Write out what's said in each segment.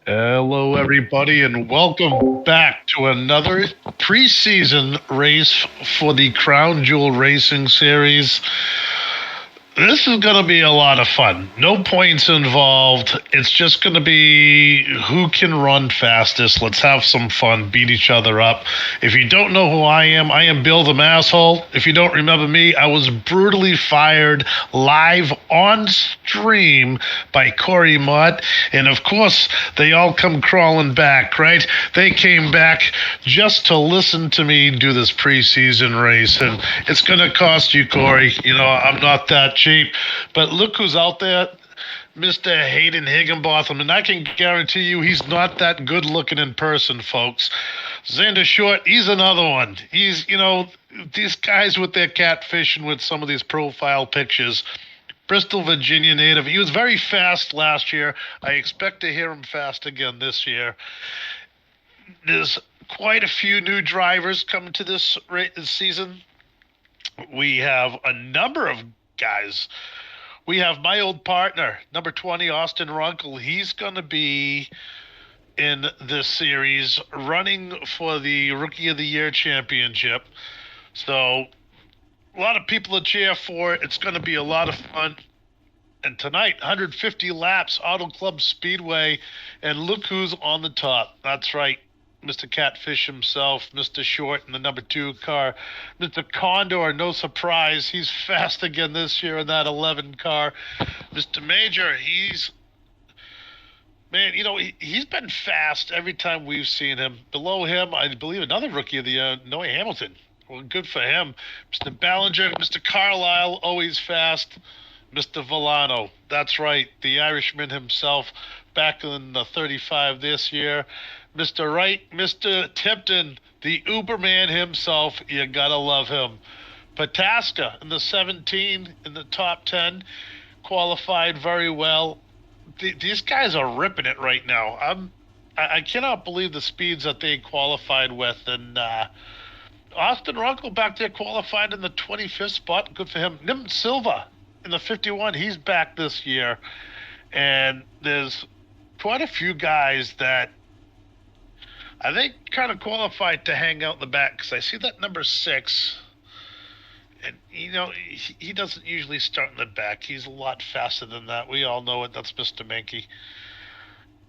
Hello, everybody, and welcome back to another preseason race for the Crown Jewel Racing Series. This is going to be a lot of fun. No points involved. It's just going to be who can run fastest. Let's have some fun, beat each other up. If you don't know who I am Bill the Masshole. If you don't remember me, I was brutally fired live on stream by Corey Mott. And of course, they all come crawling back, right? They came back just to listen to me do this preseason race. And it's going to cost you, Corey. You know, I'm not that cheap. But look who's out there. Mr. Hayden Higginbotham, and I can guarantee you he's not that good looking in person, folks. Xander Short, he's another one. He's, these guys with their catfishing with some of these profile pictures. Bristol, Virginia native. He was very fast last year. I expect to hear him fast again this year. There's quite a few new drivers coming to this season. We have a number of guys. We have my old partner, number 20, Austin Runkle. He's going to be in this series running for the Rookie of the Year championship. So a lot of people to cheer for. It's going to be a lot of fun. And tonight, 150 laps, Auto Club Speedway. And look who's on the top. That's right. Mr. Catfish himself, Mr. Short in the number 2 car. Mr. Condor, no surprise, he's fast again this year in that 11 car. Mr. Major, he's been fast every time we've seen him. Below him, I believe another rookie of the year, Noah Hamilton. Well, good for him. Mr. Ballinger, Mr. Carlisle, always fast. Mr. Villano, that's right, the Irishman himself, back in the 35 this year. Mr. Wright, Mr. Tipton, the Uberman himself, you gotta love him. Pataska in the 17 in the top 10, qualified very well. These guys are ripping it right now. I cannot believe the speeds that they qualified with, and Austin Runkle back there qualified in the 25th spot. Good for him. Nim Silva in the 51, he's back this year. And there's quite a few guys that I think kind of qualified to hang out in the back, because I see that number 6. And, he doesn't usually start in the back. He's a lot faster than that. We all know it. That's Mr. Menke.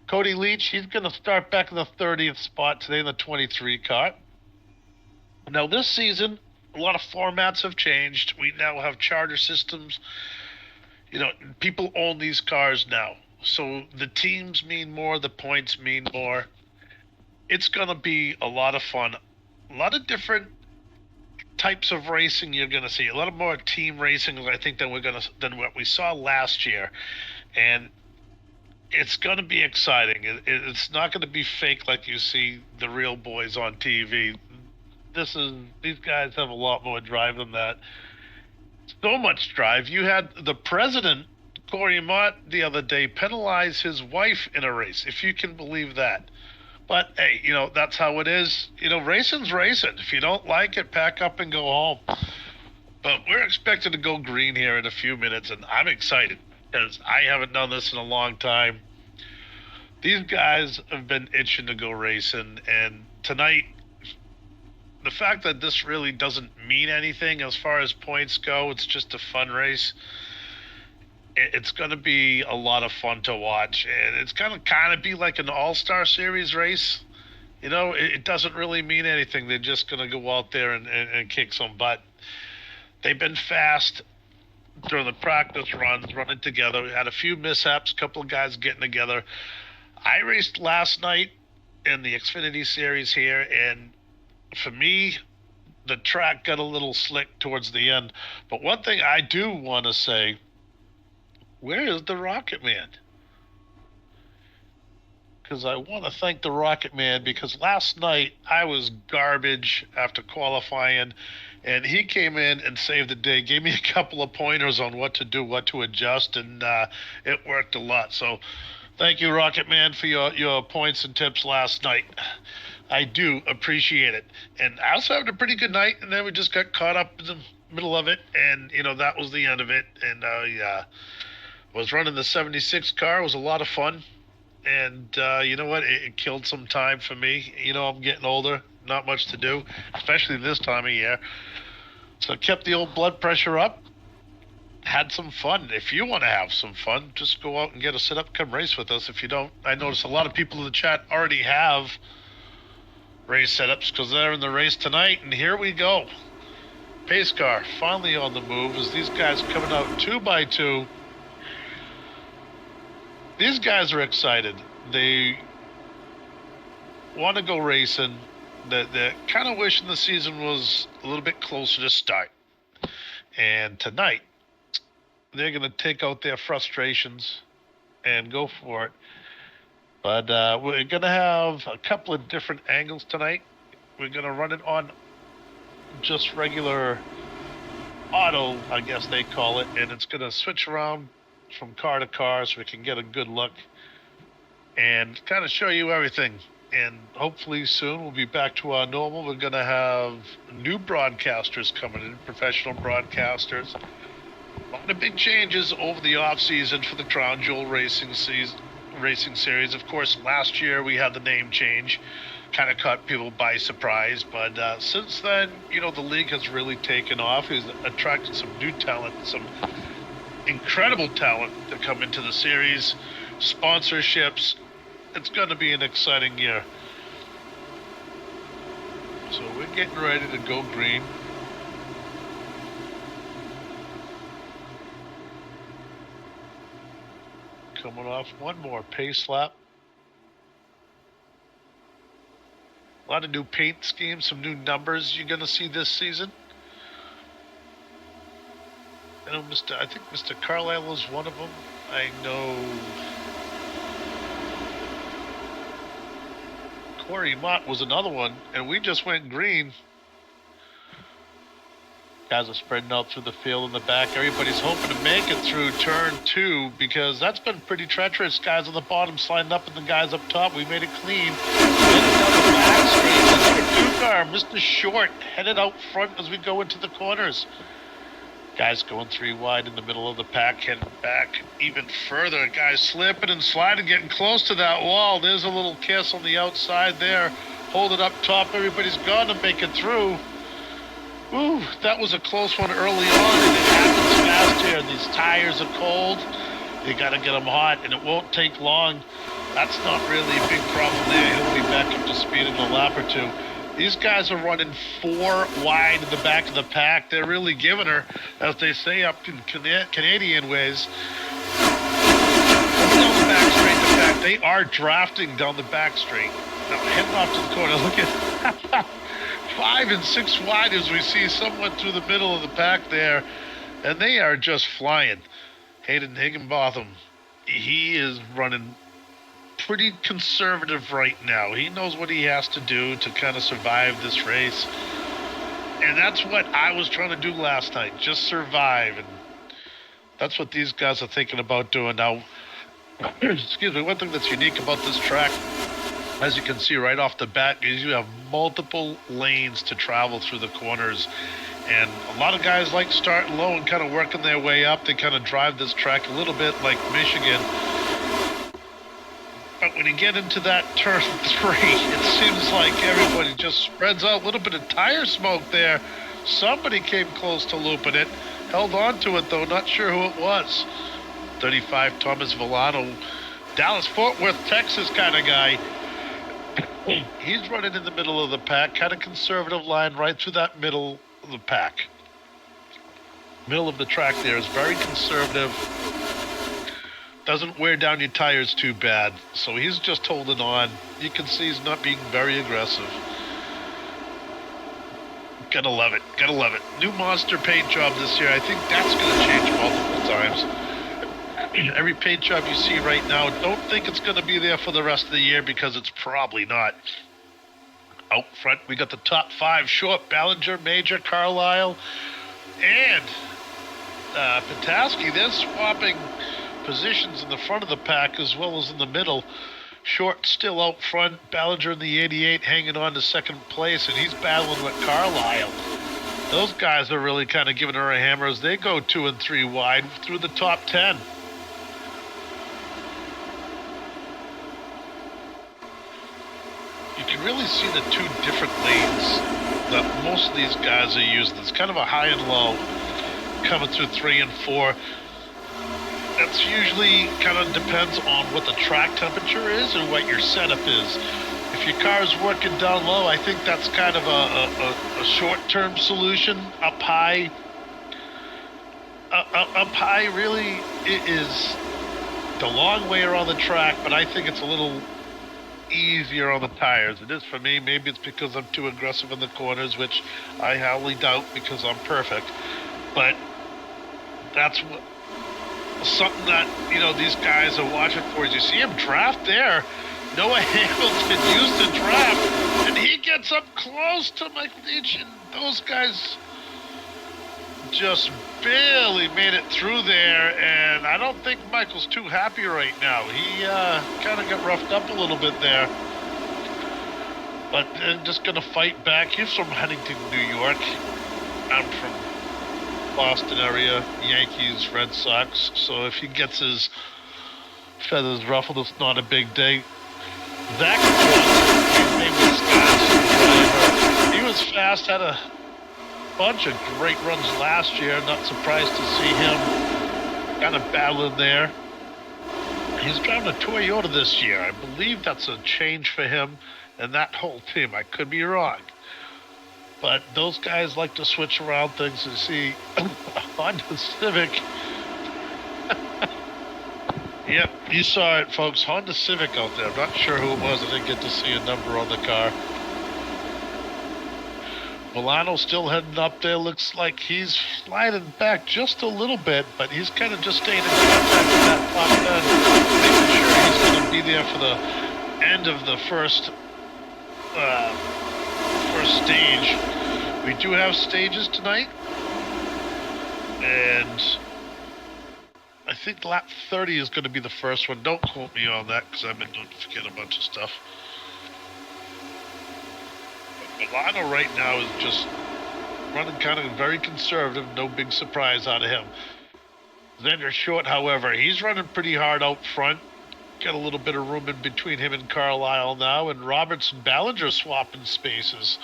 Cody Leach, he's going to start back in the 30th spot today in the 23 car. Now, this season, a lot of formats have changed. We now have charter systems. People own these cars now. So the teams mean more, the points mean more. It's going to be a lot of fun. A lot of different types of racing you're going to see. A lot of more team racing, I think, than what we saw last year. And it's going to be exciting. It's not going to be fake like you see the real boys on TV. These guys have a lot more drive than that. So much drive. You had the president, Corey Mott, the other day penalize his wife in a race, if you can believe that. But hey, that's how it is. Racing's racing. If you don't like it, pack up and go home. But we're expected to go green here in a few minutes, and I'm excited because I haven't done this in a long time. These guys have been itching to go racing, and tonight, the fact that this really doesn't mean anything as far as points go, it's just a fun race. It's going to be a lot of fun to watch, and it's going to kind of be like an all-star series race. It doesn't really mean anything. They're just going to go out there and kick some butt. They've been fast during the practice runs, running together. We had a few mishaps, a couple of guys getting together. I raced last night in the Xfinity Series here, and for me, the track got a little slick towards the end. But one thing I do want to say, where is the Rocket Man? because I want to thank the Rocket Man, because last night I was garbage after qualifying, and he came in and saved the day, gave me a couple of pointers on what to do, what to adjust, and it worked a lot. So thank you, Rocket Man, for your points and tips last night. I do appreciate it. And I also had a pretty good night, and then we just got caught up in the middle of it, and, that was the end of it. And I was running the 76 car. It was a lot of fun. And you know what? It killed some time for me. I'm getting older, not much to do, especially this time of year. So I kept the old blood pressure up, had some fun. If you want to have some fun, just go out and get a sit-up, come race with us. If you don't, I notice a lot of people in the chat already have race setups because they're in the race tonight, and here we go. Pace car finally on the move as these guys coming out 2x2. These guys are excited. They want to go racing. They're kind of wishing the season was a little bit closer to start. And tonight, they're going to take out their frustrations and go for it. But we're going to have a couple of different angles tonight. We're going to run it on just regular auto, I guess they call it. And it's going to switch around from car to car so we can get a good look and kind of show you everything. And hopefully soon we'll be back to our normal. We're going to have new broadcasters coming in, professional broadcasters. A lot of big changes over the off season for the Crown Jewel Racing Series. Of course, last year we had the name change, kind of caught people by surprise. But since then, the league has really taken off. It's attracted some new talent, some incredible talent to come into the series, sponsorships. It's going to be an exciting year. So we're getting ready to go green. Coming off one more pace lap. A lot of new paint schemes, some new numbers you're going to see this season. I think Mr. Carlisle was one of them. I know Corey Mott was another one, and we just went green. Guys are spreading out through the field in the back. Everybody's hoping to make it through turn 2 because that's been pretty treacherous. Guys on the bottom sliding up and the guys up top. We made it clean. Headed down the back straight. Number 2 car, Mr. Short, headed out front as we go into the corners. Guys going 3 wide in the middle of the pack, heading back even further. Guys slipping and sliding, getting close to that wall. There's a little kiss on the outside there. Hold it up top. Everybody's gone to make it through. Ooh, that was a close one early on, and it happens fast here. These tires are cold. You got to get them hot, and it won't take long. That's not really a big problem there. He'll be back up to speed in a lap or 2. These guys are running 4 wide in the back of the pack. They're really giving her, as they say up in Canadian ways. Down the back straight, the back. They are drafting down the back straight. Now heading off to the corner. Look at 5 and 6 wide as we see someone through the middle of the pack there, and they are just flying. Hayden Higginbotham, he is running pretty conservative right now. He knows what he has to do to kind of survive this race. And that's what I was trying to do last night, just survive. And that's what these guys are thinking about doing now. Excuse me, one thing that's unique about this track, as you can see right off the bat, is you have multiple lanes to travel through the corners. And a lot of guys like starting low and kind of working their way up. They kind of drive this track a little bit like Michigan. But when you get into that turn 3, it seems like everybody just spreads out. A little bit of tire smoke there. Somebody came close to looping it. Held on to it, though. Not sure who it was. 35, Thomas Villano. Dallas-Fort Worth, Texas kind of guy. He's running in the middle of the pack. Kind of conservative line right through that middle of the pack. Middle of the track there is very conservative. Doesn't wear down your tires too bad. So he's just holding on. You can see he's not being very aggressive. Gotta love it. Gotta love it. New monster paint job this year. I think that's going to change multiple times. Every paint job you see right now, don't think it's going to be there for the rest of the year because it's probably not. Out front, we got the top 5: Short, Ballinger, Major, Carlisle, and Petoskey. They're swapping positions in the front of the pack as well as in the middle. Short still out front, Ballinger in the 88 hanging on to second place, and he's battling with Carlisle. Those guys are really kind of giving her a hammer as they go 2 and 3 wide through the top 10. You can really see the 2 different lanes that most of these guys are using. It's kind of a high and low coming through 3 and 4. That's usually kind of depends on what the track temperature is and what your setup is. If your car is working down low, I think that's kind of a short-term solution. Up high really it is the long way around the track, but I think it's a little easier on the tires. It is for me. Maybe it's because I'm too aggressive in the corners, which I highly doubt because I'm perfect. But that's what something that, you know, these guys are watching for. Is you see him draft there. Noah Hamilton used to draft, and he gets up close to Michael Leach, and those guys just barely made it through there, and I don't think Michael's too happy right now. He kind of got roughed up a little bit there. But just going to fight back. He's from Huntington, New York. I'm from Boston area, Yankees, Red Sox. So if he gets his feathers ruffled, it's not a big day. Zack Saunders, he was fast, had a bunch of great runs last year. Not surprised to see him kind of battling there. He's driving a Toyota this year. I believe that's a change for him and that whole team. I could be wrong. But those guys like to switch around things and see a Honda Civic. Yep, you saw it, folks. Honda Civic out there. I'm not sure who it was. I didn't get to see a number on the car. Milano still heading up there. Looks like he's sliding back just a little bit, but he's kind of just staying in contact with that top 10, making sure he's going to be there for the end of the first stage. We do have stages tonight, and I think lap 30 is going to be the first one. Don't quote me on that because I've been known to forget a bunch of stuff. But Milano right now is just running kind of very conservative. No big surprise out of him. Xander Short, however, he's running pretty hard out front. Got a little bit of room in between him and Carlisle now, and Roberts and Ballinger swapping spaces.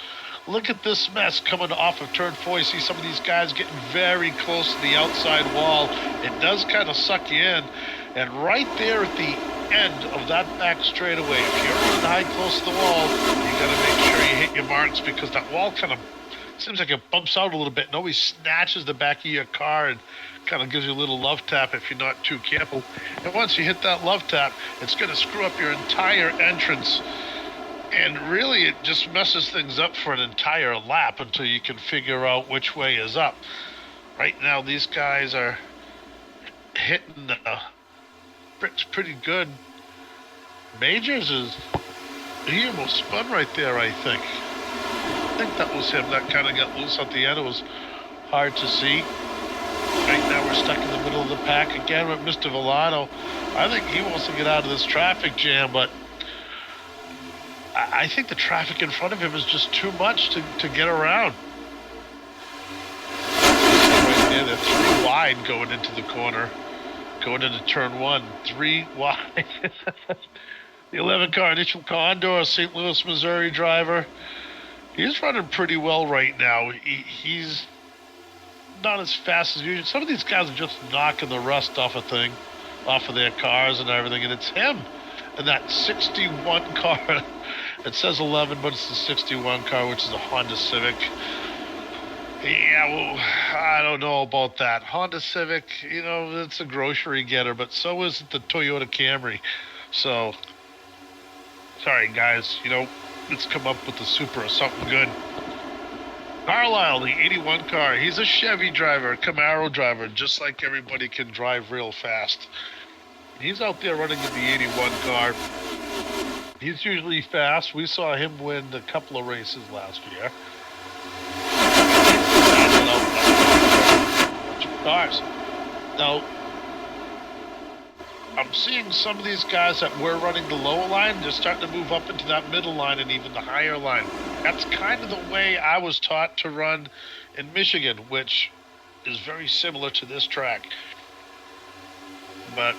Look at this mess coming off of turn 4. You see some of these guys getting very close to the outside wall. It does kind of suck you in. And right there at the end of that back straightaway, if you're running high close to the wall, you got to make sure you hit your marks because that wall kind of seems like it bumps out a little bit and always snatches the back of your car and kind of gives you a little love tap if you're not too careful. And once you hit that love tap, it's going to screw up your entire entrance. And really, it just messes things up for an entire lap until you can figure out which way is up. Right now, these guys are hitting the bricks pretty good. Majors he almost spun right there, I think. I think that was him that kind of got loose at the end. It was hard to see. Right now, we're stuck in the middle of the pack again with Mr. Villano. I think he wants to get out of this traffic jam, but I think the traffic in front of him is just too much to get around. Right there, they're 3 wide going into the corner, going into turn 1. 3 wide. The 11 car, Initial Condor, St. Louis, Missouri driver. He's running pretty well right now. He's not as fast as usual. Some of these guys are just knocking the rust off of their cars and everything, and it's him and that 61 car. It says 11, but it's the 61 car, which is a Honda Civic. Yeah, well, I don't know about that. Honda Civic, you know, it's a grocery getter, but so is the Toyota Camry. So, sorry, guys, you know, let's come up with the Supra or something good. Carlisle, the 81 car. He's a Chevy driver, a Camaro driver, just like everybody can drive real fast. He's out there running in the 81 car. He's usually fast. We saw him win a couple of races last year. Cars. Now, I'm seeing some of these guys that were running the lower line, they're starting to move up into that middle line and even the higher line. That's kind of the way I was taught to run in Michigan, which is very similar to this track. But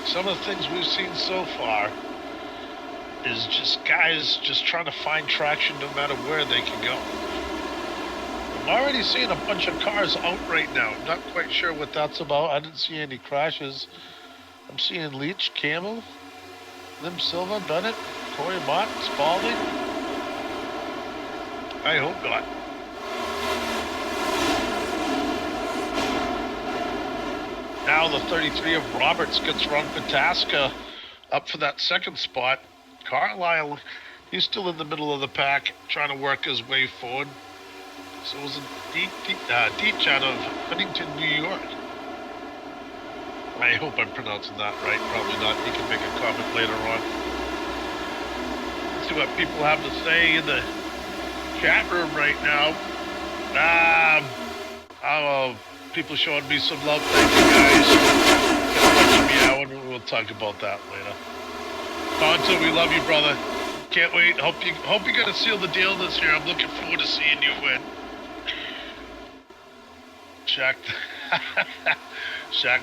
some of the things we've seen so far is just guys just trying to find traction no matter where they can go. I'm already seeing a bunch of cars out right now. Not quite sure what that's about. I didn't see any crashes. I'm seeing Leach, Campbell, Lim Silva, Bennett, Corey Mott, Spalding. I hope not. Now the 33 of Roberts gets run for Tasca up for that second spot. Carlisle, he's still in the middle of the pack, trying to work his way forward. So it was a Deech out of Huntington, New York. I hope I'm pronouncing that right. Probably not. You can make a comment later on. Let's see what people have to say in the chat room right now. People showing me some love. Thank you guys. We'll talk about that later. Tonto, we love you, brother. Can't wait. Hope you're gonna seal the deal this year. I'm looking forward to seeing you win. Shaq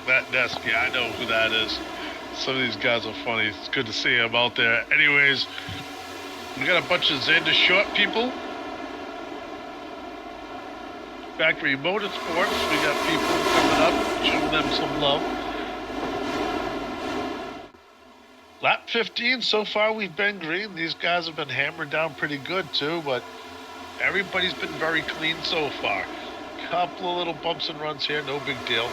that desk. Yeah, I know who that is. Some of these guys are funny. It's good to see them out there. Anyways, we got a bunch of Xander Short people. Factory Motorsports. We got people coming up, showing them some love. Lap 15, so far we've been green. These guys have been hammered down pretty good too, but everybody's been very clean so far. Couple of little bumps and runs here, no big deal.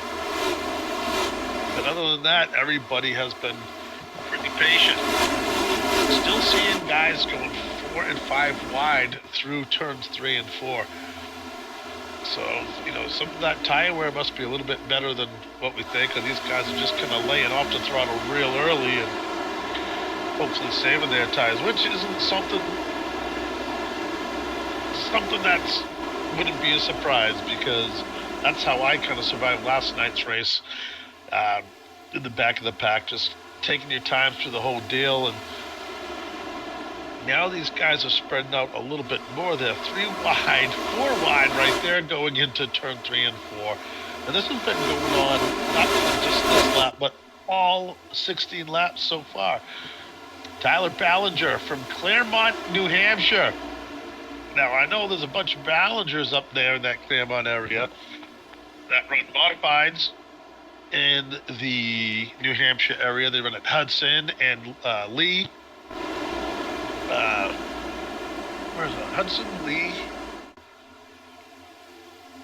But other than that, everybody has been pretty patient. Still seeing guys going 4 and 5 wide through turns 3 and 4. So, some of that tire wear must be a little bit better than what we think, or these guys are just kind of laying off the throttle real early and hopefully saving their tires, which isn't something that's wouldn't be a surprise, because that's how I kind of survived last night's race, in the back of the pack, just taking your time through the whole deal. And now these guys are spreading out a little bit more. They're 3 wide, 4 wide right there going into turn 3 and 4. And this has been going on not just this lap, but all 16 laps so far. Tyler Ballinger from Claremont, New Hampshire. Now, I know there's a bunch of Ballingers up there in that Claremont area that run modifieds in the New Hampshire area. They run at Hudson and Lee. Where's it? Hudson, Lee,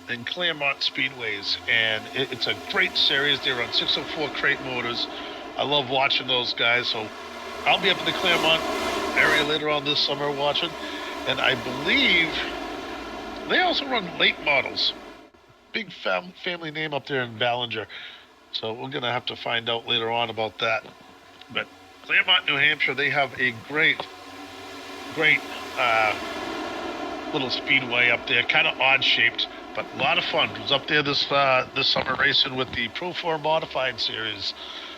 and Claremont Speedways. And it's a great series. They run 604 crate motors. I love watching those guys. So I'll be up in the Claremont area later on this summer watching. And I believe they also run late models. Big family name up there in Ballinger. So we're going to have to find out later on about that. But Claremont, New Hampshire, they have a great little speedway up there. Kind of odd shaped, but a lot of fun. I was up there this summer racing with the Pro 4 Modified series.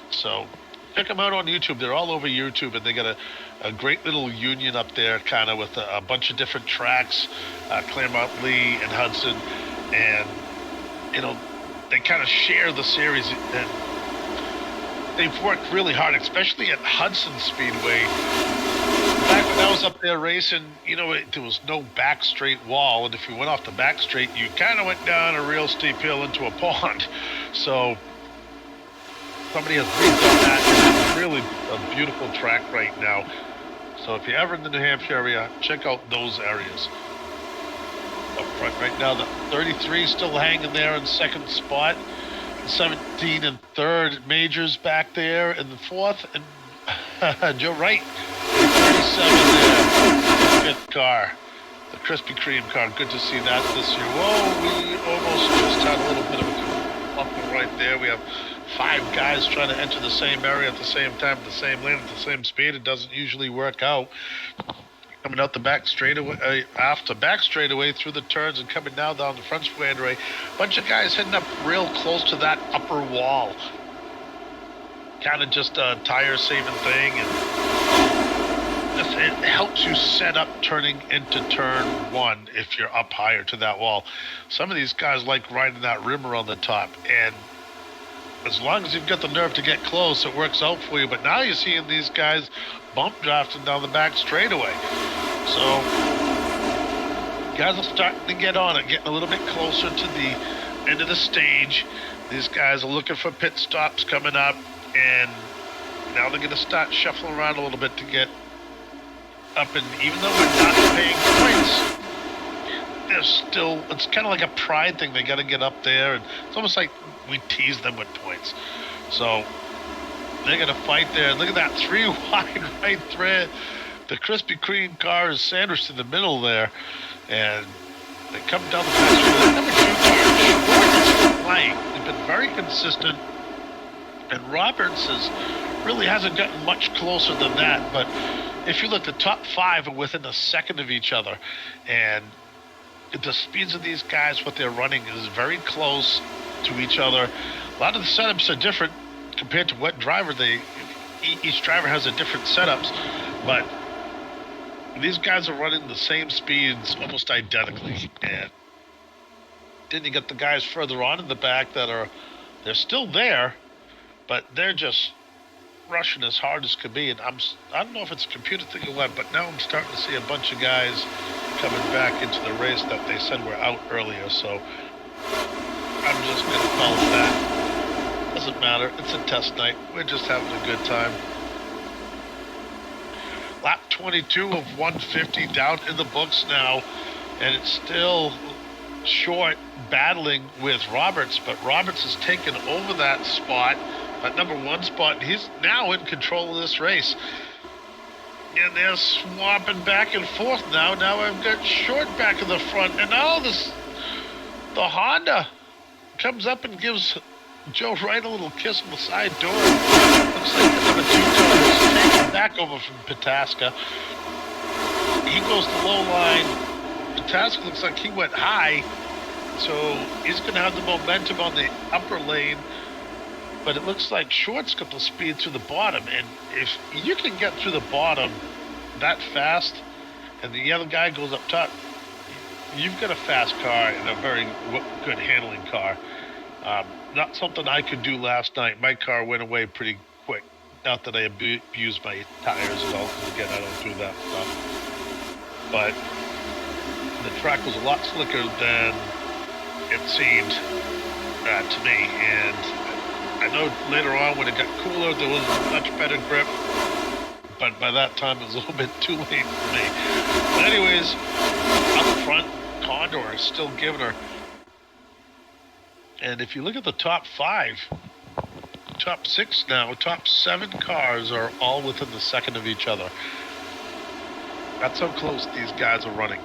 So check them out on YouTube. They're all over YouTube, and they got a great little union up there, kind of with a bunch of different tracks, Claremont, Lee, and Hudson, and they kind of share the series, and they've worked really hard, especially at Hudson Speedway. Back when I was up there racing, there was no back straight wall, and if you went off the back straight, you kind of went down a real steep hill into a pond. So somebody has redone that, and it's really a beautiful track right now. So if you're ever in the New Hampshire area, check out those areas. Up front right now, the 33 still hanging there in second spot. 17 and third, Majors back there in the fourth, and Joe Wright, 37 there, fifth car. The Krispy Kreme car, good to see that this year. Whoa, we almost just had a little bit of a bumper right there. We have 5 guys trying to enter the same area at the same time, the same lane, at the same speed. It doesn't usually work out. Coming out the back straightaway, after back straightaway through the turns and coming now down the front straightaway. Bunch of guys heading up real close to that upper wall. Kind of just a tire saving thing, and it helps you set up turning into turn 1 if you're up higher to that wall. Some of these guys like riding that rimmer on the top, and as long as you've got the nerve to get close, it works out for you. But now you're seeing these guys bump drafting down the back straightaway. So guys are starting to get on it, getting a little bit closer to the end of the stage. These guys are looking for pit stops coming up, and now they're going to start shuffling around a little bit to get up. And even though we're not paying points, there's still, it's kind of like a pride thing. They got to get up there, and it's almost like we tease them with points. So they're going to fight there. Look at that 3 wide right there. The Krispy Kreme car is sandwiched in the middle there, and they come down the back. Number 2 car is flying. They've been very consistent, and Roberts really hasn't gotten much closer than that. But if you look, the top 5 are within a second of each other, and the speeds of these guys, what they're running, is very close to each other. A lot of the setups are different compared to what driver each driver has a different setups, but these guys are running the same speeds almost identically. And then you get the guys further on in the back that they're still there, but they're just rushing as hard as could be. And I don't know if it's a computer thing or what, but now I'm starting to see a bunch of guys coming back into the race that they said were out earlier. So I'm just going to call it that. Doesn't matter. It's a test night. We're just having a good time. Lap 22 of 150 down in the books now, and it's still short battling with Roberts, but Roberts has taken over that spot, that number 1 spot, and he's now in control of this race. And they're swapping back and forth now. Now I've got Short back in the front, and now the Honda comes up and gives Joe Wright a little kiss on the side door. Looks like the number 2 car is taken back over from Pataska. He goes to low line. Pataska looks like he went high, so he's going to have the momentum on the upper lane. But it looks like Short's got the speed to the bottom, and if you can get through the bottom that fast, and the other guy goes up top, you've got a fast car and a very good handling car. Not something I could do last night. My car went away pretty quick. Not that I abused my tires at all, because again, I don't do that stuff. But the track was a lot slicker than it seemed to me, and I know later on when it got cooler, there was a much better grip, but by that time it was a little bit too late for me. But anyways, up front, Condor is still giving her. And if you look at the top 5, top 6 now, top 7 cars are all within the second of each other. That's how close these guys are running.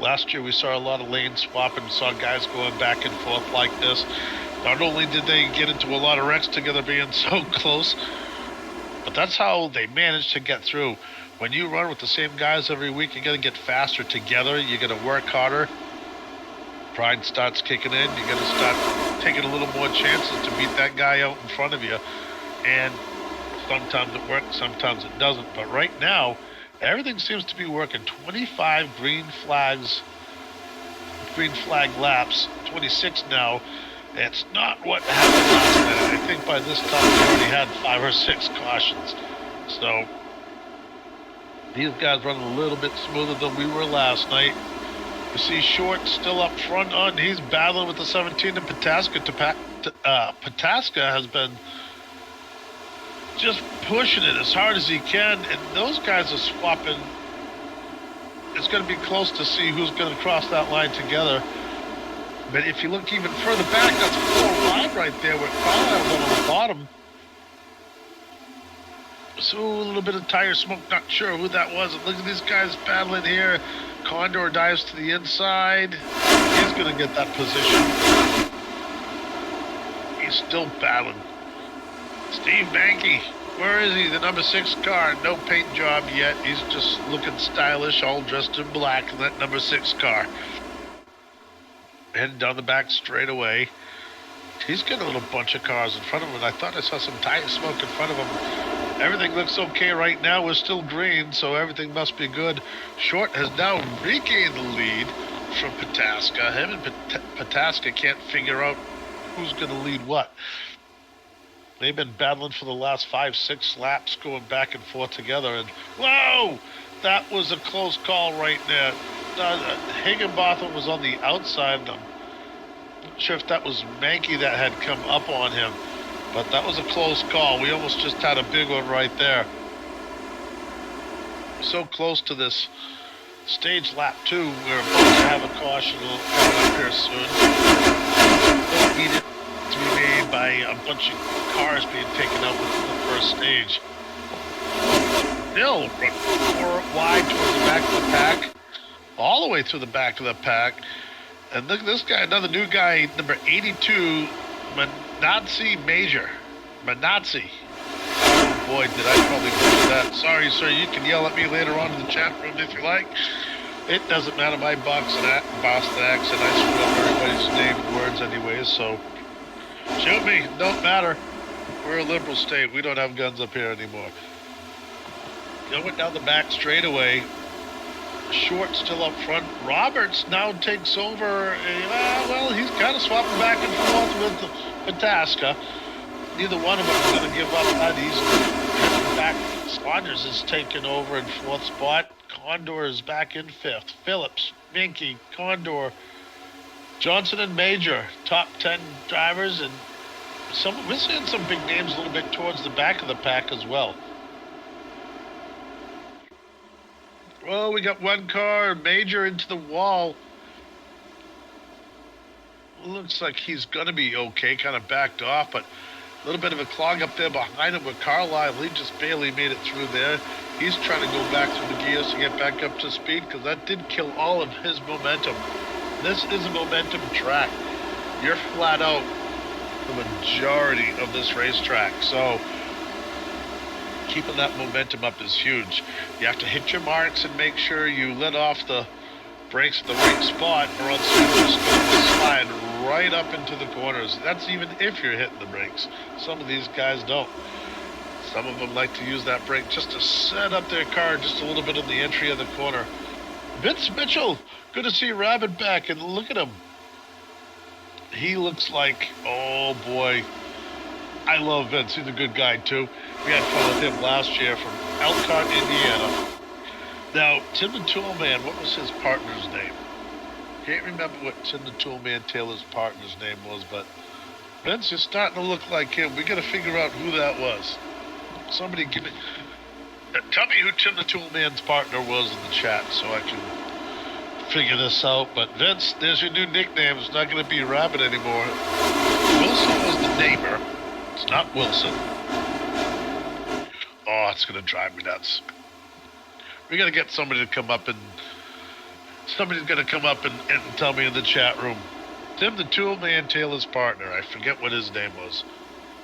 Last year we saw a lot of lane swapping, saw guys going back and forth like this. Not only did they get into a lot of wrecks together being so close, but that's how they managed to get through. When you run with the same guys every week, you're going to get faster together. You're going to work harder. Pride starts kicking in. You're going to start taking a little more chances to beat that guy out in front of you. And sometimes it works, sometimes it doesn't. But right now, everything seems to be working. 25 green flag laps, 26 now. It's not what happened last night. I think by this time we already had 5 or 6 cautions. So these guys running a little bit smoother than we were last night. You see Short still up front on. He's battling with the 17 and Pataska. Pataska has been just pushing it as hard as he can, and those guys are swapping. It's going to be close to see who's going to cross that line together. But if you look even further back, that's 4 wide right there with Carlisle on the bottom. So a little bit of tire smoke, not sure who that was. And look at these guys battling here. Condor dives to the inside. He's going to get that position. He's still battling. Steve Banky, where is he? The number 6 car. No paint job yet. He's just looking stylish, all dressed in black in that number 6 car. Heading down the back straight away. He's got a little bunch of cars in front of him. I thought I saw some tire smoke in front of him. Everything looks okay right now. We're still green, so everything must be good. Short has now regained the lead from Pataska. Him and Pataska can't figure out who's going to lead what. They've been battling for the last 5-6 laps, going back and forth together. And whoa, that was a close call right there. Higginbotham was on the outside. I'm not sure if that was Mankey that had come up on him, but that was a close call. We almost just had a big one right there. So close to this stage lap 2. We're about to have a caution coming up here soon. Don't need it to be made by a bunch of cars being taken out within the first stage. Still run wide towards the back of the pack, all the way through the back of the pack. And look at this guy, another new guy, number 82, Manazzi Major. Manazzi. Oh boy, did I probably butcher that. Sorry, sir, you can yell at me later on in the chat room if you like. It doesn't matter, my Boston accent, I screw up everybody's name and words anyways, so shoot me, don't matter. We're a liberal state, we don't have guns up here anymore. Going down the back straightaway. Short still up front. Roberts now takes over. Well, he's kind of swapping back and forth with Pataska. Neither one of them is going to give up that easily. Back, Saunders is taken over in 4th spot. Condor is back in 5th. Phillips, Minky, Condor, Johnson and Major, top 10 drivers, and we're seeing some big names a little bit towards the back of the pack as well. Well, we got one car, Major into the wall. Looks like he's going to be okay, kind of backed off, but a little bit of a clog up there behind him with Carlisle. He just barely made it through there. He's trying to go back through the gears to get back up to speed because that did kill all of his momentum. This is a momentum track. You're flat out the majority of this racetrack, so keeping that momentum up is huge. You have to hit your marks and make sure you let off the brakes at the right spot, or else you're just going to slide right up into the corners. That's even if you're hitting the brakes. Some of these guys don't. Some of them like to use that brake just to set up their car just a little bit in the entry of the corner. Vince Mitchell, good to see Rabbit back, and look at him. He looks like, oh boy, I love Vince. He's a good guy too. We had fun with him last year from Elkhart, Indiana. Now, Tim the Toolman, what was his partner's name? Can't remember what Tim the Toolman Taylor's partner's name was, but Vince is starting to look like him. We got to figure out who that was. Somebody give me, tell me who Tim the Toolman's partner was in the chat so I can figure this out. But Vince, there's your new nickname. It's not going to be Rabbit anymore. Wilson was the neighbor. It's not Wilson. Oh, it's going to drive me nuts. We got to get somebody to come up and... Somebody's going to come up and tell me in the chat room. Tim the Toolman Taylor's partner. I forget what his name was.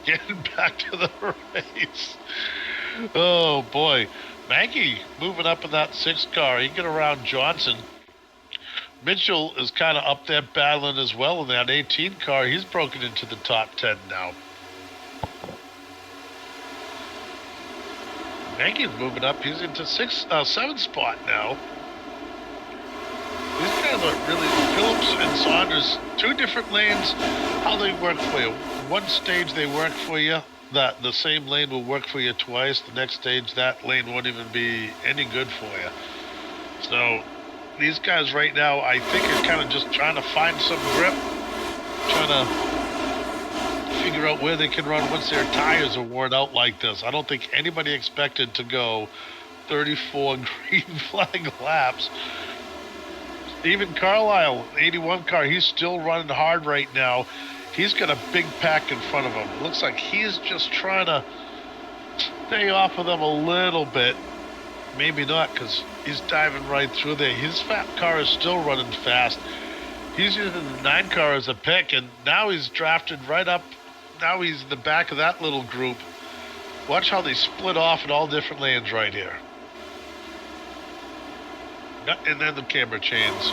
Getting back to the race. Oh, boy. Mankey moving up in that 6 car. He get around Johnson. Mitchell is kind of up there battling as well in that 18 car. He's broken into the top 10 now. Mankey's moving up. He's into 7th spot now. These guys are really, Phillips and Saunders, 2 different lanes, how they work for you. One stage they work for you, that the same lane will work for you twice. The next stage, that lane won't even be any good for you. So these guys right now, I think, are kind of just trying to find some grip, trying to figure out where they can run once their tires are worn out like this. I don't think anybody expected to go 34 green flag laps. Even Carlisle, 81 car, he's still running hard right now. He's got a big pack in front of him. It looks like he's just trying to stay off of them a little bit. Maybe not, because he's diving right through there. His fat car is still running fast. He's using the 9 car as a pick, and now he's drafted right up. Now he's in the back of that little group. Watch how they split off in all different lanes right here. And then the camera chains.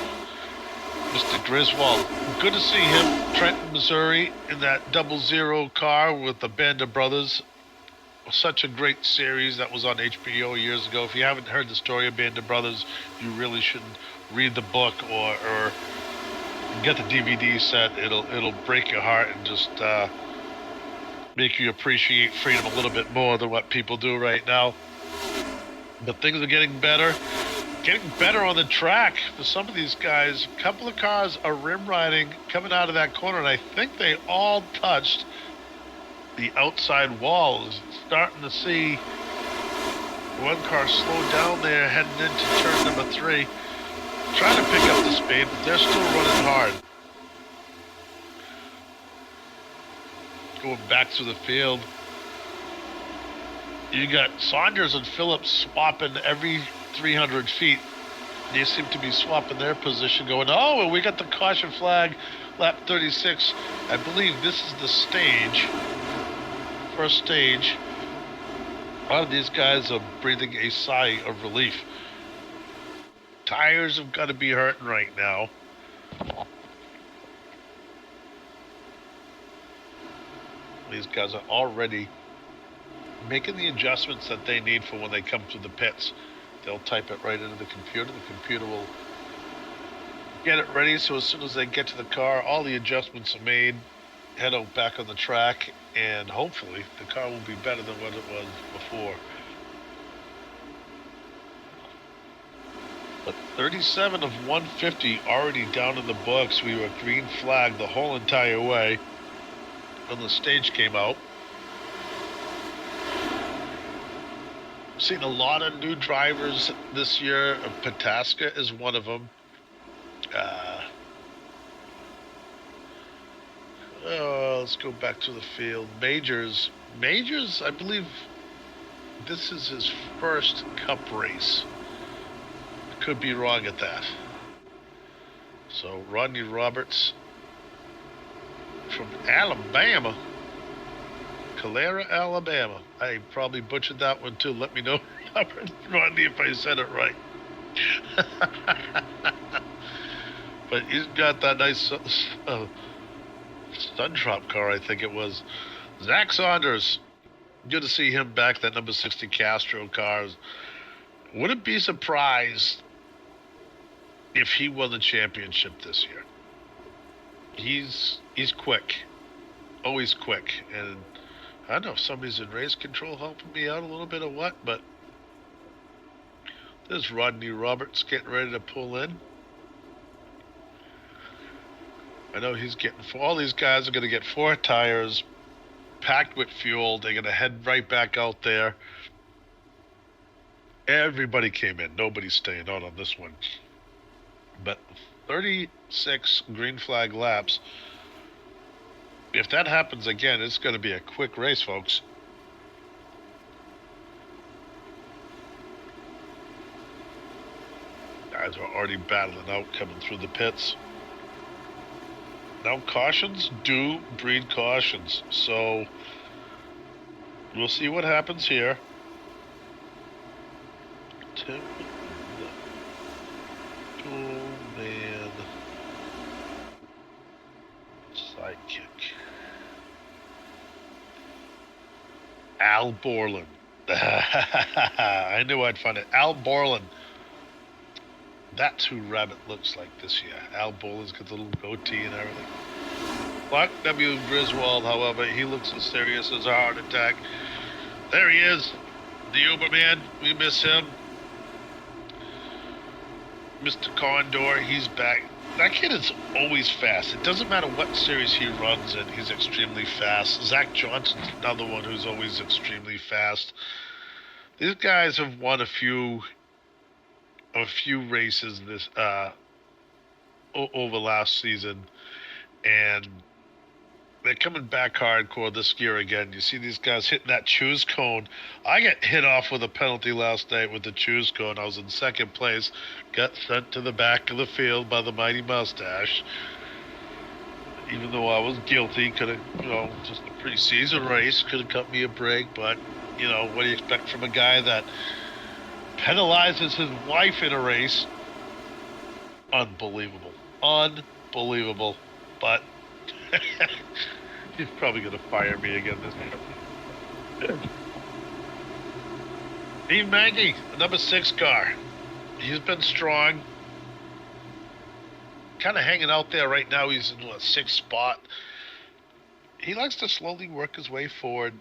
Mr. Griswold. Good to see him, Trenton, Missouri, in that 00 car with the Band of Brothers. Such a great series that was on HBO years ago. If you haven't heard the story of Band of Brothers, you really should read the book or get the DVD set. It'll break your heart and just make you appreciate freedom a little bit more than what people do right now. But things are getting better on the track for some of these guys. A couple of cars are rim riding coming out of that corner, and I think they all touched the outside walls. Starting to see one car slow down there heading into turn number 3. Trying to pick up the speed, but they're still running hard. Going back through the field. You got Saunders and Phillips swapping every 300 feet. They seem to be swapping their position, going, oh, and we got the caution flag, lap 36. I believe this is the stage. First stage. A lot of these guys are breathing a sigh of relief. Tires have got to be hurting right now. These guys are already making the adjustments that they need for when they come to the pits. They'll type it right into the computer. The computer will get it ready, so as soon as they get to the car, all the adjustments are made. Head out back on the track, and hopefully the car will be better than what it was before. But 37 of 150 already down in the books. We were green flag the whole entire way when the stage came out. Seen a lot of new drivers this year. Pataska is one of them. Let's go back to the field. Majors, I believe this is his first Cup race. Could be wrong at that. So Rodney Roberts from Alabama. Calera, Alabama. I probably butchered that one too. Let me know, Rodney, if I said it right. But he's got that nice Sundrop car, I think it was. Zack Saunders. Good to see him back, that number 60 Castro cars. Wouldn't be surprised if he won the championship this year. He's quick. Always quick. And I don't know if somebody's in race control helping me out a little bit or what, but there's Rodney Roberts getting ready to pull in. I know he's getting, all these guys are going to get 4 tires, packed with fuel. They're going to head right back out there. Everybody came in. Nobody's staying out on this one. But 36 green flag laps. If that happens again, it's going to be a quick race, folks. Guys are already battling out, coming through the pits. Now, cautions do breed cautions, so we'll see what happens here. Tim, the man sidekick. Al Borland. I knew I'd find it. Al Borland. That's who Rabbit looks like this year. Al Borland's got the little goatee and everything. Clark W. Griswold, however, he looks as serious as a heart attack. There he is. The Uberman. We miss him. Mr. Condor, he's back. That kid is always fast. It doesn't matter what series he runs in, he's extremely fast. Zach Johnson's another one who's always extremely fast. These guys have won a few races this over last season, and they're coming back hardcore this year again. You see these guys hitting that choose cone. I got hit off with a penalty last night with the choose cone. I was in second place, got sent to the back of the field by the mighty mustache. Even though I was guilty, could have, just a preseason race, could have cut me a break. But, what do you expect from a guy that penalizes his wife in a race? Unbelievable. Unbelievable. But he's probably going to fire me again this year. Steve Maggie, the number 6 car. He's been strong. Kind of hanging out there right now. He's in a 6th spot. He likes to slowly work his way forward.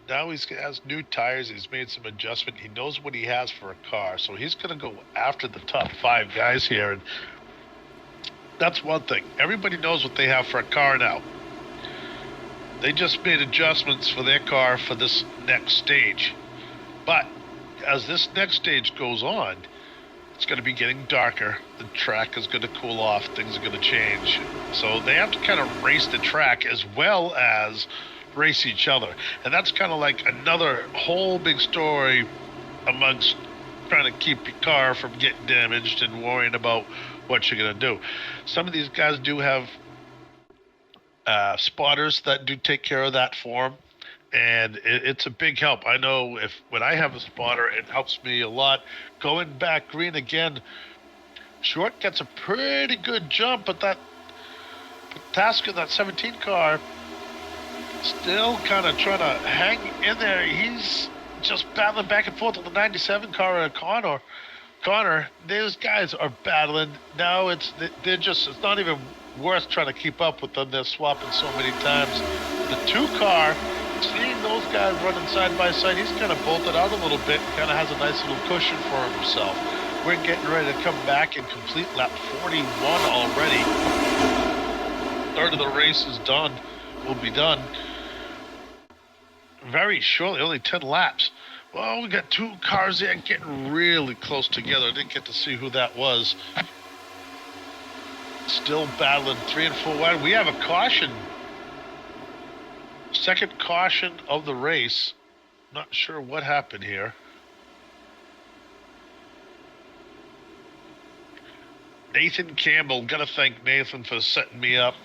Now he has new tires. He's made some adjustment. He knows what he has for a car. So he's going to go after the top 5 guys here. And that's one thing. Everybody knows what they have for a car now. They just made adjustments for their car for this next stage. But as this next stage goes on, it's going to be getting darker. The track is going to cool off. Things are going to change. So they have to kind of race the track as well as race each other. And that's kind of like another whole big story amongst trying to keep your car from getting damaged and worrying about what you're going to do. Some of these guys do have spotters that do take care of that for them. And it's a big help. I know when I have a spotter, it helps me a lot. Going back green again, Short gets a pretty good jump, but that Tasca, that 17 car, still kind of trying to hang in there. He's just battling back and forth with the 97 car and Connor. Those guys are battling. Now it's not even worth trying to keep up with them. They're swapping so many times. The 2 car, seeing those guys running side by side, he's kind of bolted out a little bit and kind of has a nice little cushion for himself. We're getting ready to come back and complete lap 41 already. Third of the race is done. Will be done very shortly, only 10 laps. Well, we got 2 cars there getting really close together. I didn't get to see who that was. Still battling 3 and 4 wide. We have a caution. Second caution of the race. Not sure what happened here. Nathan Campbell. Gotta thank Nathan for setting me up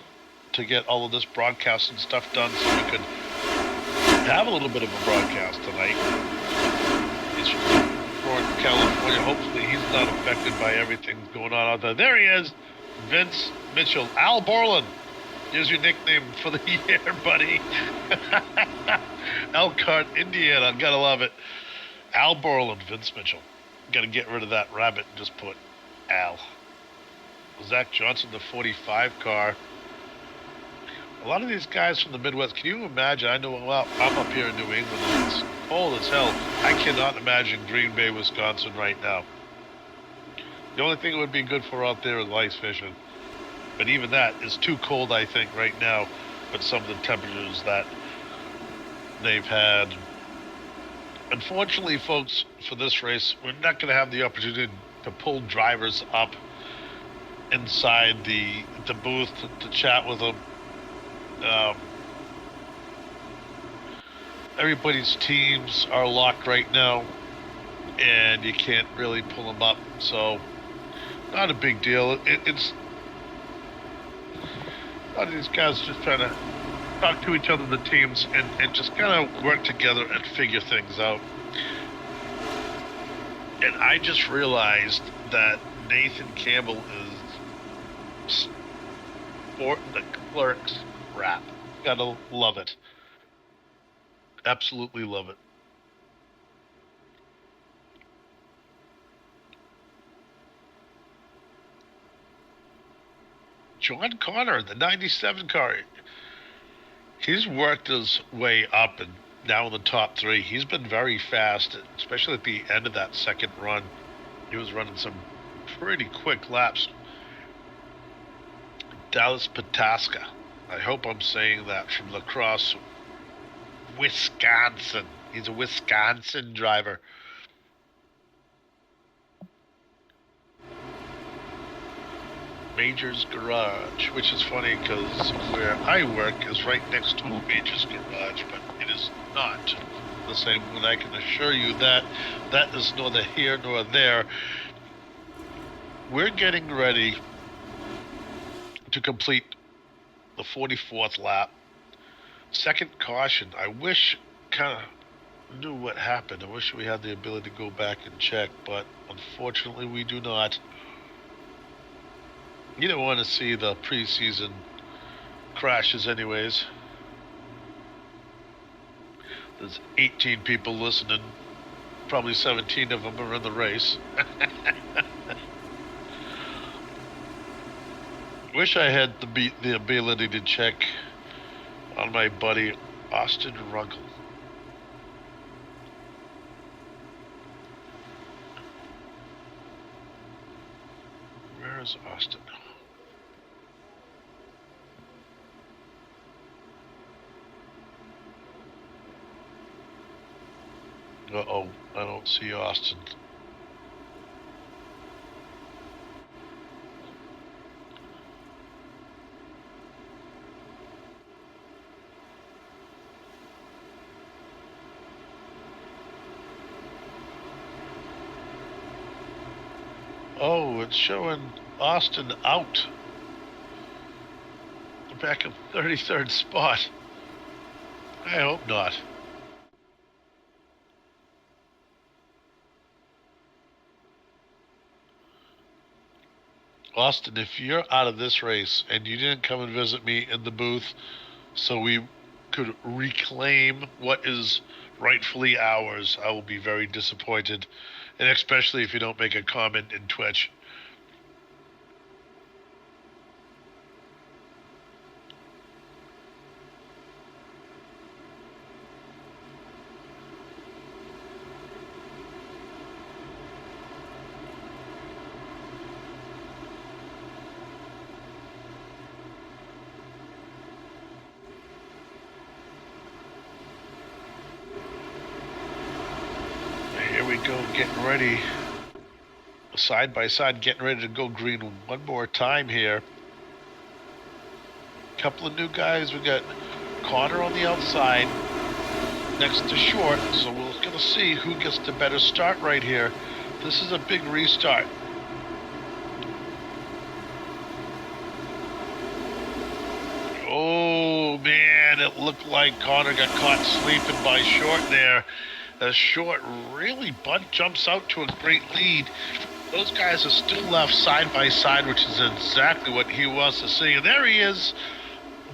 to get all of this broadcasting stuff done so we could have a little bit of a broadcast tonight. He's from California. Hopefully he's not affected by everything going on out there. There he is. Vince Mitchell. Al Borland. Here's your nickname for the year, buddy. Elkhart, Indiana. Gotta love it. Al Borland, Vince Mitchell. Gotta get rid of that rabbit and just put Al. Zach Johnson, the 45 car. A lot of these guys from the Midwest, can you imagine? I know, well, I'm up here in New England and it's cold as hell. I cannot imagine Green Bay, Wisconsin right now. The only thing it would be good for out there is ice fishing. But even that is too cold, I think, right now with some of the temperatures that they've had. Unfortunately, folks, for this race, we're not going to have the opportunity to pull drivers up inside the booth to chat with them. Everybody's teams are locked right now, and you can't really pull them up. So, not a big deal. It's a lot of these guys just trying to talk to each other, the teams, and just kind of work together and figure things out. And I just realized that Nathan Campbell is sporting the clerk's rap. Gotta love it. Absolutely love it. John Connor, the 97 car. He's worked his way up and now in the top 3. He's been very fast, especially at the end of that second run. He was running some pretty quick laps. Dallas Pataska. I hope I'm saying that, from La Crosse, Wisconsin. He's a Wisconsin driver. Major's Garage, which is funny because where I work is right next to a Major's Garage, but it is not the same. And I can assure you that that is neither here nor there. We're getting ready to complete the 44th lap. Second caution. I wish kind of knew what happened. I wish we had the ability to go back and check, but unfortunately we do not. You don't want to see the preseason crashes anyways. There's 18 people listening. Probably 17 of them are in the race. Wish I had the ability to check on my buddy Austin Runkle. Where is Austin? Uh-oh, I don't see Austin. Oh, it's showing Austin out. Back in 33rd spot. I hope not. Austin, if you're out of this race and you didn't come and visit me in the booth so we could reclaim what is rightfully ours, I will be very disappointed. And especially if you don't make a comment in Twitch. Getting ready, side by side, getting ready to go green one more time here. Couple of new guys. We got Connor on the outside next to Short, so we're going to see who gets the better start right here. This is a big restart. Oh man, it looked like Connor got caught sleeping by Short there. Short really jumps out to a great lead. Those guys are still left side by side, which is exactly what he wants to see. And there he is,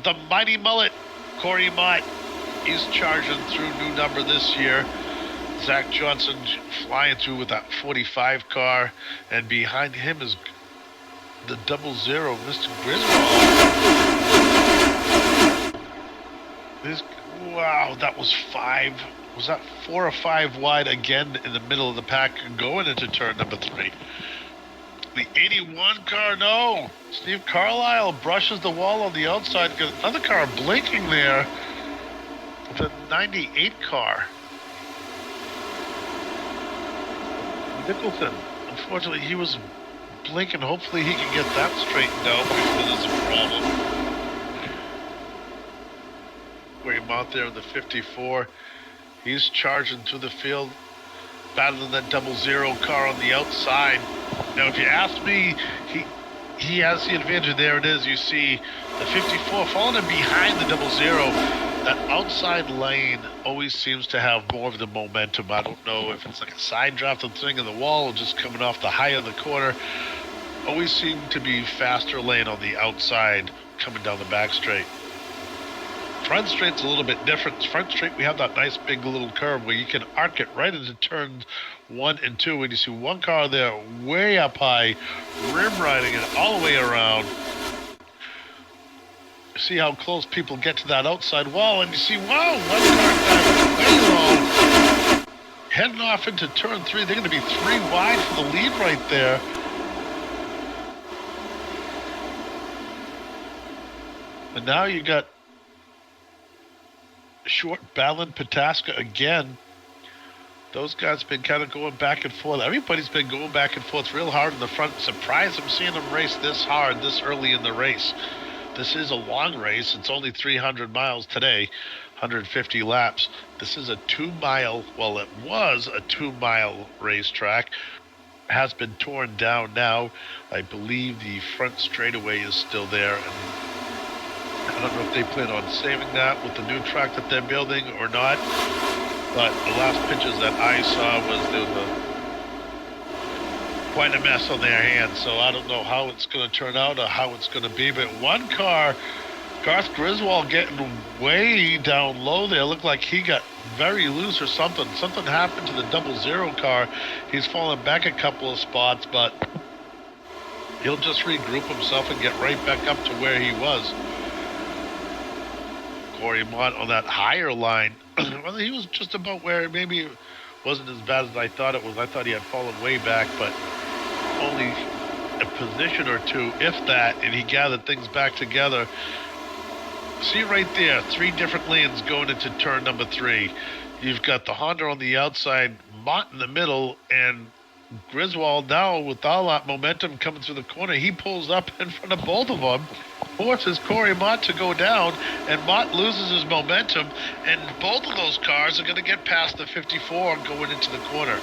the mighty mullet, Corey Mott. He's charging through new number this year. Zach Johnson flying through with that 45 car. And behind him is the 00, Mr. Griswold. Wow, that was 5. Was that 4 or 5 wide again in the middle of the pack going into turn number 3? The 81 car, no. Steve Carlisle brushes the wall on the outside. Another car blinking there. The 98 car. Nicholson. Unfortunately, he was blinking. Hopefully he can get that straightened out before there's a problem. Where him out there in the 54. He's charging through the field, battling that 00 car on the outside. Now, if you ask me, he has the advantage. There it is. You see the 54 falling in behind the 00. That outside lane always seems to have more of the momentum. I don't know if it's like a side drafting thing in the wall or just coming off the high of the corner. Always seem to be faster lane on the outside coming down the back straight. Front straight's a little bit different. Front straight, we have that nice big little curve where you can arc it right into turns 1 and 2. And you see one car there way up high, rim riding it all the way around. See how close people get to that outside wall. And you see, wow, one car back way low. Heading off into turn 3. They're going to be 3 wide for the lead right there. And now you got Short battling Pataska again. Those guys have been kind of going back and forth. Everybody's been going back and forth real hard in the front. Surprised I'm seeing them race this hard this early in the race. This is a long race. It's only 300 miles today, 150 laps. This is a 2-mile, well, it was a 2-mile racetrack. Has been torn down now. I believe the front straightaway is still there. And I don't know if they plan on saving that with the new track that they're building or not. But the last pictures that I saw was there was quite a mess on their hands. So I don't know how it's going to turn out or how it's going to be. But one car, Garth Griswold getting way down low there. Looked like he got very loose or something. Something happened to the 00 car. He's fallen back a couple of spots, but he'll just regroup himself and get right back up to where he was. Corey Mott on that higher line. Well, he was just about where maybe it wasn't as bad as I thought it was. I thought he had fallen way back, but only a position or two, if that, and he gathered things back together. See right there, 3 different lanes going into turn number 3. You've got the Honda on the outside, Mott in the middle, and Griswold now with all that momentum coming through the corner. He pulls up in front of both of them, forces Corey Mott to go down, and Mott loses his momentum, and both of those cars are going to get past the 54 going into the corner.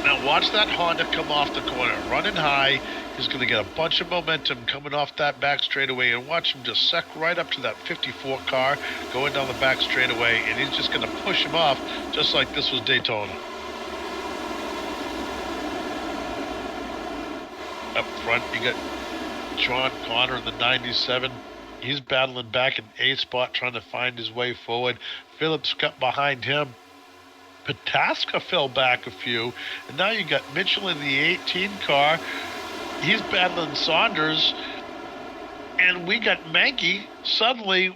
Now watch that Honda come off the corner, running high. He's going to get a bunch of momentum coming off that back straightaway, and watch him just suck right up to that 54 car going down the back straightaway, and he's just going to push him off just like this was Daytona. Up front, you got John Connor in the 97. He's battling back in A spot, trying to find his way forward. Phillips got behind him. Pataska fell back a few. And now you got Mitchell in the 18 car. He's battling Saunders. And we got Mankey. Suddenly,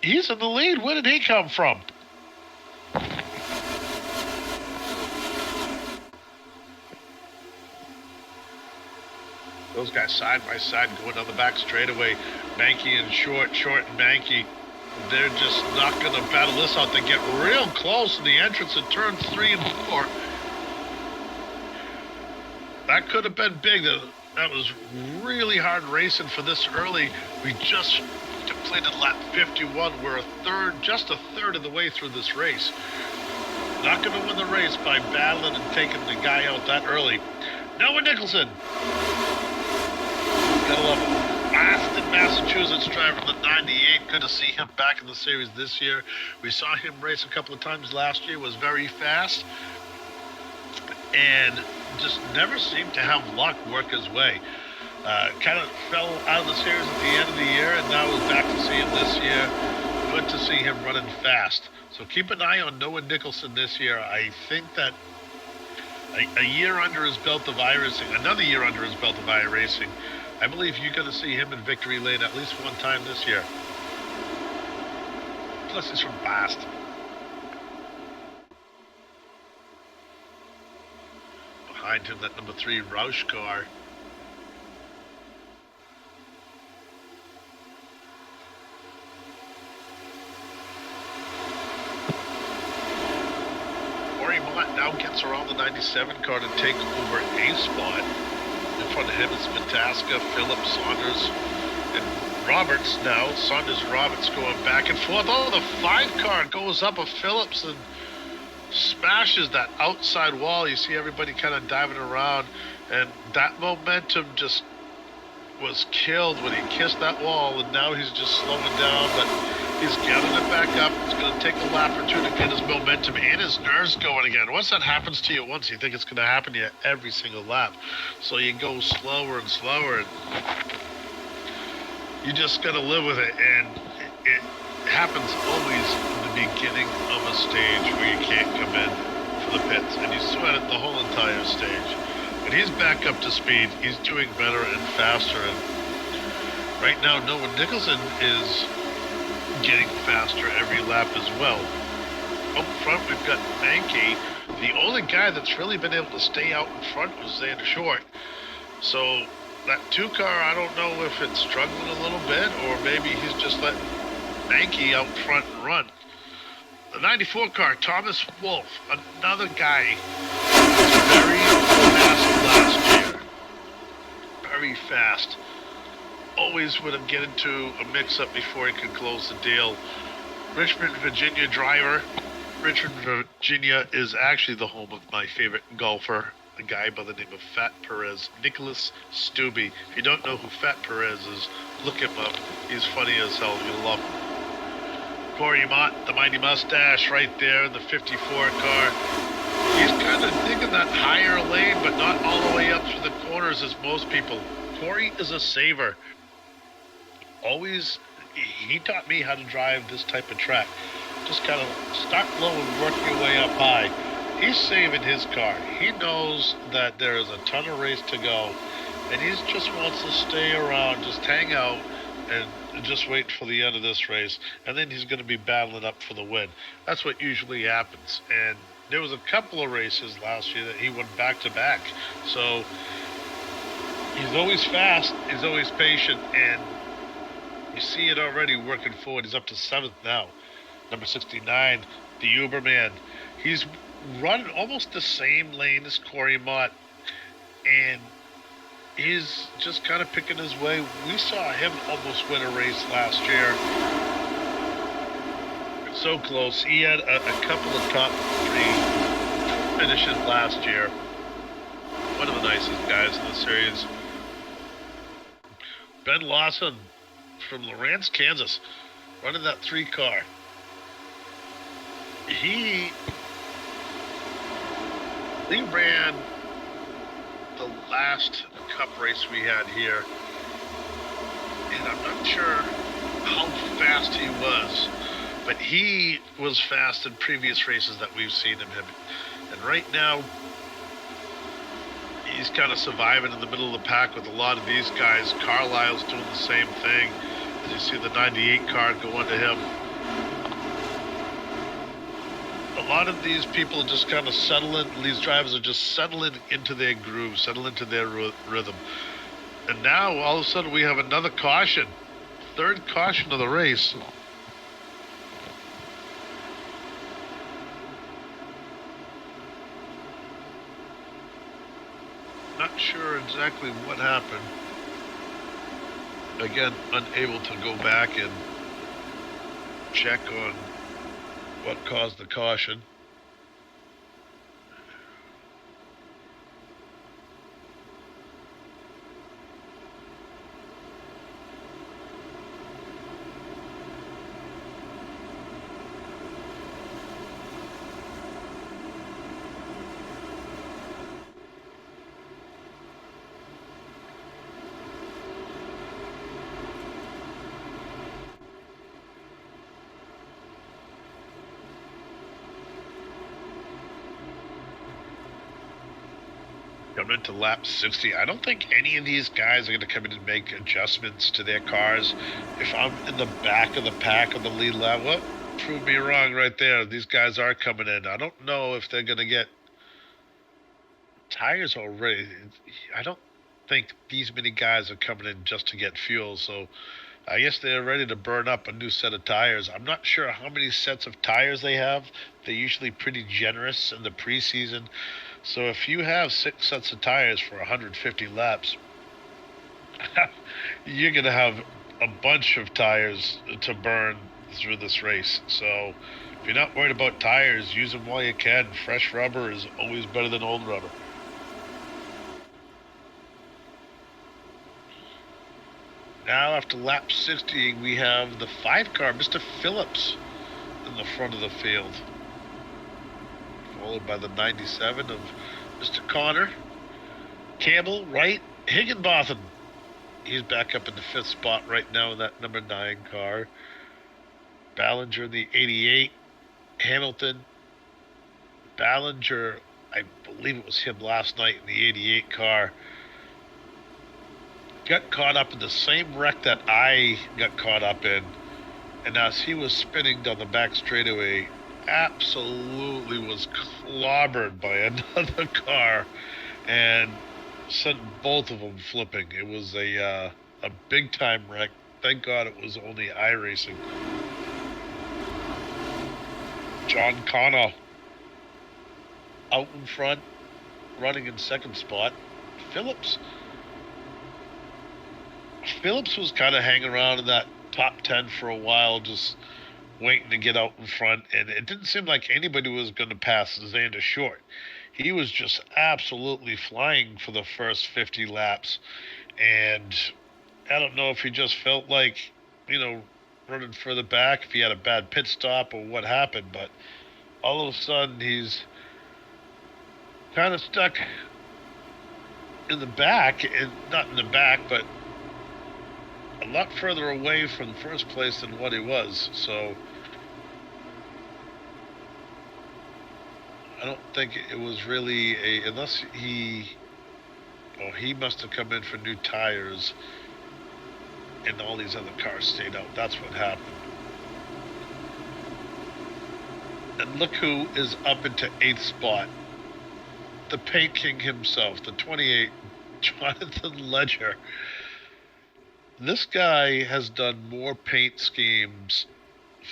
he's in the lead. Where did he come from? Those guys side by side going down the back straightaway. Mankey and Short and Mankey. They're just not going to battle this out. They get real close in the entrance at turns 3 and 4. That could have been big. That was really hard racing for this early. We just completed lap 51. We're just a third of the way through this race. Not going to win the race by battling and taking the guy out that early. Noah Nicholson. Gotta love him. Boston, Massachusetts driver, the 98. Good to see him back in the series this year. We saw him race a couple of times last year. Was very fast. And just never seemed to have luck work his way. Kind of fell out of the series at the end of the year, and now we're back to see him this year. Good to see him running fast. So keep an eye on Noah Nicholson this year. I think that a year under his belt of iRacing, another year under his belt of iRacing, I believe you're going to see him in victory lane at least one time this year. Plus, he's from Boston. Behind him, that number 3 Roush car. Corey Mott now gets around the 97 car to take over A spot. In front of him is Pataska, Phillips, Saunders, and Roberts now. Saunders and Roberts going back and forth. Oh, the 5 car goes up of Phillips and smashes that outside wall. You see everybody kind of diving around, and that momentum just was killed when he kissed that wall, and now he's just slowing down, but he's gathering it back up. It's going to take a lap or two to get his momentum and his nerves going again. Once that happens to you once, you think it's going to happen to you every single lap. So you go slower and slower, and you just got to live with it. And it happens always in the beginning of a stage where you can't come in for the pits, and you sweat it the whole entire stage. But he's back up to speed. He's doing better and faster. And right now, Noah Nicholson is getting faster every lap as well. Up front, we've got Mankey. The only guy that's really been able to stay out in front was Xander Short. So that 2 car, I don't know if it's struggling a little bit, or maybe he's just letting Mankey out front and run. The 94 car, Thomas Wolfe, another guy who was very fast last year. Very fast. Always would have get into a mix-up before he could close the deal. Richmond, Virginia driver. Richmond, Virginia is actually the home of my favorite golfer, a guy by the name of Fat Perez, Nicholas Stubbe. If you don't know who Fat Perez is, look him up. He's funny as hell. You'll love him. Corey Mott, the mighty mustache, right there in the 54 car. He's kind of digging that higher lane, but not all the way up through the corners as most people. Corey is a saver. Always, he taught me how to drive this type of track. Just kind of start low and work your way up high. He's saving his car. He knows that there is a ton of race to go, and he just wants to stay around, just hang out, and just wait for the end of this race, and then he's going to be battling up for the win. That's what usually happens. And there was a couple of races last year that he won back-to-back. So he's always fast, he's always patient, and you see it already working forward. He's up to 7th now. Number 69, the Uberman. He's running almost the same lane as Corey Mott, and he's just kind of picking his way. We saw him almost win a race last year. So close. He had a couple of top 3 finishes last year. One of the nicest guys in the series. Ben Lawson from Lawrence, Kansas, running that 3 car. He ran the last cup race we had here, and I'm not sure how fast he was, but he was fast in previous races that we've seen him in. And right now, he's kind of surviving in the middle of the pack with a lot of these guys. Carlisle's doing the same thing. As you see the 98 car going to him. A lot of these people are just kind of settling, these drivers are just settling into their groove, settling into their rhythm. And now, all of a sudden, we have another caution. 3rd caution of the race. Not sure exactly what happened. Again, unable to go back and check on what caused the caution. Coming into lap 60, I don't think any of these guys are going to come in and make adjustments to their cars. If I'm in the back of the pack of the lead lap, well, prove me wrong right there. These guys are coming in. I don't know if they're going to get tires already. I don't think these many guys are coming in just to get fuel, so I guess they're ready to burn up a new set of tires. I'm not sure how many sets of tires they have. They're usually pretty generous in the preseason. So if you have 6 sets of tires for 150 laps, you're going to have a bunch of tires to burn through this race. So if you're not worried about tires, use them while you can. Fresh rubber is always better than old rubber. Now after lap 60, we have the 5 car, Mr. Phillips, in the front of the field. Followed by the 97 of Mr. Connor. Campbell, Wright, Higginbotham. He's back up in the 5th spot right now in that number 9 car. Ballinger in the 88. Hamilton. Ballinger, I believe it was him last night in the 88 car. Got caught up in the same wreck that I got caught up in. And as he was spinning down the back straightaway, absolutely was clobbered by another car and sent both of them flipping. It was a big time wreck. Thank God it was only iRacing. John Connor out in front, running in second spot. Phillips was kind of hanging around in that top 10 for a while, just waiting to get out in front, and it didn't seem like anybody was going to pass Xander Short. He was just absolutely flying for the first 50 laps, and I don't know if he just felt like, running further back, if he had a bad pit stop or what happened, but all of a sudden he's kind of stuck in the back, and not in the back, but a lot further away from first place than what he was. So I don't think it was really unless he must have come in for new tires and all these other cars stayed out. That's what happened. And look who is up into 8th spot. The paint king himself, the 28, Jonathan Ledger. This guy has done more paint schemes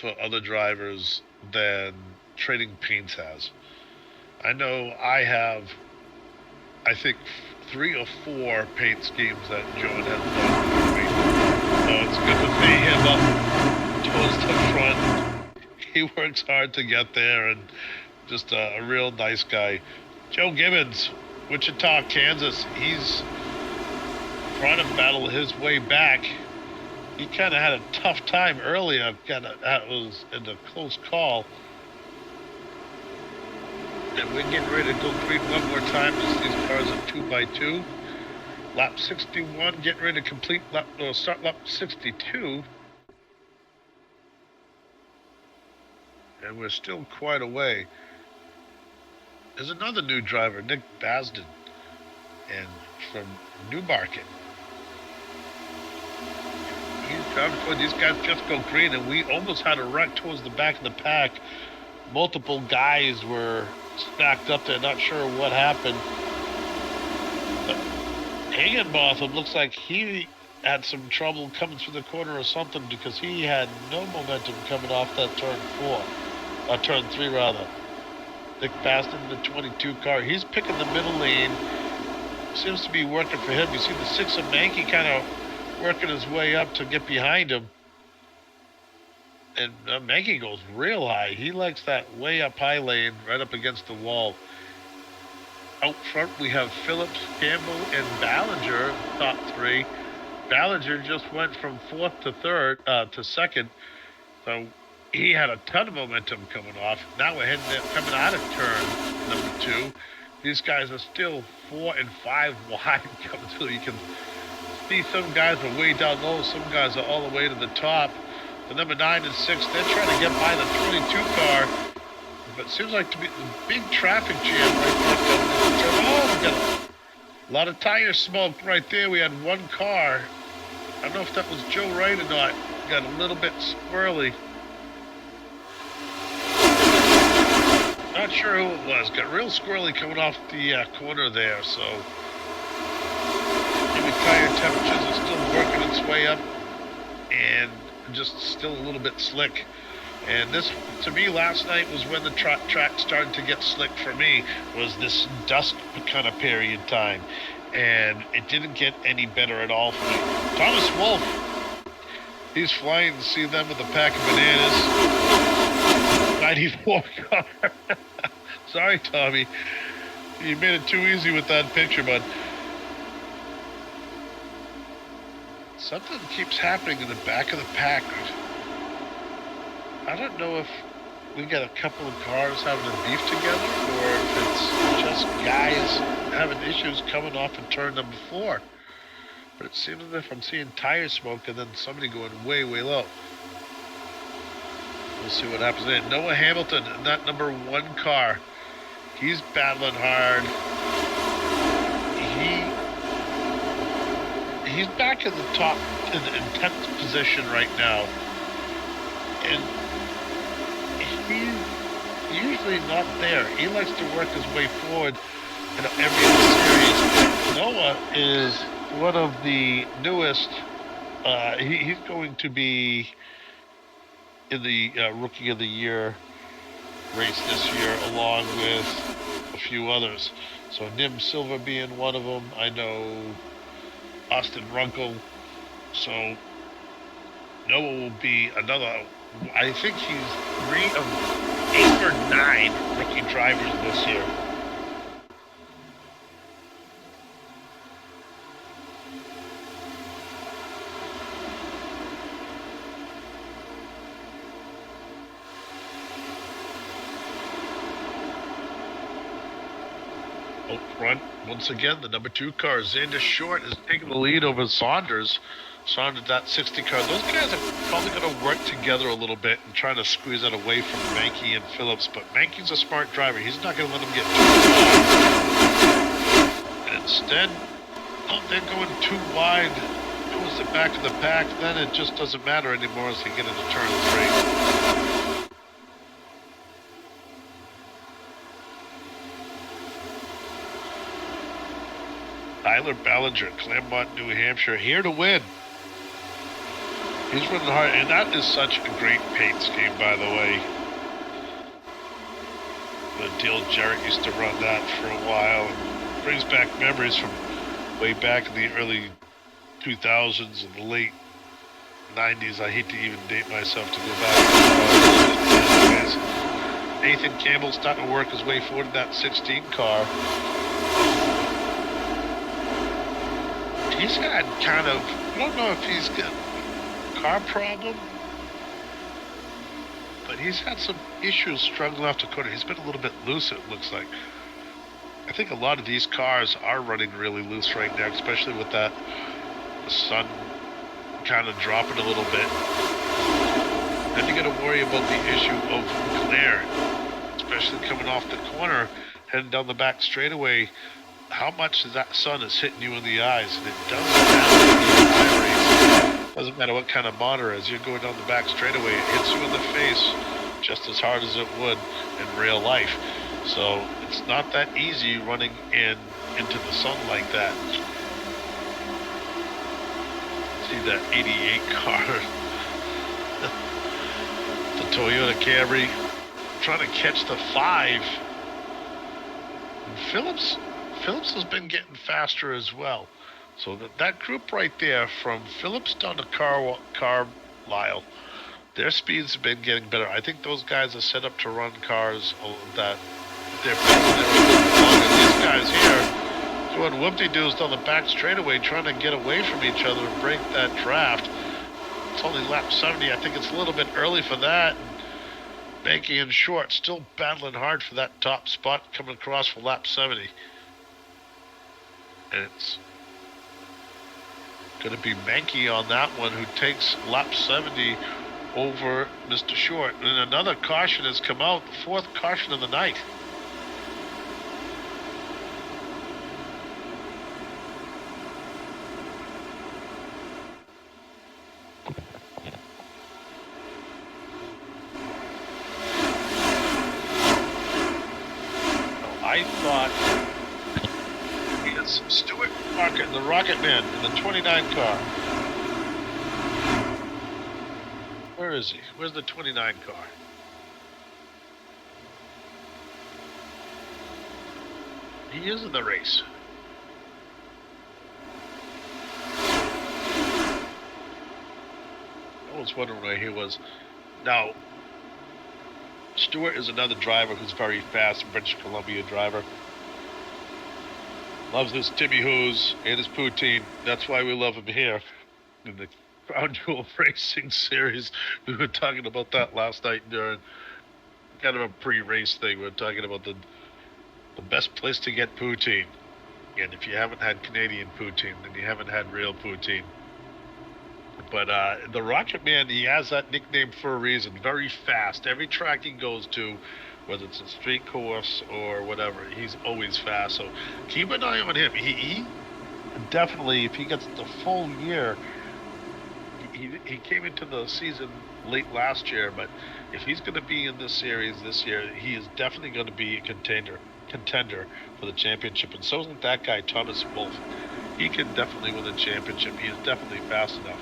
for other drivers than Trading Paints has. I know I have, I think, 3 or 4 paint schemes that John has done for me. So it's good to see him up towards the front. He works hard to get there, and just a real nice guy. Joe Gibbons, Wichita, Kansas. He's trying to battle his way back. He kind of had a tough time earlier. That was in a close call. And we're getting ready to go green one more time as these cars are 2x2. Lap 61, getting ready to complete start lap 62. And we're still quite away. There's another new driver, Nick Basden, and from Newmarket. He's driving for these guys just go green, and we almost had a wreck towards the back of the pack. Multiple guys were stacked up there, not sure what happened. But Higginbotham looks like he had some trouble coming through the corner or something, because he had no momentum coming off that turn 3 rather. Nick Basden, the 22 car, he's picking the middle lane. Seems to be working for him. You see the 6 of Mankey kind of working his way up to get behind him. And Mankey goes real high. He likes that way up high lane, right up against the wall. Out front, we have Phillips, Campbell, and Ballinger, top 3. Ballinger just went from 4th to 3rd to 2nd. So he had a ton of momentum coming off. Now we're coming out of turn number 2. These guys are still 4 and 5 wide coming through. You can see some guys are way down low. Some guys are all the way to the top. The number 9 and 6, they're trying to get by the 22 car. But it seems like to be a big traffic jam right there. Oh, we got a lot of tire smoke right there. We had one car. I don't know if that was Joe Wright or not. Got a little bit squirrely. Not sure who it was. Got real squirrely coming off the corner there. So maybe tire temperatures are still working its way up, and just still a little bit slick. And this, to me, last night was when the track started to get slick for me, was this dusk kind of period time. And it didn't get any better at all for me. Thomas Wolfe, he's flying to see them with a pack of bananas. 94 car. Sorry, Tommy. You made it too easy with that picture, bud. Something keeps happening in the back of the pack. I don't know if we got a couple of cars having a beef together, or if it's just guys having issues coming off in turn number 4. But it seems as if I'm seeing tire smoke and then somebody going way, way low. We'll see what happens there. Noah Hamilton in that number 1 car. He's battling hard. He's back in the top, in the 10th position right now. And he's usually not there. He likes to work his way forward in every other series. Noah is one of the newest. He's going to be in the Rookie of the Year race this year, along with a few others. So Nim Silva being one of them. I know Austin Runkle. So Noah will be another. I think he's 3 of 8 or 9 rookie drivers this year. Out front, once again, the number 2 car, Xander Short, is taking the lead over Saunders. Saunders, that 60 car. Those guys are probably going to work together a little bit and try to squeeze that away from Mankey and Phillips. But Mankey's a smart driver. He's not going to let them get too wide. And instead, they're going too wide towards the back of the pack. Then it just doesn't matter anymore as they get into turn 3. Tyler Ballinger, Claremont, New Hampshire, here to win. He's running hard, and that is such a great paint scheme, by the way. The Dale Jarrett used to run that for a while, and brings back memories from way back in the early 2000s and the late 90s. I hate to even date myself to go back. Nathan Campbell starting to work his way forward in that 16 car. He's had kind of, I don't know if he's got a car problem, but he's had some issues struggling off the corner. He's been a little bit loose, it looks like. I think a lot of these cars are running really loose right now, especially with the sun kind of dropping a little bit. Then you got to worry about the issue of glare, especially coming off the corner, heading down the back straightaway. How much that sun is hitting you in the eyes, and it doesn't matter. Doesn't matter what kind of monitor it is. You're going down the back straightaway, it hits you in the face just as hard as it would in real life. So it's not that easy running into the sun like that. See that 88 car, the Toyota Camry, trying to catch the 5. And Phillips has been getting faster as well. So that group right there, from Phillips down to Carlisle, their speeds have been getting better. I think those guys are set up to run cars that they're better. These guys here doing whoop-de-doos down the back straightaway, trying to get away from each other and break that draft. It's only lap 70. I think it's a little bit early for that. Mankey and Short still battling hard for that top spot coming across for lap 70. And it's going to be Mankey on that one who takes lap 70 over Mr. Short. And another caution has come out, the 4th caution of the night. I thought it's Stuart Rocket, the Rocket Man in the 29 car. Where is he? Where's the 29 car? He is in the race. I was wondering where he was. Now, Stewart is another driver who's very fast, British Columbia driver. Loves his Timmy Hoos and his poutine. That's why we love him here in the Crown Jewel Racing Series. We were talking about that last night during kind of a pre-race thing. We were talking about the best place to get poutine. And if you haven't had Canadian poutine, then you haven't had real poutine. But the Rocket Man, he has that nickname for a reason. Very fast. Every track he goes to, whether it's a street course or whatever, he's always fast. So keep an eye on him. He definitely, if he gets the full year, he came into the season late last year, but if he's going to be in this series this year, he is definitely going to be a contender for the championship. And so isn't that guy, Thomas Wolfe. He can definitely win the championship. He is definitely fast enough.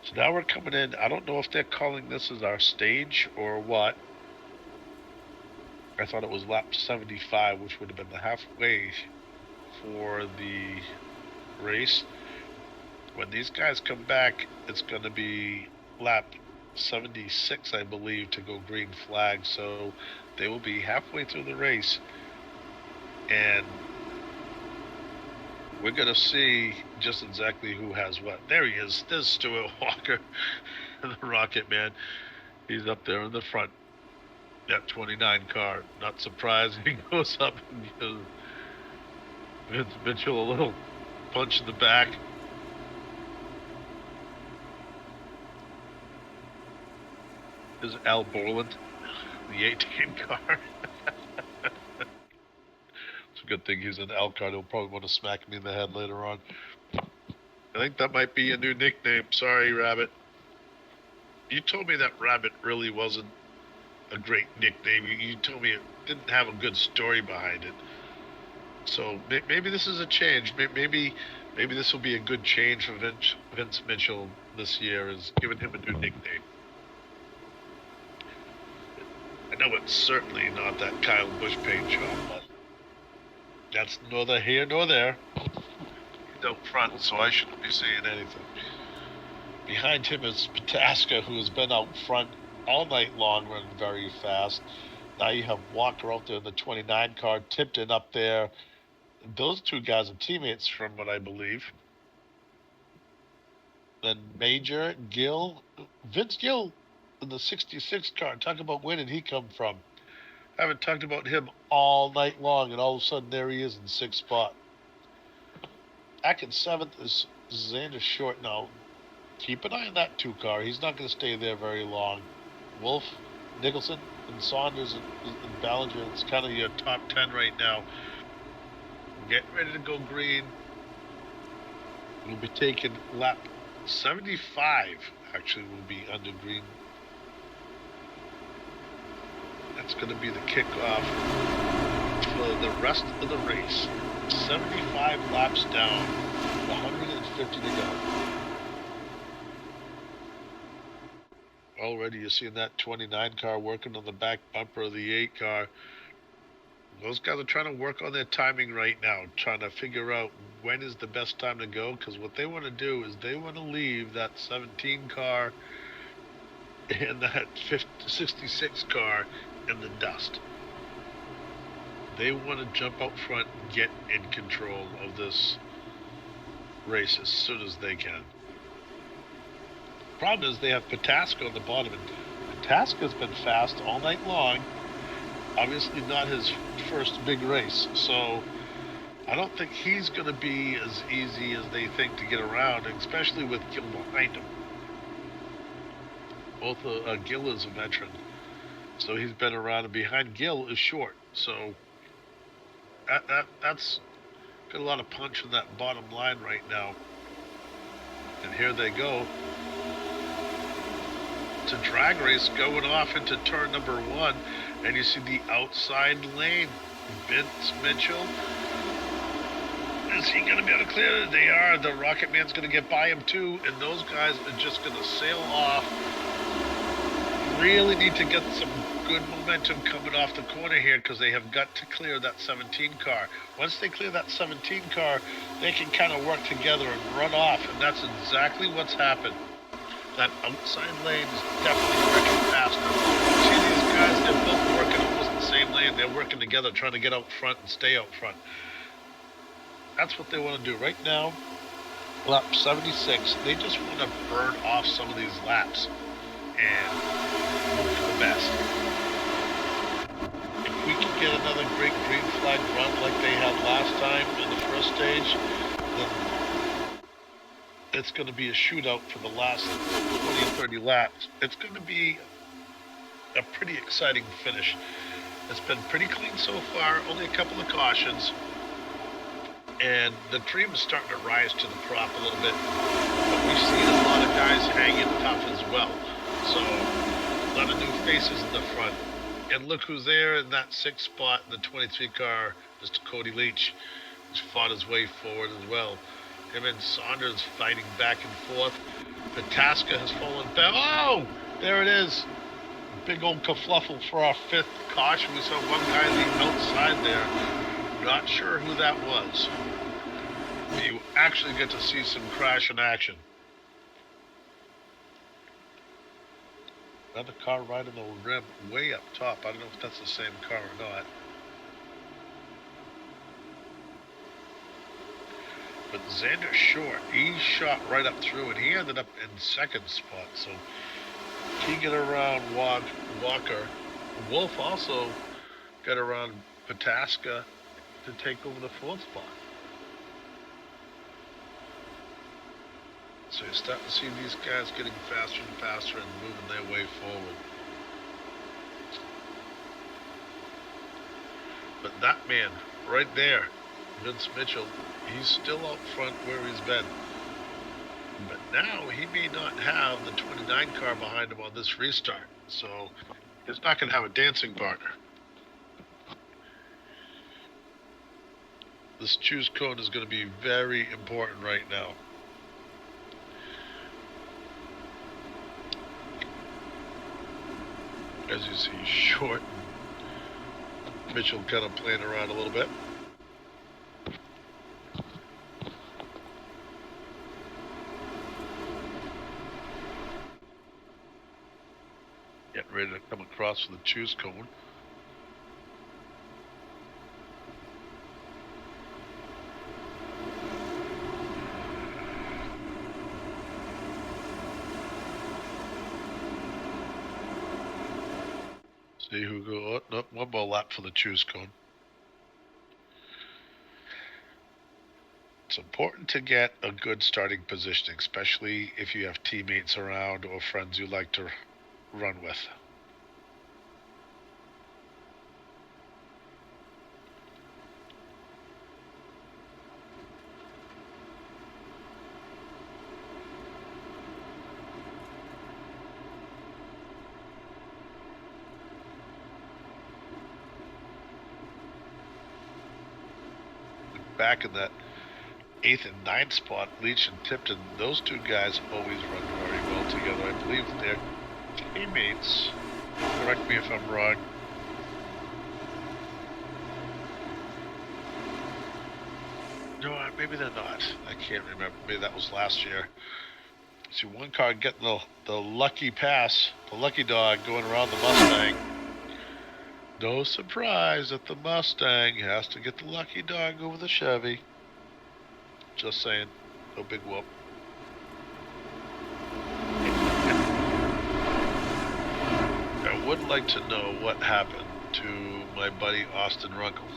So now we're coming in. I don't know if they're calling this as our stage or what. I thought it was lap 75, which would have been the halfway for the race. When these guys come back, it's going to be lap 76, I believe, to go green flag. So they will be halfway through the race. And we're going to see just exactly who has what. There he is. There's Stuart Walker, the Rocket Man. He's up there in the front. That 29 car. Not surprised. He goes up and gives Vince Mitchell a little punch in the back. Is Al Borland, the 18 car. It's a good thing he's an Al car. He'll probably want to smack me in the head later on. I think that might be a new nickname. Sorry, Rabbit. You told me that Rabbit really wasn't a great nickname. You told me it didn't have a good story behind it. So maybe this is a change. Maybe this will be a good change for Vince Mitchell this year, is giving him a new nickname. I know it's certainly not that Kyle Busch paint job, but that's neither here nor there. He's out front, so I shouldn't be saying anything. Behind him is Pataska, who has been out front all night long, running very fast. Now you have Walker out there in the 29 car, Tipton up there. Those two guys are teammates, from what I believe. Then Major, Gill, Vince Gill in the 66 car. Talk about where did he come from? I haven't talked about him all night long, and all of a sudden there he is in sixth spot. Back in seventh is Xander Short. Now, keep an eye on that two car. He's not going to stay there very long. Wolfe, Nicholson, and Saunders and Ballinger. It's kind of your top 10 right now. Getting ready to go green. We'll be taking lap 75. Actually, will be under green. That's going to be the kickoff for the rest of the race. 75 laps down, 150 to go. Already you're seeing that 29 car working on the back bumper of the 8 car. Those guys are trying to work on their timing right now, trying to figure out when is the best time to go, because what they want to do is they want to leave that 17 car and that 66 car in the dust. They want to jump out front and get in control of this race as soon as they can. Problem is they have Pataska on the bottom, and Pataska's been fast all night long. Obviously not his first big race, so I don't think he's going to be as easy as they think to get around, especially with Gill behind him. Both Gill is a veteran, so he's been around, and behind Gill is Short. So that's got a lot of punch in that bottom line right now. And here they go. It's a drag race going off into turn number 1, and you see the outside lane. Vince Mitchell. Is he going to be able to clear it? They are. The Rocket Man's going to get by him too, and those guys are just going to sail off. Really need to get some good momentum coming off the corner here, because they have got to clear that 17 car. Once they clear that 17 car, they can kind of work together and run off, and that's exactly what's happened. That outside lane is definitely working faster. See these guys, they're both working almost the same lane. They're working together, trying to get out front and stay out front. That's what they want to do right now. Lap 76, they just want to burn off some of these laps and hope for the best. If we can get another great green flag run like they had last time in the first stage, then it's going to be a shootout for the last 20 or 30 laps. It's going to be a pretty exciting finish. It's been pretty clean so far, only a couple of cautions. And the cream is starting to rise to the crop a little bit. But we've seen a lot of guys hanging tough as well. So, a lot of new faces in the front. And look who's there in that 6th spot in the 23 car, Mr. Cody Leach, who's fought his way forward as well. Him and Saunders fighting back and forth. Pataska has fallen back. Oh, there it is. Big old kerfluffle for our fifth caution. We saw one guy on the outside there. Not sure who that was. You actually get to see some crash in action. Another car right in the rim, way up top. I don't know if that's the same car or not. But Xander Short, he shot right up through, and he ended up in second spot. So he got around Walker. Wolfe also got around Pataska to take over the fourth spot. So you're starting to see these guys getting faster and faster and moving their way forward. But that man right there, Vince Mitchell, he's still out front where he's been. But now he may not have the 29 car behind him on this restart. So he's not going to have a dancing partner. This choose cone is going to be very important right now. As you see, Short and Mitchell kind of playing around a little bit. Getting ready to come across for the choose cone. See who go. Oh, no, one more lap for the choose cone. It's important to get a good starting positioning, especially if you have teammates around or friends you like to run with. Back in that 8th and 9th spot, Leach and Tipton, those two guys always run very well together. I believe they're teammates. Correct me if I'm wrong. No, maybe they're not. I can't remember. Maybe that was last year. See one car getting the lucky pass, the lucky dog going around the Mustang. No surprise that the Mustang has to get the lucky dog over the Chevy. Just saying. No big whoop. I would like to know what happened to my buddy Austin Runkle.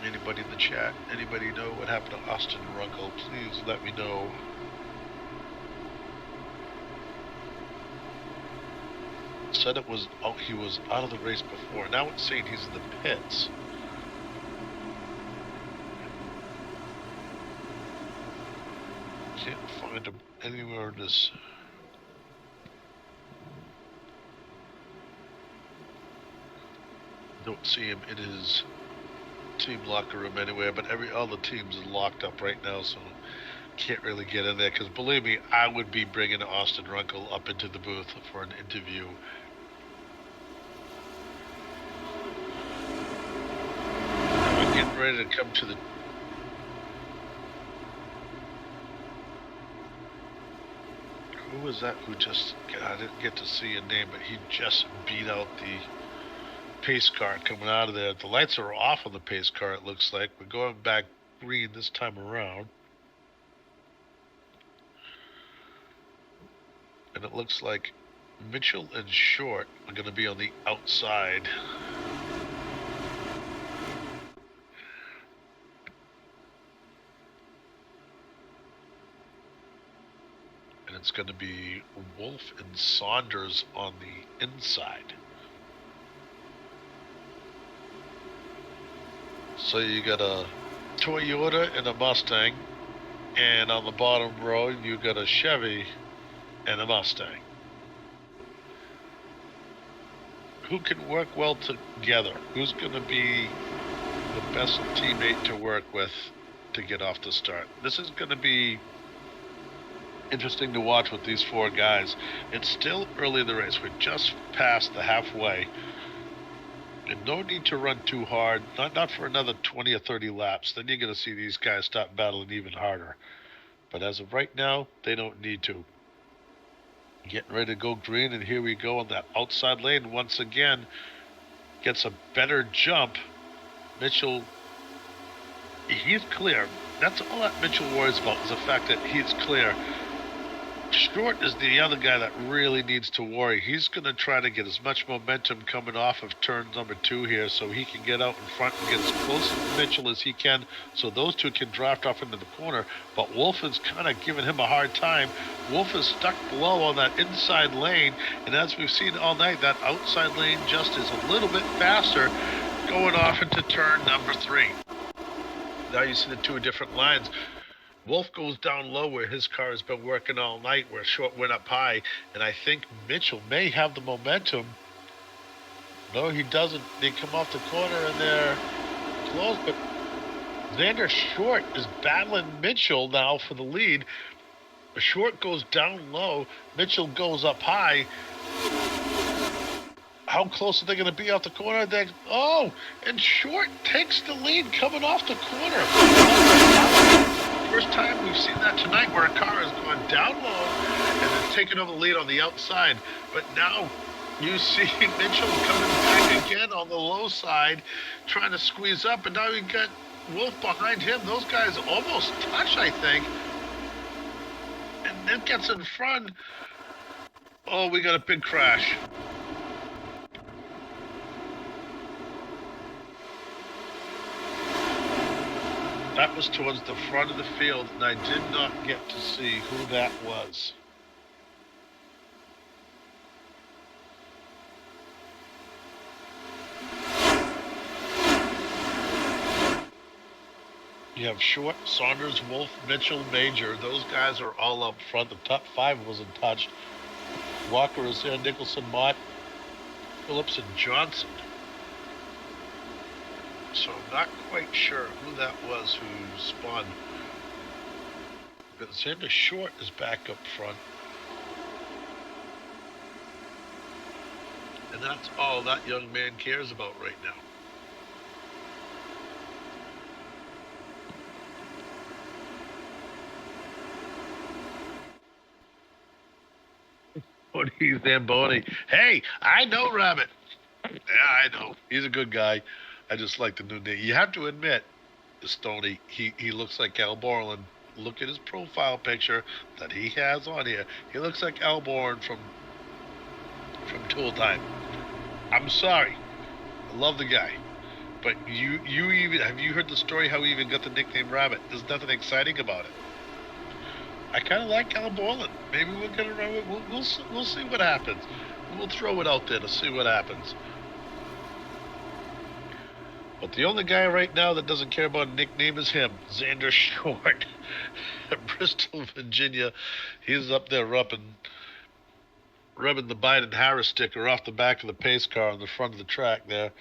Anybody in the chat? Anybody know what happened to Austin Runkle? Please let me know. Said it was he was out of the race before. Now it's saying he's in the pits. Can't find him anywhere in this. Don't see him in his team locker room anywhere, but all the teams are locked up right now, so can't really get in there. Because believe me, I would be bringing Austin Runkle up into the booth for an interview. We're getting ready to come to the. Who was that who just, I didn't get to see a name, but he just beat out the pace car coming out of there. The lights are off on the pace car, it looks like. We're going back green this time around. And it looks like Mitchell and Short are going to be on the outside. And it's going to be Wolfe and Saunders on the inside. So you got a Toyota and a Mustang, and on the bottom row you got a Chevy and a Mustang. Who can work well together? Who's going to be the best teammate to work with to get off the start. This is going to be interesting to watch with these four guys. It's still early in the race. We're just past the halfway. And no need to run too hard, not for another 20 or 30 laps. Then you're going to see these guys start battling even harder. But as of right now, they don't need to. Getting ready to go green, and here we go on that outside lane once again. Gets a better jump. Mitchell, he's clear. That's all that Mitchell worries about, is the fact that he's clear. Short is the other guy that really needs to worry. He's going to try to get as much momentum coming off of turn number 2 here so he can get out in front and get as close to Mitchell as he can so those two can draft off into the corner. But Wolfe is kind of giving him a hard time. Wolfe is stuck below on that inside lane, and as we've seen all night, that outside lane just is a little bit faster going off into turn number 3. Now you see the two different lines. Wolfe goes down low where his car has been working all night, where Short went up high, and I think Mitchell may have the momentum. No, he doesn't. They come off the corner and they're close, but Xander Short is battling Mitchell now for the lead. Short goes down low, Mitchell goes up high. How close are they going to be off the corner? And Short takes the lead coming off the corner. First time we've seen that tonight, where a car has gone down low and has taken over the lead on the outside. But now you see Mitchell coming back again on the low side, trying to squeeze up, and now you got Wolfe behind him. Those guys almost touch, I think. And then gets in front. Oh, we got a big crash. That was towards the front of the field, and I did not get to see who that was. You have Short, Saunders, Wolfe, Mitchell, Major. Those guys are all up front. The top 5 wasn't touched. Walker is there, Nicholson, Mott, Phillips, and Johnson. So I'm not quite sure who that was who spun. But Xander Short is back up front. And that's all that young man cares about right now. Tony Zamboni. Hey, I know Rabbit. Yeah, I know. He's a good guy. I just like the new name. You have to admit, Stoney, he looks like Al Borland. Look at his profile picture that he has on here. He looks like Al Borland from Tool Time. I'm sorry. I love the guy. But have you heard the story how he even got the nickname Rabbit? There's nothing exciting about it. I kind of like Al Borland. Maybe we're gonna run it. We'll see what happens. We'll throw it out there to see what happens. But the only guy right now that doesn't care about a nickname is him, Xander Short. Bristol, Virginia. He's up there rubbing the Biden-Harris sticker off the back of the pace car on the front of the track there.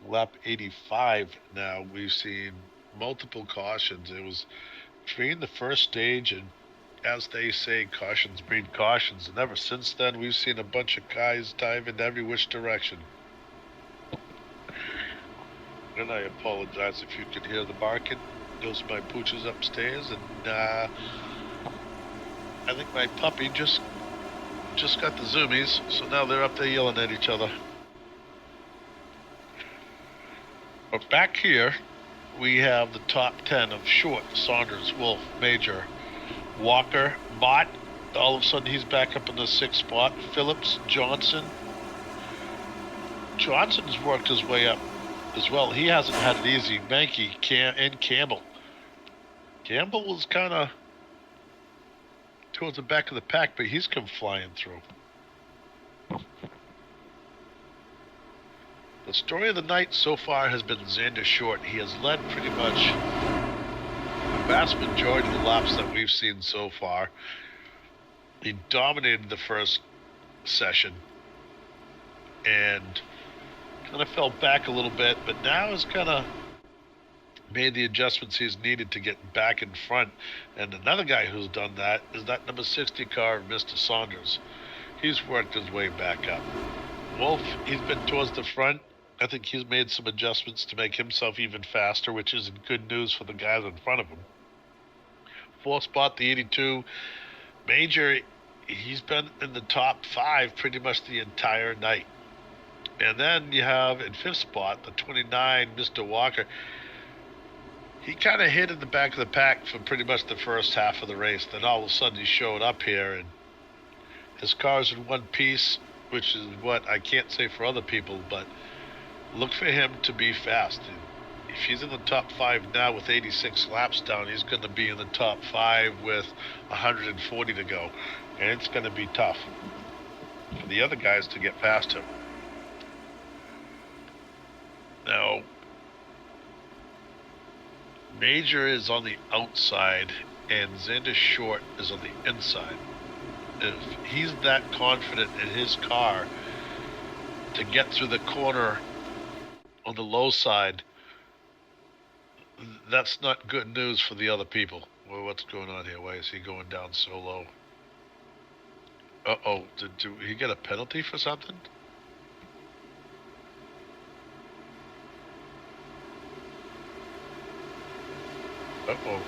Lap 85 now. We've seen multiple cautions. It was between the first stage and, as they say, cautions breed cautions. And ever since then, we've seen a bunch of guys dive in every which direction. And I apologize if you can hear the barking. Those are my pooches upstairs. And I think my puppy just got the zoomies. So now they're up there yelling at each other. But back here, we have the top 10 of Short, Saunders, Wolfe, Major, Walker, Mott. All of a sudden, he's back up in the 6th spot. Phillips, Johnson. Johnson's worked his way up as well. He hasn't had it easy. Mankey, and Campbell. Campbell was kind of towards the back of the pack, but he's come flying through. The story of the night so far has been Xander Short. He has led pretty much the vast majority of the laps that we've seen so far. He dominated the first session, and Kind of fell back a little bit, but now has kind of made the adjustments he's needed to get back in front. And another guy who's done that is that number 60 car of Mr. Saunders. He's worked his way back up. Wolfe, he's been towards the front. I think he's made some adjustments to make himself even faster, which is good news for the guys in front of him. Fourth spot, the 82. Major, he's been in the top 5 pretty much the entire night. And then you have in fifth spot, the 29, Mr. Walker. He kind of hid in the back of the pack for pretty much the first half of the race. Then all of a sudden he showed up here, and his car's in one piece, which is what I can't say for other people, but look for him to be fast. If he's in the top 5 now with 86 laps down, he's going to be in the top 5 with 140 to go. And it's going to be tough for the other guys to get past him. Now, Major is on the outside and Xander Short is on the inside. If he's that confident in his car to get through the corner on the low side, that's not good news for the other people. Well, what's going on here? Why is he going down so low? Uh-oh, did he get a penalty for something? Uh-oh.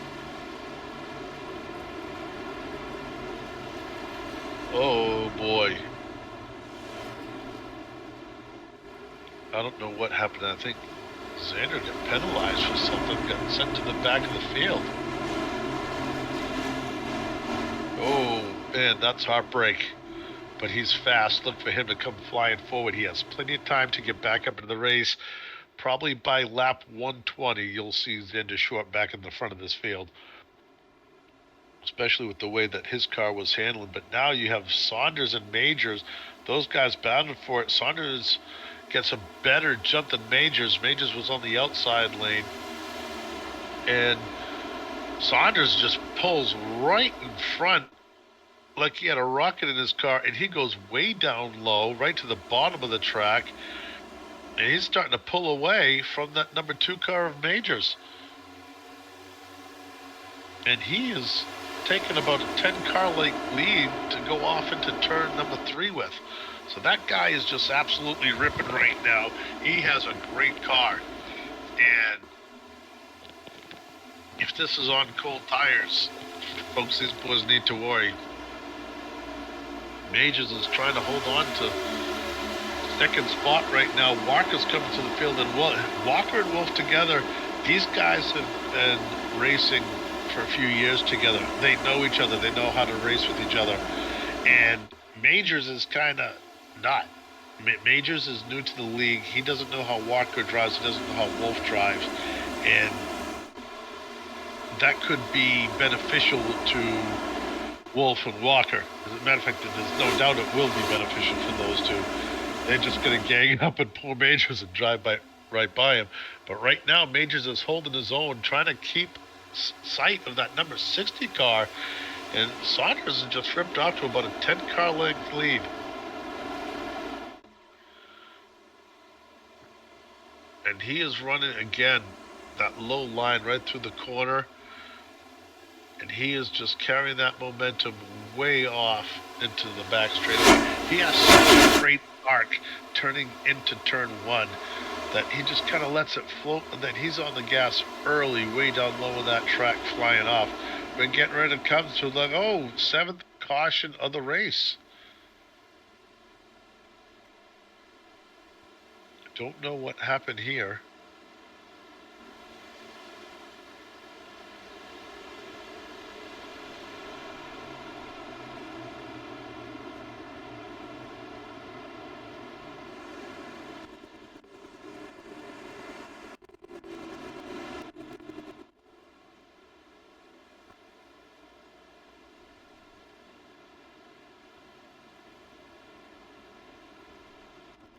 Oh, boy. I don't know what happened. I think Xander got penalized for something, got sent to the back of the field. Oh, man, that's heartbreak. But he's fast. Look for him to come flying forward. He has plenty of time to get back up into the race. Probably by lap 120, you'll see Xander Short back in the front of this field, especially with the way that his car was handling. But now you have Saunders and Majors. Those guys bounded for it. Saunders gets a better jump than Majors. Majors was on the outside lane. And Saunders just pulls right in front like he had a rocket in his car, and he goes way down low, right to the bottom of the track. And he's starting to pull away from that number 2 car of Majors. And he is taking about a 10-car length lead to go off into turn number 3 with. So that guy is just absolutely ripping right now. He has a great car. And if this is on cold tires, folks, these boys need to worry. Majors is trying to hold on to second spot right now. Walker's coming to the field, and Walker and Wolfe together, these guys have been racing for a few years together. They know each other. They know how to race with each other. And Majors is kind of not. Majors is new to the league. He doesn't know how Walker drives. He doesn't know how Wolfe drives. And that could be beneficial to Wolfe and Walker. As a matter of fact, there's no doubt it will be beneficial for those two. They're just going to gang up and pull Majors and drive right by him. But right now, Majors is holding his own, trying to keep sight of that number 60 car. And Saunders has just ripped off to about a 10-car length lead. And he is running, again, that low line right through the corner. And he is just carrying that momentum way off into the back straightaway. He has such a great arc turning into turn 1 that he just kind of lets it float, and then he's on the gas early, way down low in that track, flying off. We're getting ready to come to like, 7th caution of the race. Don't know what happened here.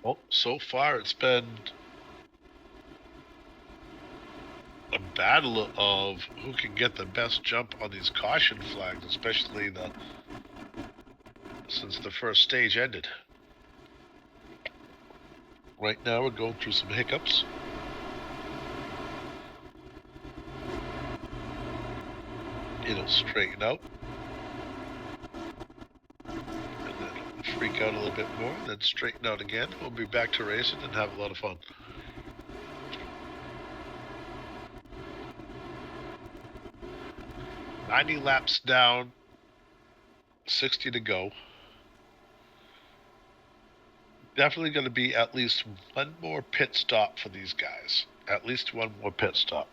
Well, so far it's been a battle of who can get the best jump on these caution flags, especially since the first stage ended. Right now we're going through some hiccups. It'll straighten out. And then it'll freak out a little bit more, and then straighten out again. We'll be back to racing and have a lot of fun. "90 laps down, 60 to go. Definitely going to be at least one more pit stop for these guys. At least one more pit stop.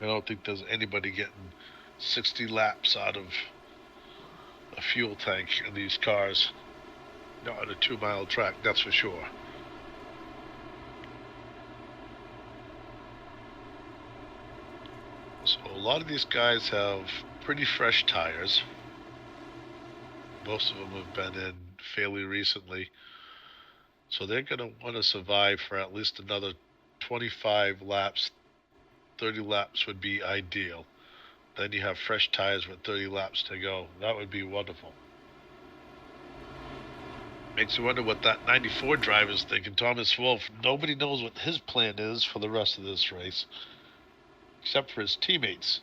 I don't think there's anybody getting 60 laps out of a fuel tank in these cars. Not on a 2-mile track, that's for sure. So a lot of these guys have pretty fresh tires. Most of them have been in fairly recently. So they're going to want to survive for at least another 25 laps. 30 laps would be ideal. Then you have fresh tires with 30 laps to go. That would be wonderful. Makes you wonder what that 94 driver's thinking. Thomas Wolfe, nobody knows what his plan is for the rest of this race, except for his teammates.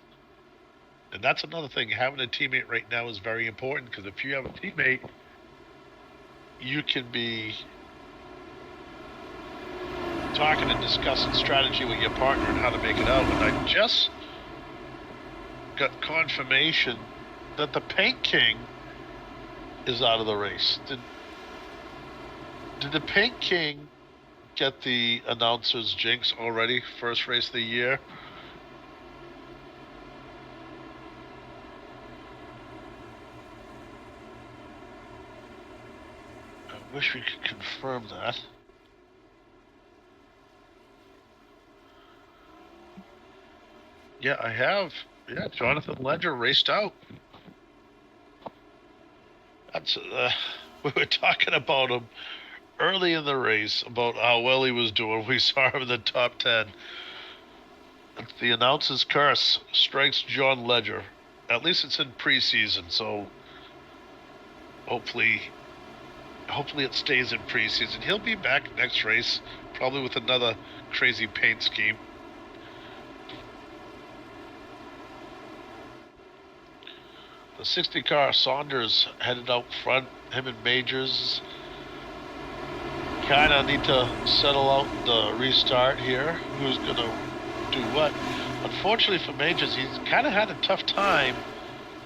And that's another thing. Having a teammate right now is very important, because if you have a teammate, you can be talking and discussing strategy with your partner and how to make it out. And I just got confirmation that the Paint King is out of the race. Did the Paint King get the announcer's jinx already? First race of the year? I wish we could confirm that. Yeah, I have. Yeah, Jonathan Ledger raced out. That's we were talking about him early in the race, about how well he was doing. We saw him in the top 10. The announcer's curse strikes John Ledger. At least it's in preseason, so hopefully it stays in preseason. He'll be back next race, probably with another crazy paint scheme. The 60 car, Saunders headed out front. Him and Majors kind of need to settle out the restart here. Who's going to do what? Unfortunately for Majors, he's kind of had a tough time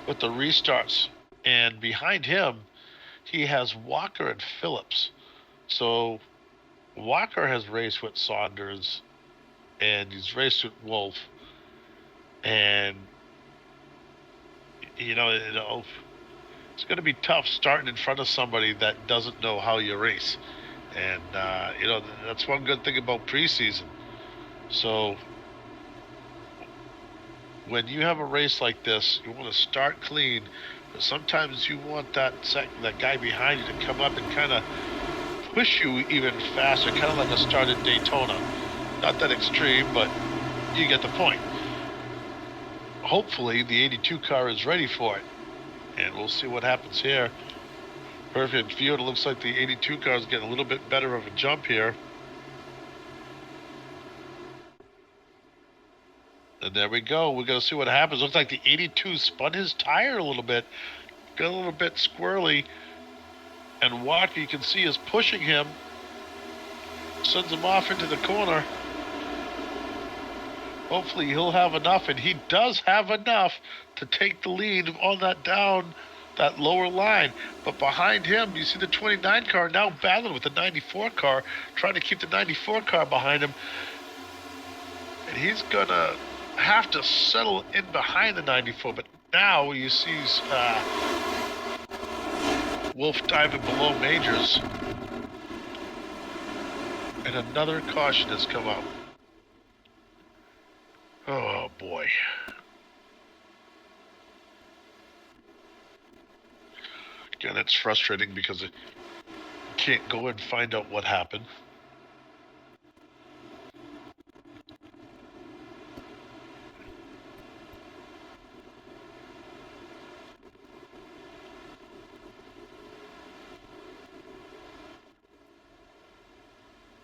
with the restarts. And behind him, he has Walker and Phillips. So Walker has raced with Saunders, and he's raced with Wolfe. And you know, it's going to be tough starting in front of somebody that doesn't know how you race. And, that's one good thing about preseason. So when you have a race like this, you want to start clean. But sometimes you want that guy behind you to come up and kind of push you even faster, kind of like a start at Daytona. Not that extreme, but you get the point. Hopefully the 82 car is ready for it, and we'll see what happens here. Perfect view. It looks like the 82 car is getting a little bit better of a jump here. And there we go. We're going to see what happens. Looks like the 82 spun his tire a little bit. Got a little bit squirrely. And Walker, you can see, is pushing him. Sends him off into the corner. Hopefully he'll have enough, and he does have enough to take the lead on that lower line. But behind him, you see the 29 car now battling with the 94 car, trying to keep the 94 car behind him. And he's going to have to settle in behind the 94. But now you see Wolfe diving below Majors. And another caution has come out. Oh, boy. Again, it's frustrating because you can't go and find out what happened.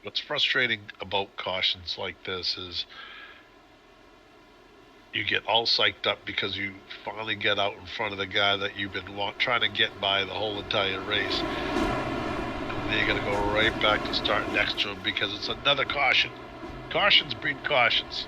What's frustrating about cautions like this is you get all psyched up because you finally get out in front of the guy that you've been trying to get by the whole entire race. And then you got to go right back to start next to him because it's another caution. Cautions breed cautions.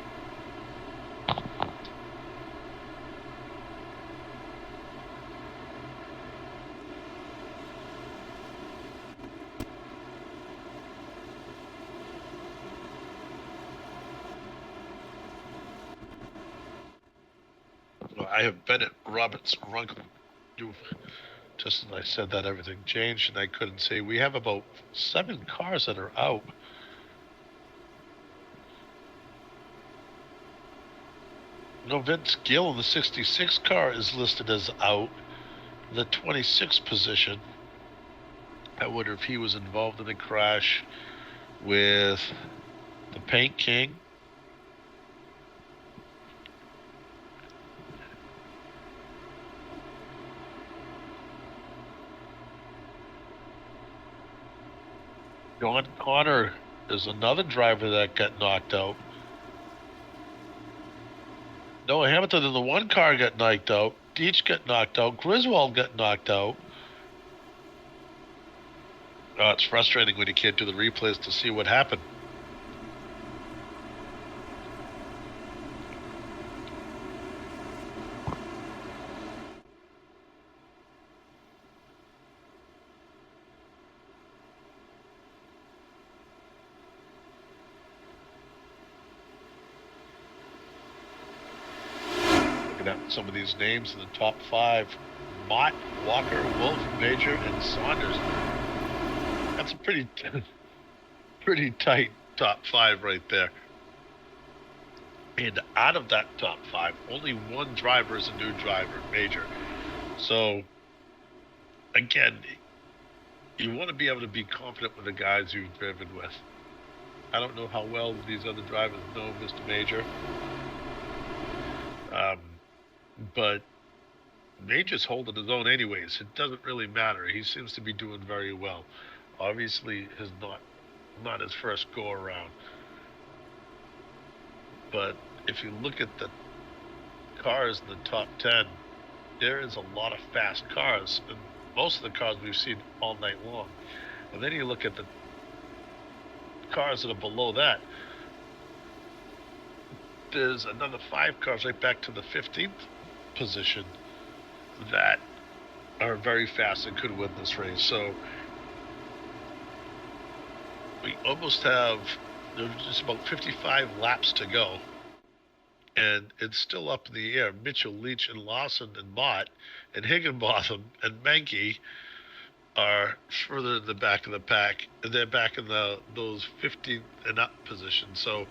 I have been at Roberts Runkle. Just as I said that, everything changed, and I couldn't see. We have about 7 cars that are out. No, Vince Gill in the 66 car is listed as out. The 26th position. I wonder if he was involved in a crash with the Paint King. John Connor is another driver that got knocked out. Noah Hamilton in the 1 car got knocked out. Deitch got knocked out. Griswold got knocked out. Oh, it's frustrating when you can't do the replays to see what happened. Some of these names in the top 5: Mott, Walker, Wolfe, Major, and Saunders. That's a pretty tight top 5 right there. And out of that top 5, only 1 driver is a new driver, Major. So again, you want to be able to be confident with the guys you've driven with. I don't know how well these other drivers know Mr. Major. But Major's holding his own anyways. It doesn't really matter. He seems to be doing very well. Obviously, is not his first go around. But if you look at the cars in the top 10, there is a lot of fast cars, and most of the cars we've seen all night long. And then you look at the cars that are below that. There's another 5 cars right back to the 15th position that are very fast and could win this race. So we almost have, there's just about 55 laps to go, and it's still up in the air. Mitchell, Leach, and Lawson, and Mott, and Higginbotham, and Menke are further in the back of the pack, and they're back in those 15 and up positions. So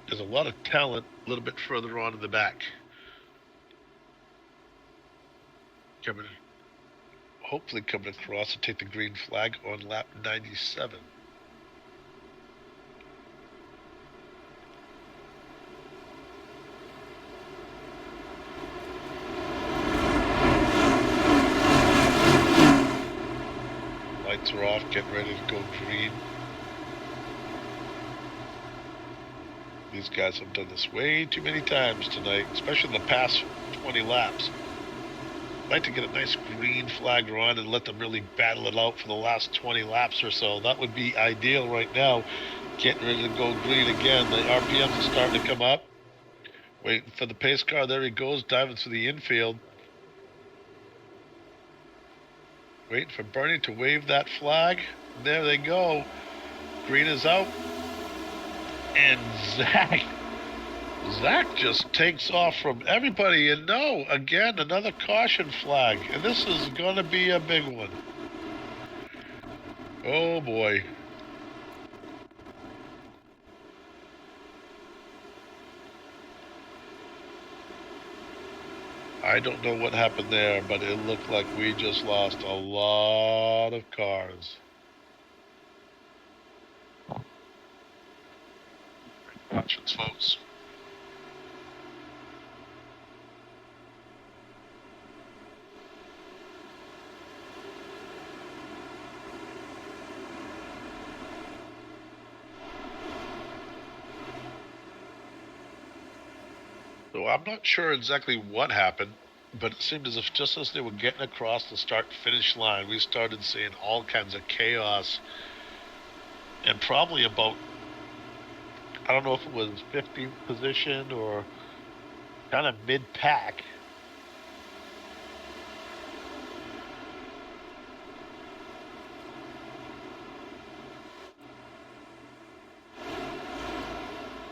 there's a lot of talent a little bit further on in the back. Hopefully coming across to take the green flag on lap 97. Lights are off, getting ready to go green. These guys have done this way too many times tonight, especially in the past 20 laps. I'd like to get a nice green flag on and let them really battle it out for the last 20 laps or so. That would be ideal right now. Getting ready to go green again. The RPMs are starting to come up. Waiting for the pace car. There he goes, diving through the infield. Waiting for Bernie to wave that flag. There they go. Green is out. And Zack just takes off from everybody, and no, again, another caution flag. And this is going to be a big one. Oh, boy. I don't know what happened there, but it looked like we just lost a lot of cars. Cautions, folks. So I'm not sure exactly what happened, but it seemed as if just as they were getting across the start-finish line, we started seeing all kinds of chaos. And probably about, I don't know if it was 15th position or kind of mid-pack.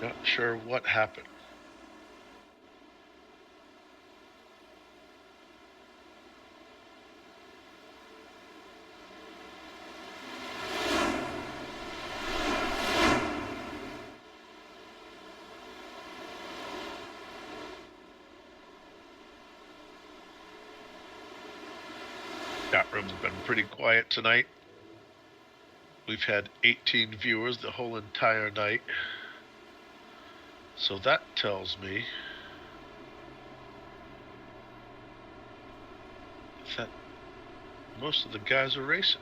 Not sure what happened. Chat room's been pretty quiet tonight. We've had 18 viewers the whole entire night. So that tells me that most of the guys are racing.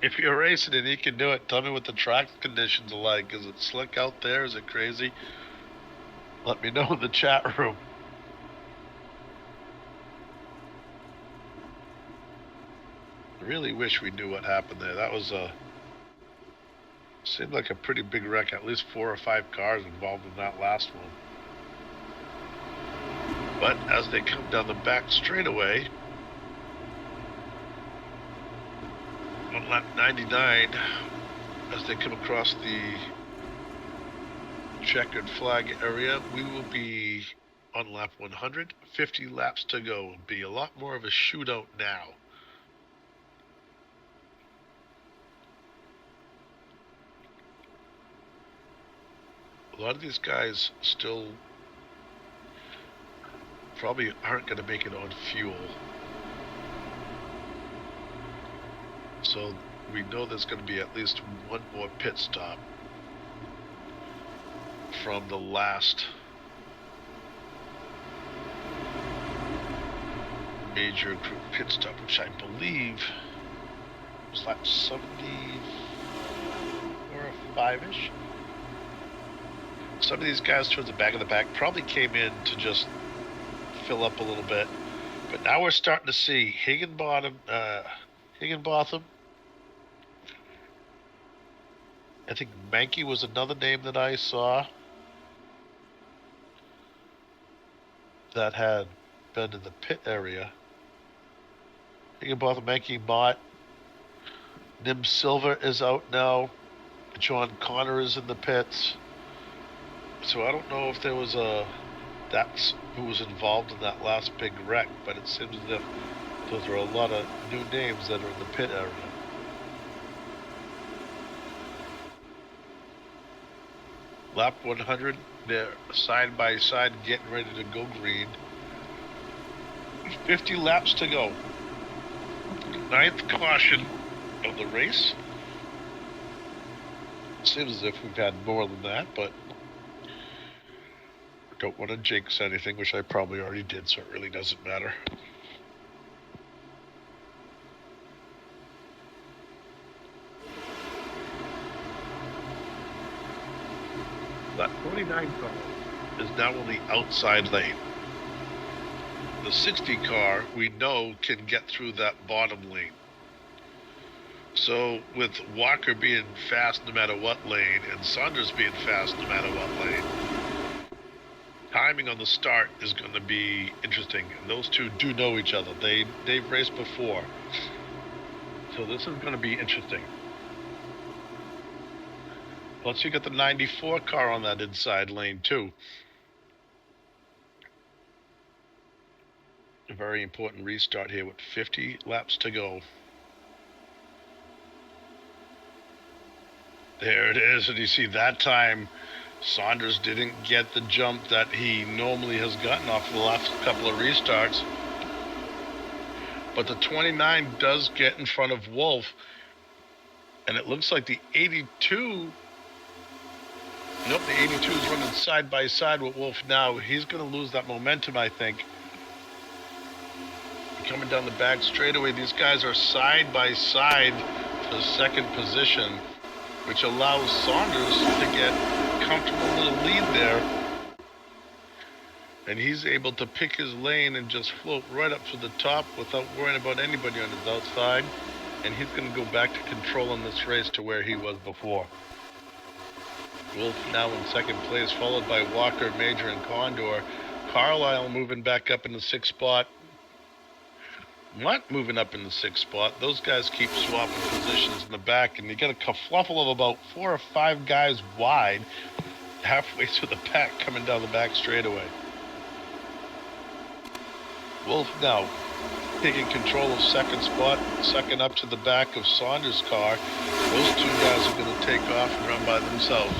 If you're racing and you can do it, tell me what the track conditions are like. Is it slick out there? Is it crazy? Let me know in the chat room. I really wish we knew what happened there. That was seemed like a pretty big wreck. At least 4 or 5 cars involved in that last one. But as they come down the back straightaway, on lap 99, as they come across the checkered flag area, we will be on lap 100. 50 laps to go. It'll be a lot more of a shootout now. A lot of these guys still probably aren't going to make it on fuel. So we know there's going to be at least one more pit stop from the last major group pit stop, which I believe was lap 70 or 5-ish. Some of these guys towards the back of the pack probably came in to just fill up a little bit. But now we're starting to see Higginbotham. I think Mankey was another name that I saw that had been in the pit area. Higginbotham, Mankey, Mott. Nim Silver is out now. John Connor is in the pits. So I don't know if there was that's who was involved in that last big wreck, but it seems as if those are a lot of new names that are in the pit area. Lap 100, they're side by side getting ready to go green. 50 laps to go. 9th caution of the race. Seems as if we've had more than that, but don't want to jinx anything, which I probably already did, so it really doesn't matter. That 29 car is now on the outside lane. The 60 car, we know, can get through that bottom lane. So with Walker being fast no matter what lane, and Saunders being fast no matter what lane, timing on the start is going to be interesting. And those two do know each other. They've raced before. So this is going to be interesting. Plus you got the 94 car on that inside lane too. A very important restart here with 50 laps to go. There it is, and you see that time Saunders didn't get the jump that he normally has gotten off the last couple of restarts. But the 29 does get in front of Wolfe, and it looks like the 82... Nope, the 82 is running side by side with Wolfe now. He's going to lose that momentum, I think. Coming down the back straightaway, these guys are side by side for the second position, which allows Saunders to get comfortable little lead there. And he's able to pick his lane and just float right up to the top without worrying about anybody on his outside. And he's going to go back to controlling this race to where he was before. Wolfe now in second place, followed by Walker, Major, and Condor. Carlisle moving back up in the sixth spot. Not moving up in the sixth spot. Those guys keep swapping positions in the back, and you get a kerfluffle of about 4 or 5 guys wide halfway through the pack coming down the back straightaway. Wolfe now taking control of second spot, second up to the back of Saunders' car. Those 2 guys are going to take off and run by themselves.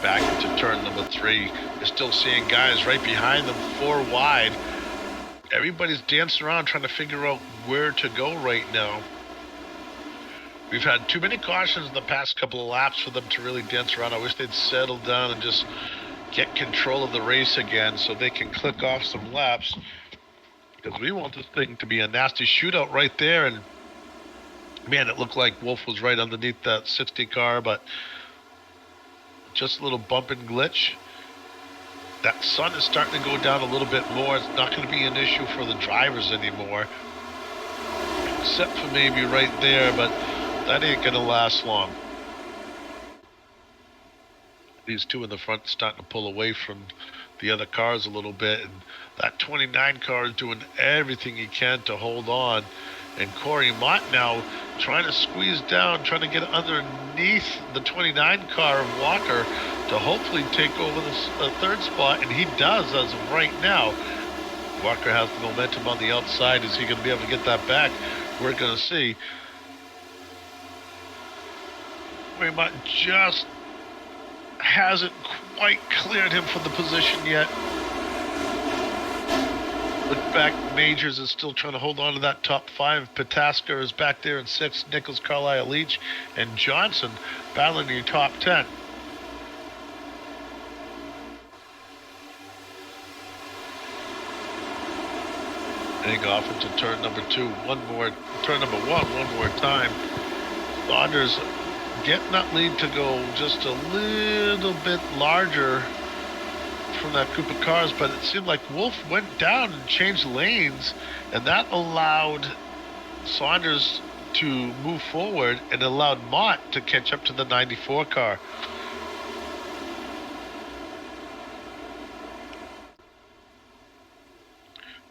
Back into turn number 3. You're still seeing guys right behind them, 4 wide. Everybody's dancing around trying to figure out where to go right now. We've had too many cautions in the past couple of laps for them to really dance around. I wish they'd settle down and just get control of the race again so they can click off some laps, because we want this thing to be a nasty shootout right there. And man, it looked like Wolfe was right underneath that 60 car, but just a little bump and glitch. That sun is starting to go down a little bit more. It's not going to be an issue for the drivers anymore, except for maybe right there, but that ain't going to last long. These 2 in the front starting to pull away from the other cars a little bit, and that 29 car is doing everything he can to hold on. And Corey Mott now trying to squeeze down, trying to get underneath the 29 car of Walker to hopefully take over the third spot, and he does as of right now. Walker has the momentum on the outside. Is he going to be able to get that back? We're going to see. Corey Mott just hasn't quite cleared him for the position yet. Look back, Majors is still trying to hold on to that top 5. Pataska is back there in 6th. Nichols, Carlisle, Leach, and Johnson battling your top 10. Heading off into turn number 2. Turn number 1 more time. Saunders getting that lead to go just a little bit larger from that group of cars, but it seemed like Wolfe went down and changed lanes, and that allowed Saunders to move forward and allowed Mott to catch up to the 94 car.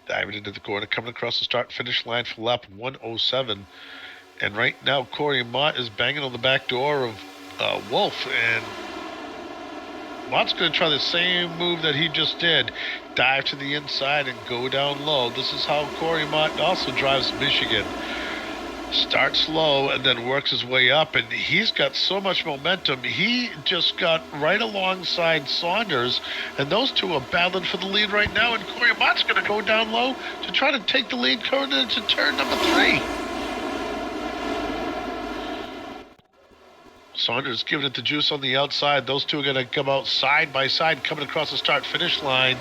Diving into the corner, coming across the start-finish line for lap 107, and right now Corey Mott is banging on the back door of Wolfe, and Mott's going to try the same move that he just did. Dive to the inside and go down low. This is how Corey Mott also drives Michigan. Starts slow and then works his way up, and he's got so much momentum. He just got right alongside Saunders, and those 2 are battling for the lead right now, and Corey Mott's going to go down low to try to take the lead going into turn number 3. Saunders giving it the juice on the outside. Those 2 are going to come out side by side coming across the start-finish line.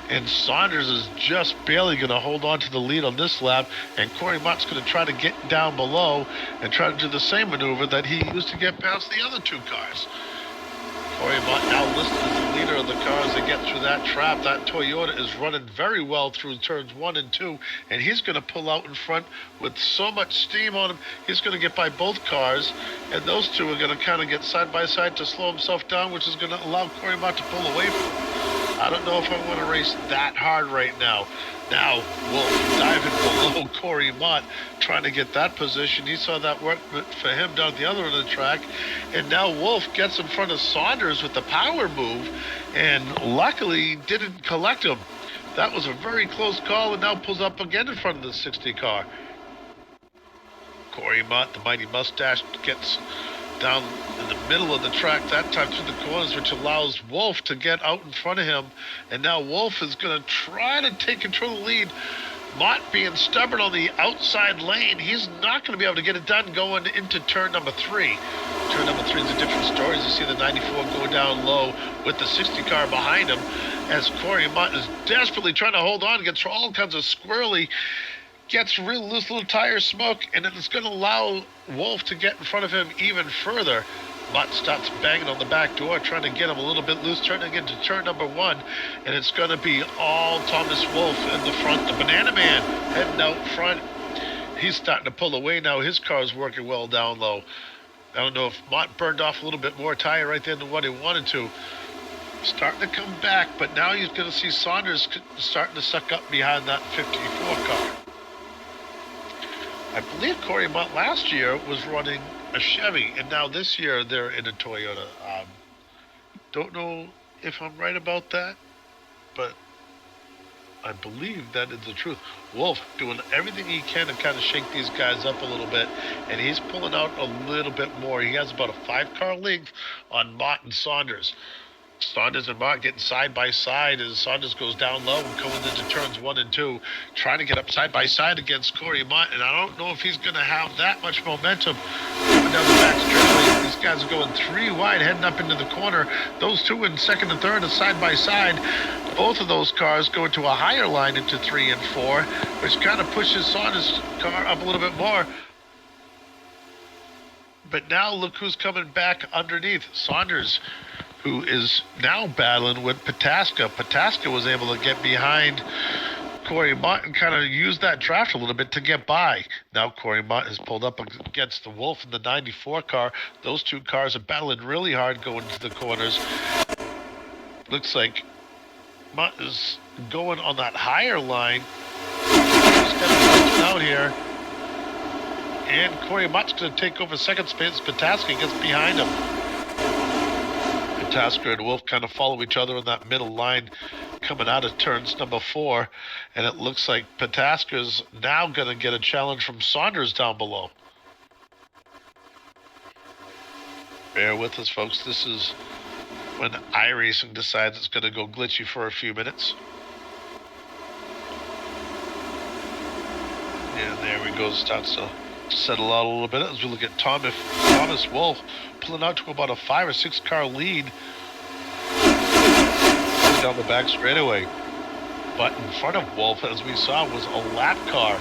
And Saunders is just barely going to hold on to the lead on this lap. And Corey Mott's going to try to get down below and try to do the same maneuver that he used to get past the other 2 cars. Corey Mott now listed as the leader of the cars that get through that trap. That Toyota is running very well through turns 1 and 2, and he's going to pull out in front with so much steam on him. He's going to get by both cars, and those 2 are going to kind of get side by side to slow himself down, which is going to allow Corey Mott to pull away from him. I don't know if I want to race that hard right now. Now, Wolfe diving below Corey Mott, trying to get that position. He saw that work for him down the other end of the track. And now Wolfe gets in front of Saunders with the power move, and luckily didn't collect him. That was a very close call, and now pulls up again in front of the 60 car. Corey Mott, the mighty mustache, gets down in the middle of the track that time through the corners, which allows Wolfe to get out in front of him. And now Wolfe is going to try to take control of the lead. Mott being stubborn on the outside lane, he's not going to be able to get it done going into turn number 3. Turn number 3 is a different story. As you see the 94 go down low with the 60 car behind him, as Corey Mott is desperately trying to hold on, gets all kinds of squirrely, gets real loose little tire smoke, and it's going to allow Wolfe to get in front of him even further. Mott starts banging on the back door, trying to get him a little bit loose, turning into turn number 1, and it's going to be all Thomas Wolfe in the front. The Banana Man heading out front. He's starting to pull away now. His car is working well down low. I don't know if Mott burned off a little bit more tire right there than what he wanted to. Starting to come back, but now you're going to see Saunders starting to suck up behind that 54 car. I believe Corey Mott last year was running a Chevy, and now this year they're in a Toyota. Don't know if I'm right about that, but I believe that is the truth. Wolfe doing everything he can to kind of shake these guys up a little bit, and he's pulling out a little bit more. He has about a 5-car length on Mott and Saunders. Saunders and Mott getting side by side as Saunders goes down low and going into turns 1 and 2, trying to get up side by side against Corey Mott, and I don't know if he's going to have that much momentum coming down the back straightaway. These guys are going 3 wide, heading up into the corner. Those two in second and third are side by side. Both of those cars go into a higher line into 3 and 4, which kind of pushes Saunders' car up a little bit more. But now look who's coming back underneath. Saunders, who is now battling with Pataska. Pataska was able to get behind Corey Mott and kind of use that draft a little bit to get by. Now Corey Mott has pulled up against the Wolfe in the 94 car. Those two cars are battling really hard going to the corners. Looks like Mott is going on that higher line. He's kind of out here. And Corey Mott's going to take over second space. Pataska gets behind him. Pataska and Wolfe kind of follow each other in that middle line coming out of turns number 4, and it looks like Pataska's now going to get a challenge from Saunders down below. Bear with us, folks. This is when iRacing decides it's going to go glitchy for a few minutes. And there we go. Starts to settle out a little bit as we look at Thomas Wolfe pulling out to about a 5 or 6 car lead down the back straightaway. But in front of Wolfe, as we saw, was a lap car.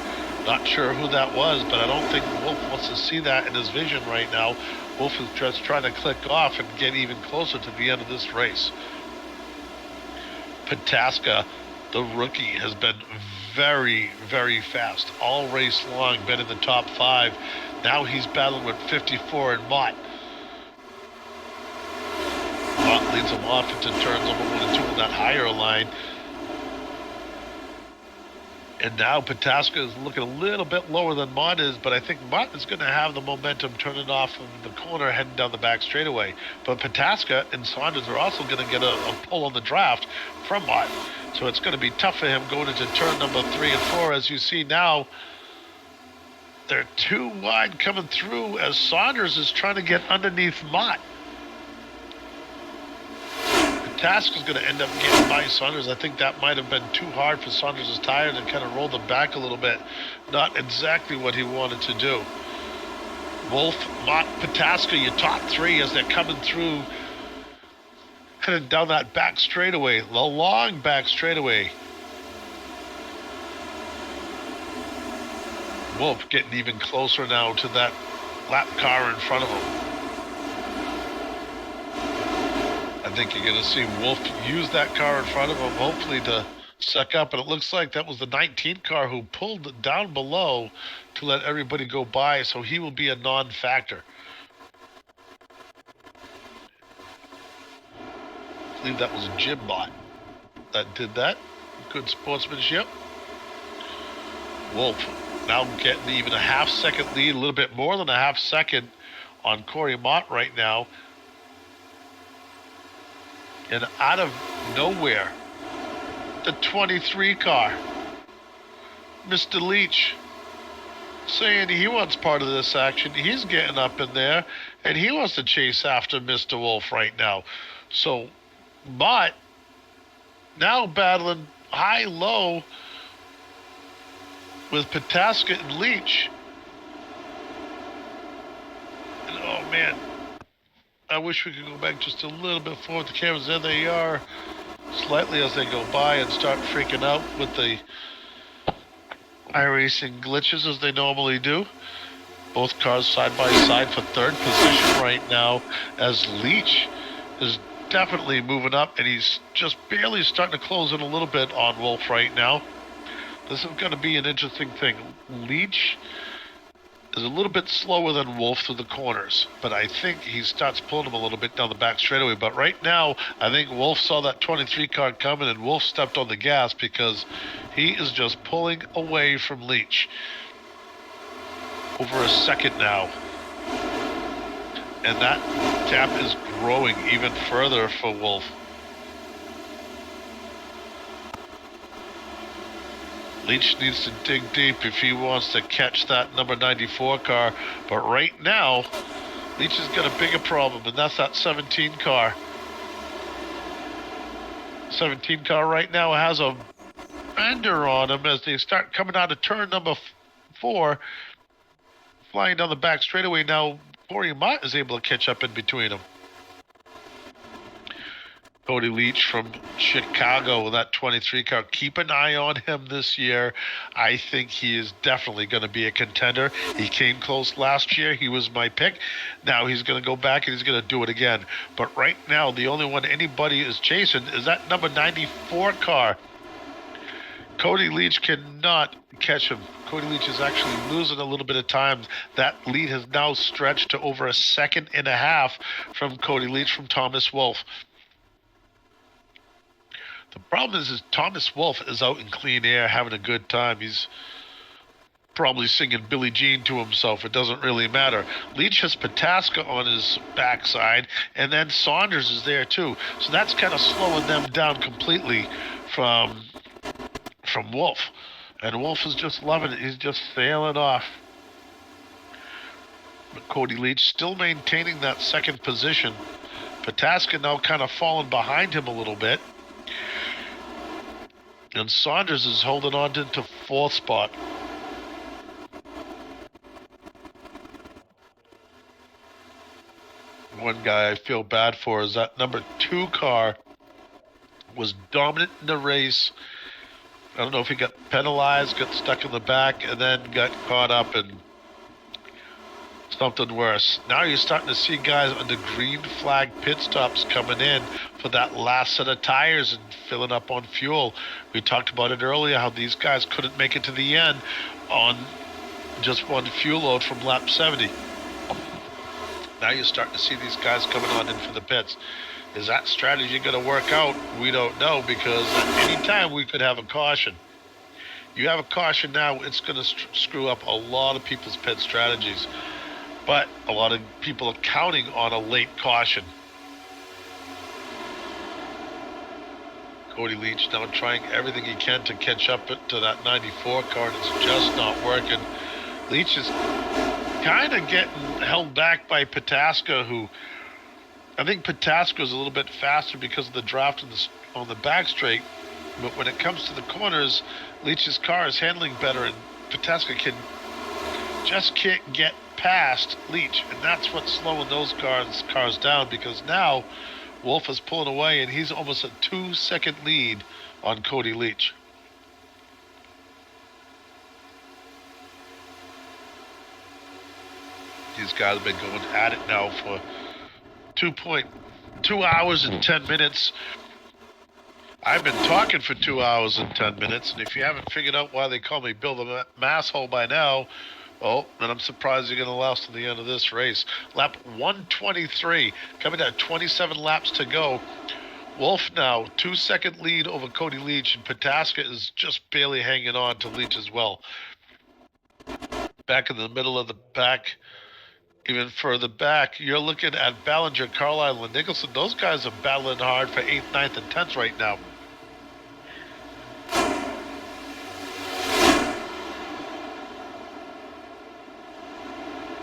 Not sure who that was, but I don't think Wolfe wants to see that in his vision right now. Wolfe is just trying to click off and get even closer to the end of this race. Pataska, the rookie, has been very, very fast all race long, been in the top 5. Now he's battling with 54 and Mott. Mott leads him off into turns number 1 and 2 in that higher line. And now Pataska is looking a little bit lower than Mott is, but I think Mott is going to have the momentum turning off in the corner, heading down the back straightaway. But Pataska and Saunders are also going to get a pull on the draft from Mott. So it's going to be tough for him going into turn number 3 and 4. As you see now, they're 2 wide coming through as Saunders is trying to get underneath Mott. Pataska's going to end up getting by Saunders. I think that might have been too hard for Saunders' tire and kind of rolled him back a little bit. Not exactly what he wanted to do. Wolfe, Mott, Pataska, your top 3 as they're coming through, heading down that back straightaway, the long back straightaway. Wolfe getting even closer now to that lap car in front of him. I think you're going to see Wolfe use that car in front of him, hopefully to suck up. And it looks like that was the 19 car who pulled down below to let everybody go by, so he will be a non-factor. I believe that was Jimbot that did that. Good sportsmanship. Wolfe now getting even a half-second lead, a little bit more than a half-second on Corey Mott right now. And out of nowhere, the 23 car, Mr. Leach, saying he wants part of this action. He's getting up in there, and he wants to chase after Mr. Wolfe right now. So, but now battling high-low with Pataska and Leach. And, oh, man. I wish we could go back just a little bit forward. The cameras, there they are, slightly as they go by and start freaking out with the iRacing glitches as they normally do. Both cars side by side for third position right now, as Leach is definitely moving up, and he's just barely starting to close in a little bit on Wolfe right now. This is going to be an interesting thing. Leach is a little bit slower than Wolfe through the corners, but I think he starts pulling him a little bit down the back straightaway. But right now, I think Wolfe saw that 23 car coming, and Wolfe stepped on the gas because he is just pulling away from Leach. Over a second now. And that gap is growing even further for Wolfe. Leach needs to dig deep if he wants to catch that number 94 car. But right now, Leach has got a bigger problem, and that's that 17 car. 17 car right now has a bender on him as they start coming out of turn number 4. Flying down the back straightaway now, Corey Mott is able to catch up in between them. Cody Leach from Chicago with that 23 car. Keep an eye on him this year. I think he is definitely going to be a contender. He came close last year. He was my pick. Now he's going to go back and he's going to do it again. But right now, the only one anybody is chasing is that number 94 car. Cody Leach cannot catch him. Cody Leach is actually losing a little bit of time. That lead has now stretched to over a second and a half from Cody Leach from Thomas Wolfe. The problem is Thomas Wolfe is out in clean air having a good time. He's probably singing Billie Jean to himself. It doesn't really matter. Leach has Pataska on his backside, and then Saunders is there too. So that's kind of slowing them down completely from Wolfe. And Wolfe is just loving it. He's just sailing off. But Cody Leach still maintaining that second position. Pataska now kind of falling behind him a little bit. And Saunders is holding on to fourth spot. One guy I feel bad for is that number 2 car was dominant in the race. I don't know if he got penalized, got stuck in the back, and then got caught up in something worse. Now you're starting to see guys under green flag pit stops coming in for that last set of tires and filling up on fuel. We talked about it earlier, how these guys couldn't make it to the end on just one fuel load from lap 70. Now you're starting to see these guys coming on in for the pits. Is that strategy going to work out? We don't know, because at any time we could have a caution. You have a caution now, it's going to screw up a lot of people's pit strategies. But a lot of people are counting on a late caution. Cody Leach now trying everything he can to catch up to that 94 car, and it's just not working. Leach is kind of getting held back by Pataska, who I think Pataska is a little bit faster because of the draft on the back straight. But when it comes to the corners, Leach's car is handling better, and Pataska just can't get past Leach, and that's what's slowing those cars down, because now Wolfe is pulling away, and he's almost a 2-second lead on Cody Leach. These guys have been going at it now for 2 hours and 10 minutes. I've been talking for 2 hours and 10 minutes, and if you haven't figured out why they call me Bill the Masshole by now, well, then I'm surprised you're going to last to the end of this race. Lap 123, coming at 27 laps to go. Wolfe now, 2-second lead over Cody Leach, and Pataska is just barely hanging on to Leach as well. Back in the middle of the pack, even further back, you're looking at Ballinger, Carlisle, and Nicholson. Those guys are battling hard for 8th, 9th, and 10th right now.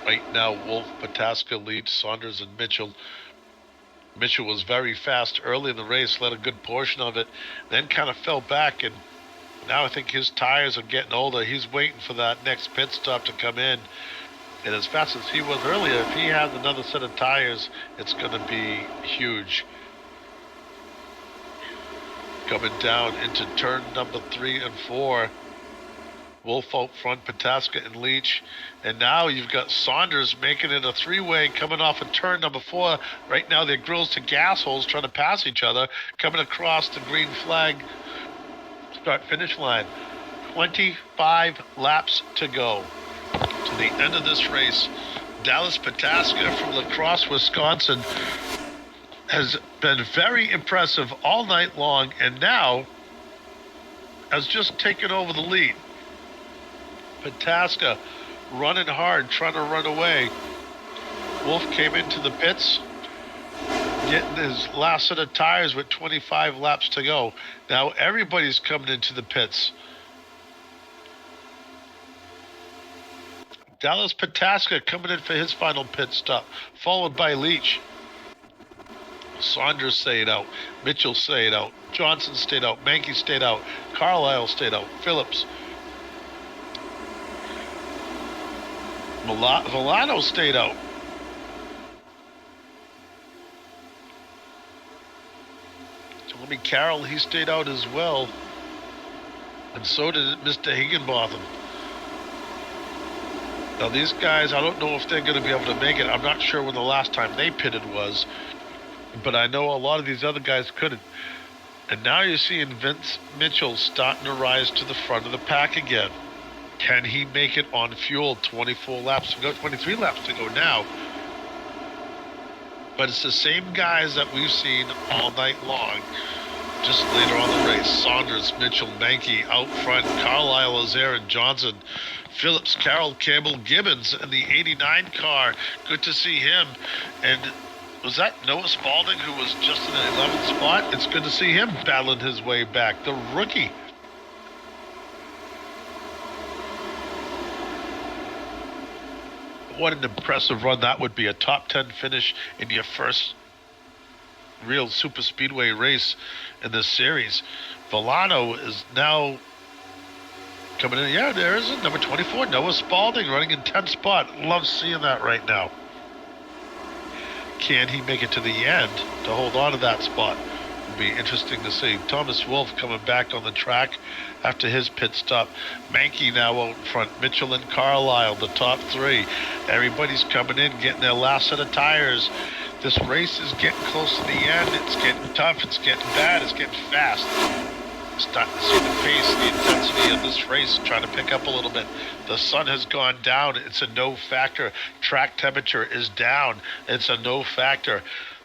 Right now, Wolfe, Pataska, Leach, Saunders, and Mitchell. Mitchell was very fast early in the race, led a good portion of it, then kind of fell back, and now I think his tires are getting older. He's waiting for that next pit stop to come in. And as fast as he was earlier, if he has another set of tires, it's going to be huge. Coming down into turn number 3 and 4. Wolfe out front, Pataska and Leach. And now you've got Saunders making it a three-way coming off of turn number 4. Right now they're grills to gas holes trying to pass each other, coming across the green flag start-finish line. 25 laps to go to the end of this race. Dallas Pataska from La Crosse, Wisconsin has been very impressive all night long and now has just taken over the lead. Pataska running hard, trying to run away. Wolfe came into the pits, getting his last set of tires with 25 laps to go. Now everybody's coming into the pits. Dallas Pataska coming in for his final pit stop, followed by Leach. Saunders stayed out. Mitchell stayed out. Johnson stayed out. Mankey stayed out. Carlisle stayed out. Phillips. Villano stayed out. Tommy Carroll, he stayed out as well. And so did Mr. Higginbotham. Now these guys, I don't know if they're going to be able to make it. I'm not sure when the last time they pitted was. But I know a lot of these other guys couldn't. And now you're seeing Vince Mitchell starting to rise to the front of the pack again. Can he make it on fuel? 24 laps to go, 23 laps to go now. But it's the same guys that we've seen all night long. Just later on the race, Saunders, Mitchell, Mankey out front, Carlisle, Lazaire, and Johnson. Phillips, Carroll, Campbell, Gibbons in the 89 car. Good to see him. And was that Noah Spalding who was just in the 11th spot? It's good to see him battling his way back. The rookie. What an impressive run that would be. A top 10 finish in your first real super speedway race in this series. Villano is now coming in. Yeah, there is it. Number 24, Noah Spalding running in 10th spot. Love seeing that right now. Can he make it to the end to hold on to that spot? Be interesting to see. Thomas Wolfe coming back on the track after his pit stop. Mankey now out in front. Mitchell and Carlisle, the top 3. Everybody's coming in, getting their last set of tires. This race is getting close to the end. It's getting tough. It's getting bad. It's getting fast. Starting to see the pace, the intensity of this race trying to pick up a little bit. The sun has gone down. It's a no factor. Track temperature is down. It's a no factor.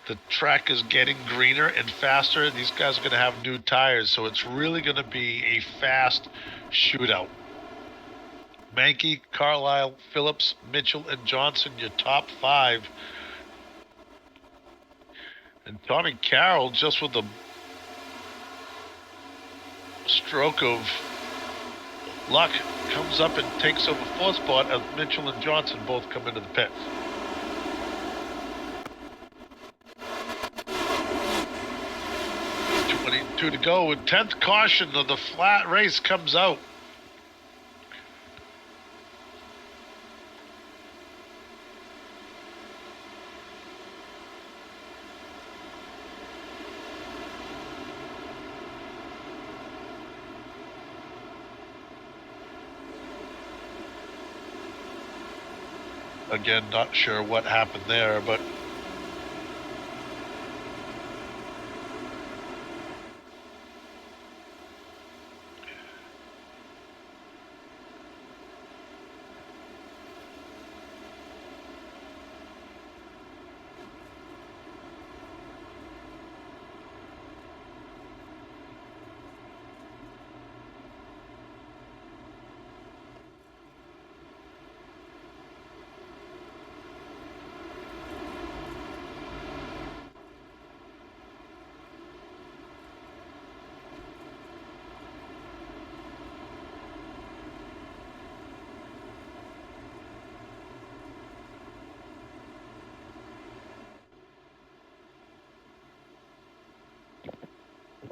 The track is getting greener and faster. These guys are going to have new tires, so it's really going to be a fast shootout. Mankey, Carlisle, Phillips, Mitchell, and Johnson, your top 5. And Tommy Carroll, just with a stroke of luck, comes up and takes over 4th spot as Mitchell and Johnson both come into the pits. To go, and 10th caution of the flat race comes out. Again, not sure what happened there, but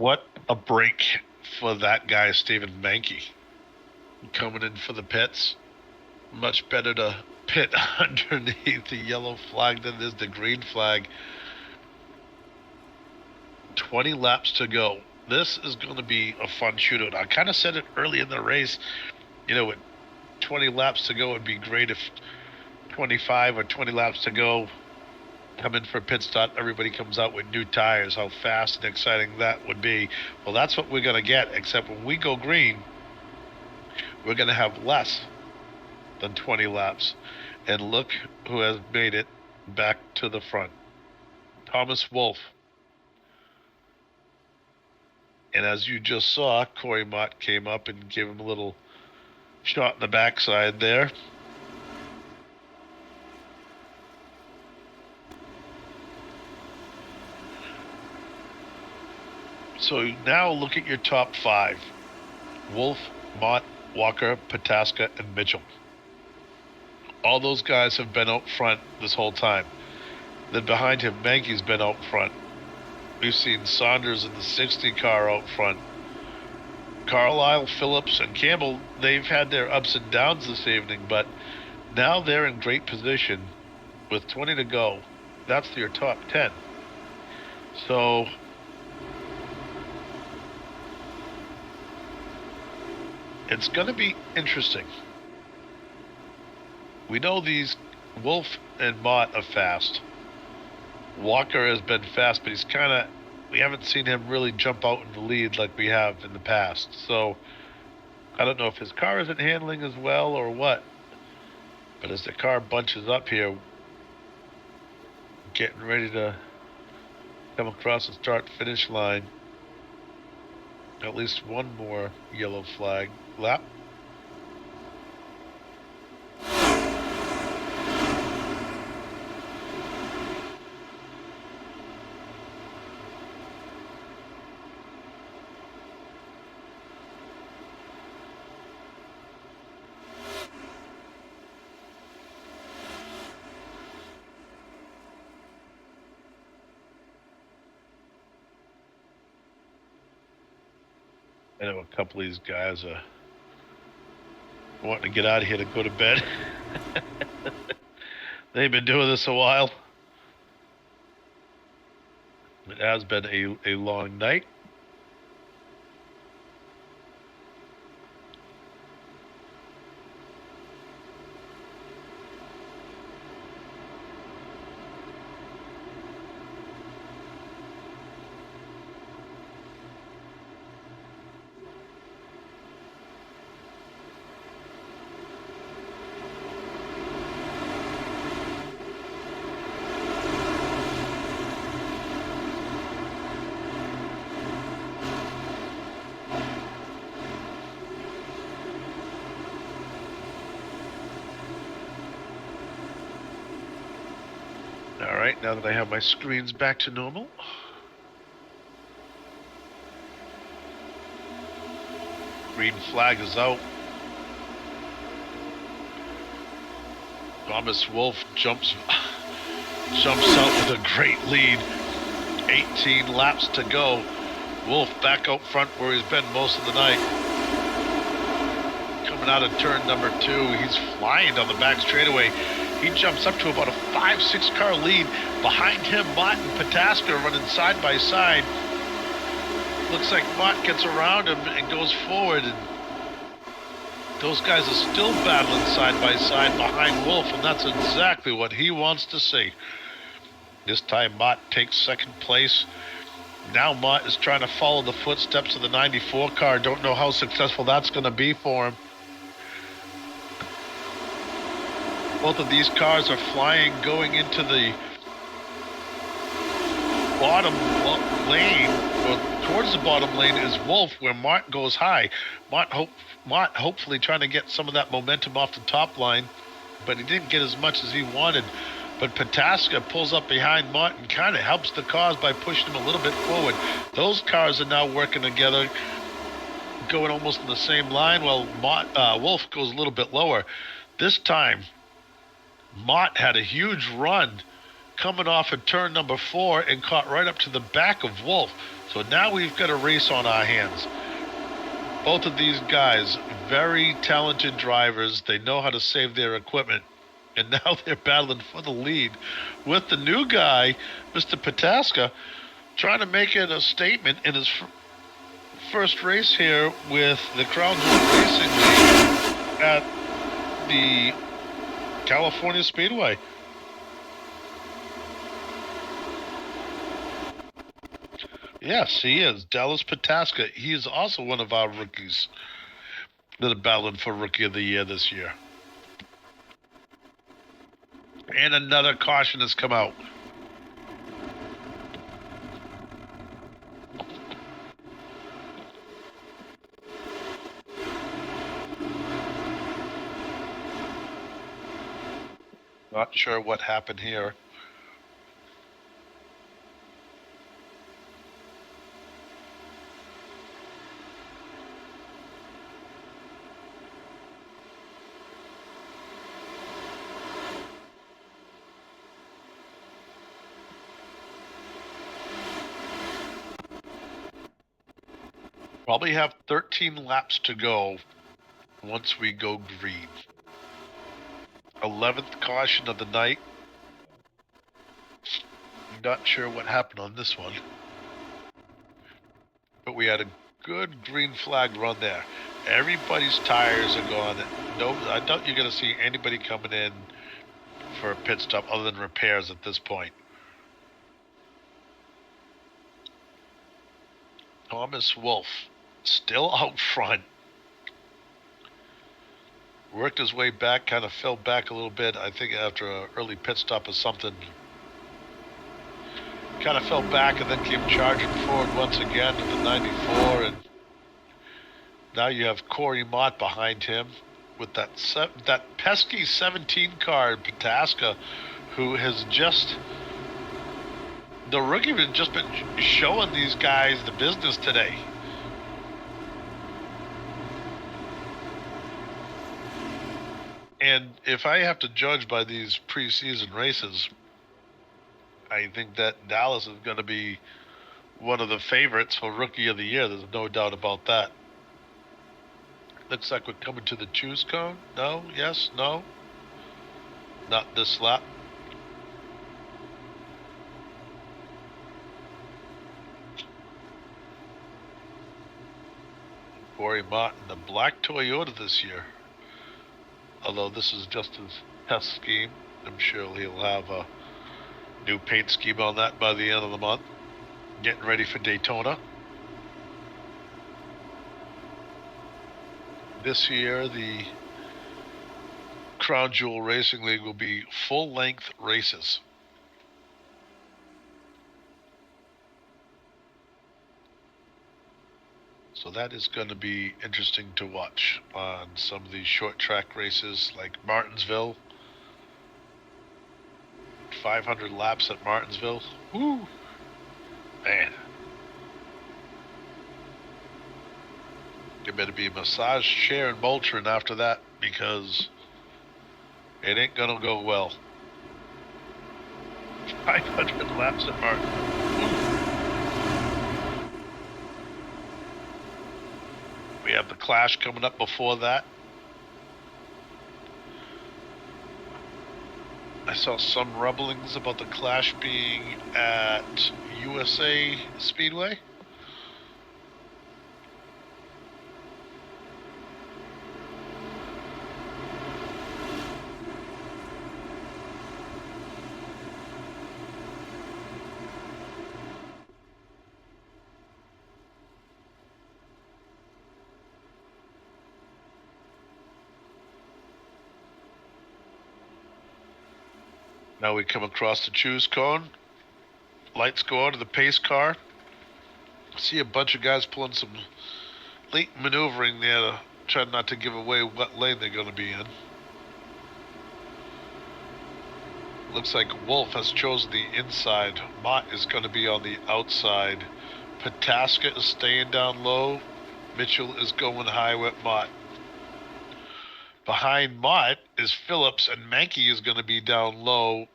What a break for that guy, Stephen Mankey, coming in for the pits. Much better to pit underneath the yellow flag than it is the green flag. 20 laps to go. This is going to be a fun shootout. I kind of said it early in the race, with 20 laps to go, it'd be great if 25 or 20 laps to go, come in for a pit stop, everybody comes out with new tires, how fast and exciting that would be. Well, that's what we're going to get, except when we go green, we're going to have less than 20 laps. And look who has made it back to the front. Thomas Wolfe. And as you just saw, Corey Mott came up and gave him a little shot in the backside there. So now look at your top five. Wolfe, Mott, Walker, Pataska, and Mitchell. All those guys have been out front this whole time. Then behind him, Mankey's been out front. We've seen Saunders in the 60 car out front. Carlisle, Phillips, and Campbell, they've had their ups and downs this evening, but now they're in great position with 20 to go. That's your top 10. So it's going to be interesting. We know these Wolfe and Mott are fast. Walker has been fast, but we haven't seen him really jump out in the lead like we have in the past. So I don't know if his car isn't handling as well or what. But as the car bunches up here, getting ready to come across the start-finish line, at least one more yellow flag lap. I know a couple of these guys are wanting to get out of here to go to bed. They've been doing this a while. It has been a long night. All right, now that I have my screens back to normal. Green flag is out. Thomas Wolfe jumps out with a great lead. 18 laps to go. Wolfe back out front where he's been most of the night. Coming out of turn number 2, he's flying down the back straightaway. He jumps up to about a 5-6 car lead. Behind him, Mott and Pataska running side by side. Looks like Mott gets around him and goes forward. And those guys are still battling side by side behind Wolfe, and that's exactly what he wants to see. This time, Mott takes second place. Now Mott is trying to follow the footsteps of the 94 car. Don't know how successful that's going to be for him. Both of these cars are flying going into the bottom lane, or towards the bottom lane is Wolfe, where Mott goes high. Mott hopefully trying to get some of that momentum off the top line, but he didn't get as much as he wanted. But Pataska pulls up behind Mott and kind of helps the cause by pushing him a little bit forward. Those cars are now working together, going almost in the same line, while Wolfe goes a little bit lower. This time, Mott had a huge run coming off at turn number 4 and caught right up to the back of Wolfe. So now we've got a race on our hands. Both of these guys, very talented drivers. They know how to save their equipment. And now they're battling for the lead with the new guy, Mr. Pataska, trying to make it a statement in his first race here with the Crown Jewel Racing League at the California Speedway. Yes, he is. Dallas Pataska. He is also one of our rookies that are battling for Rookie of the Year this year. And another caution has come out. Not sure what happened here. Probably have 13 laps to go once we go green. 11th caution of the night. Not sure what happened on this one. But we had a good green flag run there. Everybody's tires are gone. No, I doubt you're going to see anybody coming in for a pit stop other than repairs at this point. Thomas Wolfe still out front. Worked his way back, kind of fell back a little bit. I think after an early pit stop or something. Kind of fell back and then came charging forward once again to the 94. And now you have Corey Mott behind him with that pesky 17 car, Pataska, who has just... The rookie has just been showing these guys the business today. And if I have to judge by these preseason races, I think that Dallas is going to be one of the favorites for Rookie of the Year. There's no doubt about that. Looks like we're coming to the choose cone. No, yes, no. Not this lap. Corey Mott in the black Toyota this year. Although this is just his test scheme. I'm sure he'll have a new paint scheme on that by the end of the month. Getting ready for Daytona. This year, the Crown Jewel Racing League will be full-length races. So that is going to be interesting to watch on some of these short track races like Martinsville. 500 laps at Martinsville. Woo! Man. There better be a massage chair in Moultrie after that because it ain't going to go well. 500 laps at Martinsville. Woo! We have the Clash coming up before that. I saw some rumblings about the Clash being at USA Speedway. Now we come across the choose cone. Lights go on to the pace car. See a bunch of guys pulling some late maneuvering there to try not to give away what lane they're going to be in. Looks like Wolfe has chosen the inside. Mott is going to be on the outside. Pataska is staying down low. Mitchell is going high with Mott. Behind Mott is Phillips, and Mankey is going to be down low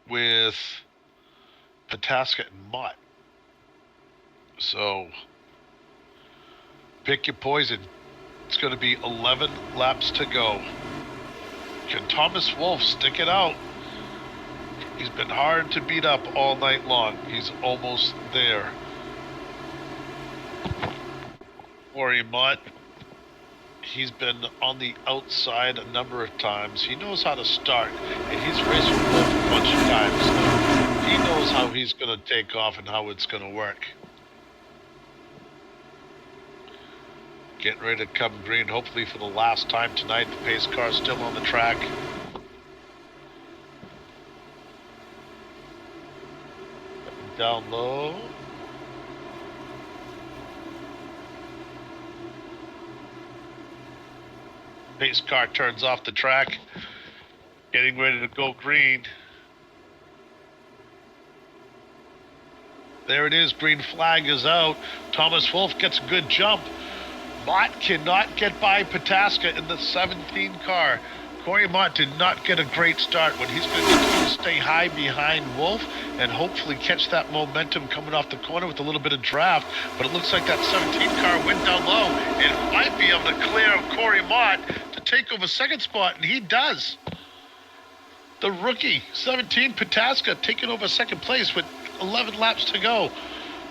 with Pataska and Mott. So pick your poison. It's going to be 11 laps to go. Can Thomas Wolfe stick it out? He's been hard to beat up all night long. He's almost there. Corey Mott, he's been on the outside a number of times. He knows how to start, and he's raced with Wolfe a bunch of times. So he knows how he's going to take off and how it's going to work. Getting ready to come green, hopefully for the last time tonight. The pace car still on the track. Down low. Pace car turns off the track. Getting ready to go green. There it is. Green flag is out. Thomas Wolfe gets a good jump. Mott cannot get by Pataska in the 17 car. Corey Mott did not get a great start. What he's going to do is stay high behind Wolfe and hopefully catch that momentum coming off the corner with a little bit of draft. But it looks like that 17 car went down low and might be able to clear Corey Mott to take over second spot, and he does. The rookie, 17 Pataska, taking over second place with 11 laps to go.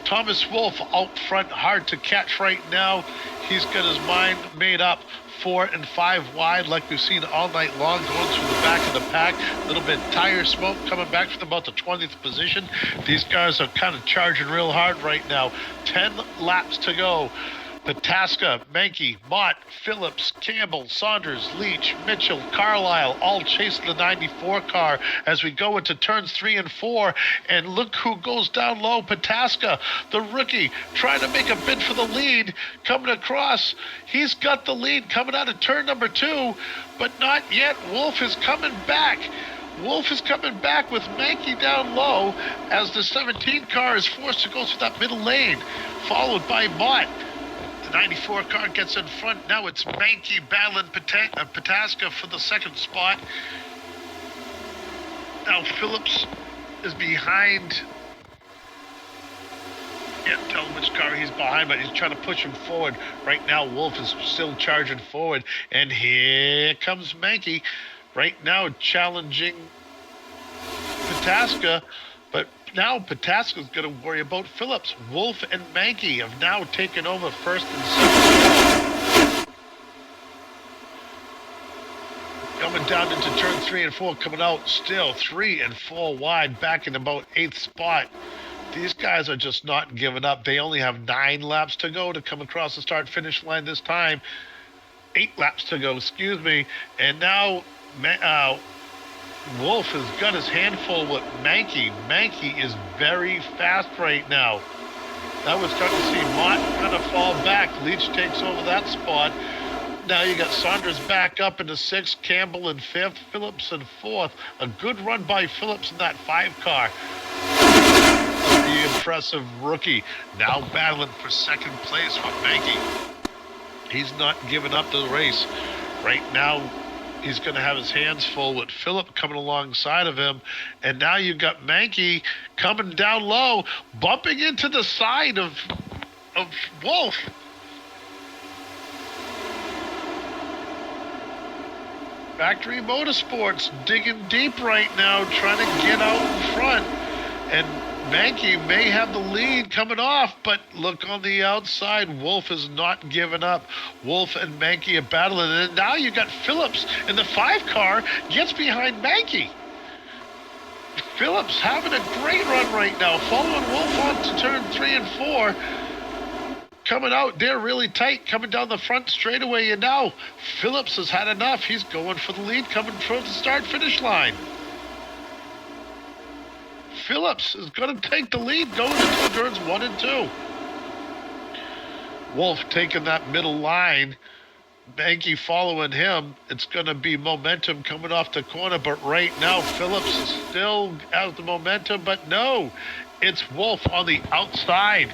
Thomas Wolfe out front, hard to catch right now. He's got his mind made up. 4 and 5 wide, like we've seen all night long, going through the back of the pack. A little bit tire smoke coming back from about the 20th position. These guys are kind of charging real hard right now. 10 laps to go. Pataska, Mankey, Mott, Phillips, Campbell, Saunders, Leach, Mitchell, Carlisle, all chasing the 94 car as we go into turns 3 and 4. And look who goes down low, Pataska, the rookie, trying to make a bid for the lead, coming across. He's got the lead coming out of turn number 2, but not yet. Wolfe is coming back. Wolfe is coming back with Mankey down low as the 17 car is forced to go through that middle lane, followed by Mott. The 94 car gets in front. Now it's Mankey battling Pataska for the second spot. Now Phillips is behind. Can't tell which car he's behind, but he's trying to push him forward. Right now, Wolfe is still charging forward. And here comes Mankey. Right now, challenging Pataska. But now Pataska's going to worry about Phillips. Wolfe and Mankey have now taken over first and second. Coming down into turn 3 and 4, coming out still 3 and 4 wide, back in about 8th spot. These guys are just not giving up. They only have 9 laps to go to come across the start-finish line this time. 8 laps to go, excuse me. And now Wolfe has got his handful with Mankey. Mankey is very fast right now. That was good to see Mott kind of fall back. Leach takes over that spot. Now you got Saunders back up into 6th, Campbell in 5th, Phillips in 4th. A good run by Phillips in that 5 car. The impressive rookie now battling for second place with Mankey. He's not giving up the race. Right now, he's going to have his hands full with Phillip coming alongside of him. And now you've got Mankey coming down low, bumping into the side of Wolfe. Factory Motorsports digging deep right now, trying to get out in front. And Mankey may have the lead coming off, but look on the outside. Wolfe is not giving up. Wolfe and Mankey are battling. And now you got Phillips in the 5 car, gets behind Mankey. Phillips having a great run right now, following Wolfe on to turn 3 and 4. Coming out, they're really tight, coming down the front straightaway. And now Phillips has had enough. He's going for the lead, coming for the start-finish line. Phillips is going to take the lead going into turns 1 and 2. Wolfe taking that middle line. Mankey following him. It's going to be momentum coming off the corner, but right now Phillips still has the momentum, but no, it's Wolfe on the outside.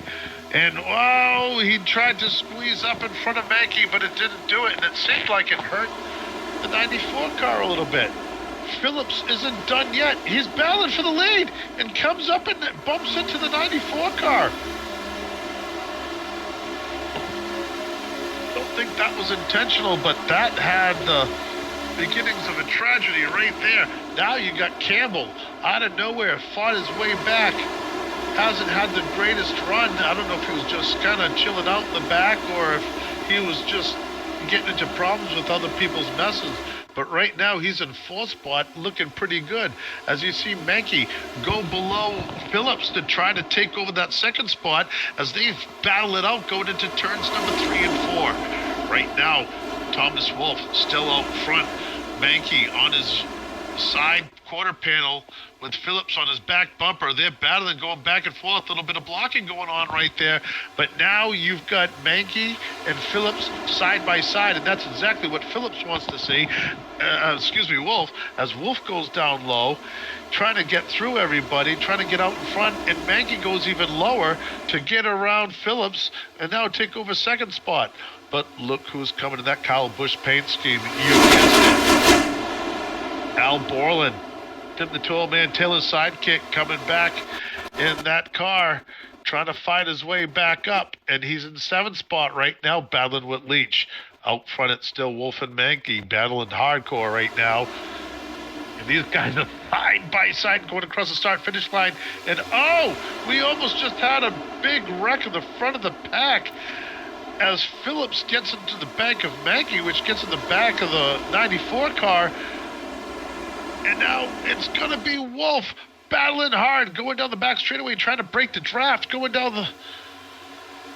And, oh, he tried to squeeze up in front of Mankey, but it didn't do it, and it seemed like it hurt the 94 car a little bit. Phillips isn't done yet. He's battling for the lead and comes up and bumps into the 94 car. Don't think that was intentional, but that had the beginnings of a tragedy right there. Now you got Campbell out of nowhere, fought his way back. Hasn't had the greatest run. I don't know if he was just kind of chilling out in the back or if he was just getting into problems with other people's messes. But right now he's in fourth spot, looking pretty good. As you see Mankey go below Phillips to try to take over that second spot as they battle it out going into turns number 3 and 4. Right now, Thomas Wolfe still out front. Mankey on his side quarter panel with Phillips on his back bumper. They're battling, going back and forth. A little bit of blocking going on right there. But now you've got Mankey and Phillips side by side, and that's exactly what Phillips wants to see. Wolfe, as Wolfe goes down low, trying to get through everybody, trying to get out in front, and Mankey goes even lower to get around Phillips and now take over second spot. But look who's coming in that Kyle Busch paint scheme. You guessed it. Al Borland, Tim the Toolman Taylor's sidekick, coming back in that car, trying to fight his way back up. And he's in seventh spot right now, battling with Leach. Out front, it's still Wolfe and Mankey battling hardcore right now. And these guys are side by side going across the start-finish line. And we almost just had a big wreck in the front of the pack as Phillips gets into the back of Mankey, which gets in the back of the 94 car. And now it's going to be Wolfe battling hard, going down the back straightaway, trying to break the draft, going down the...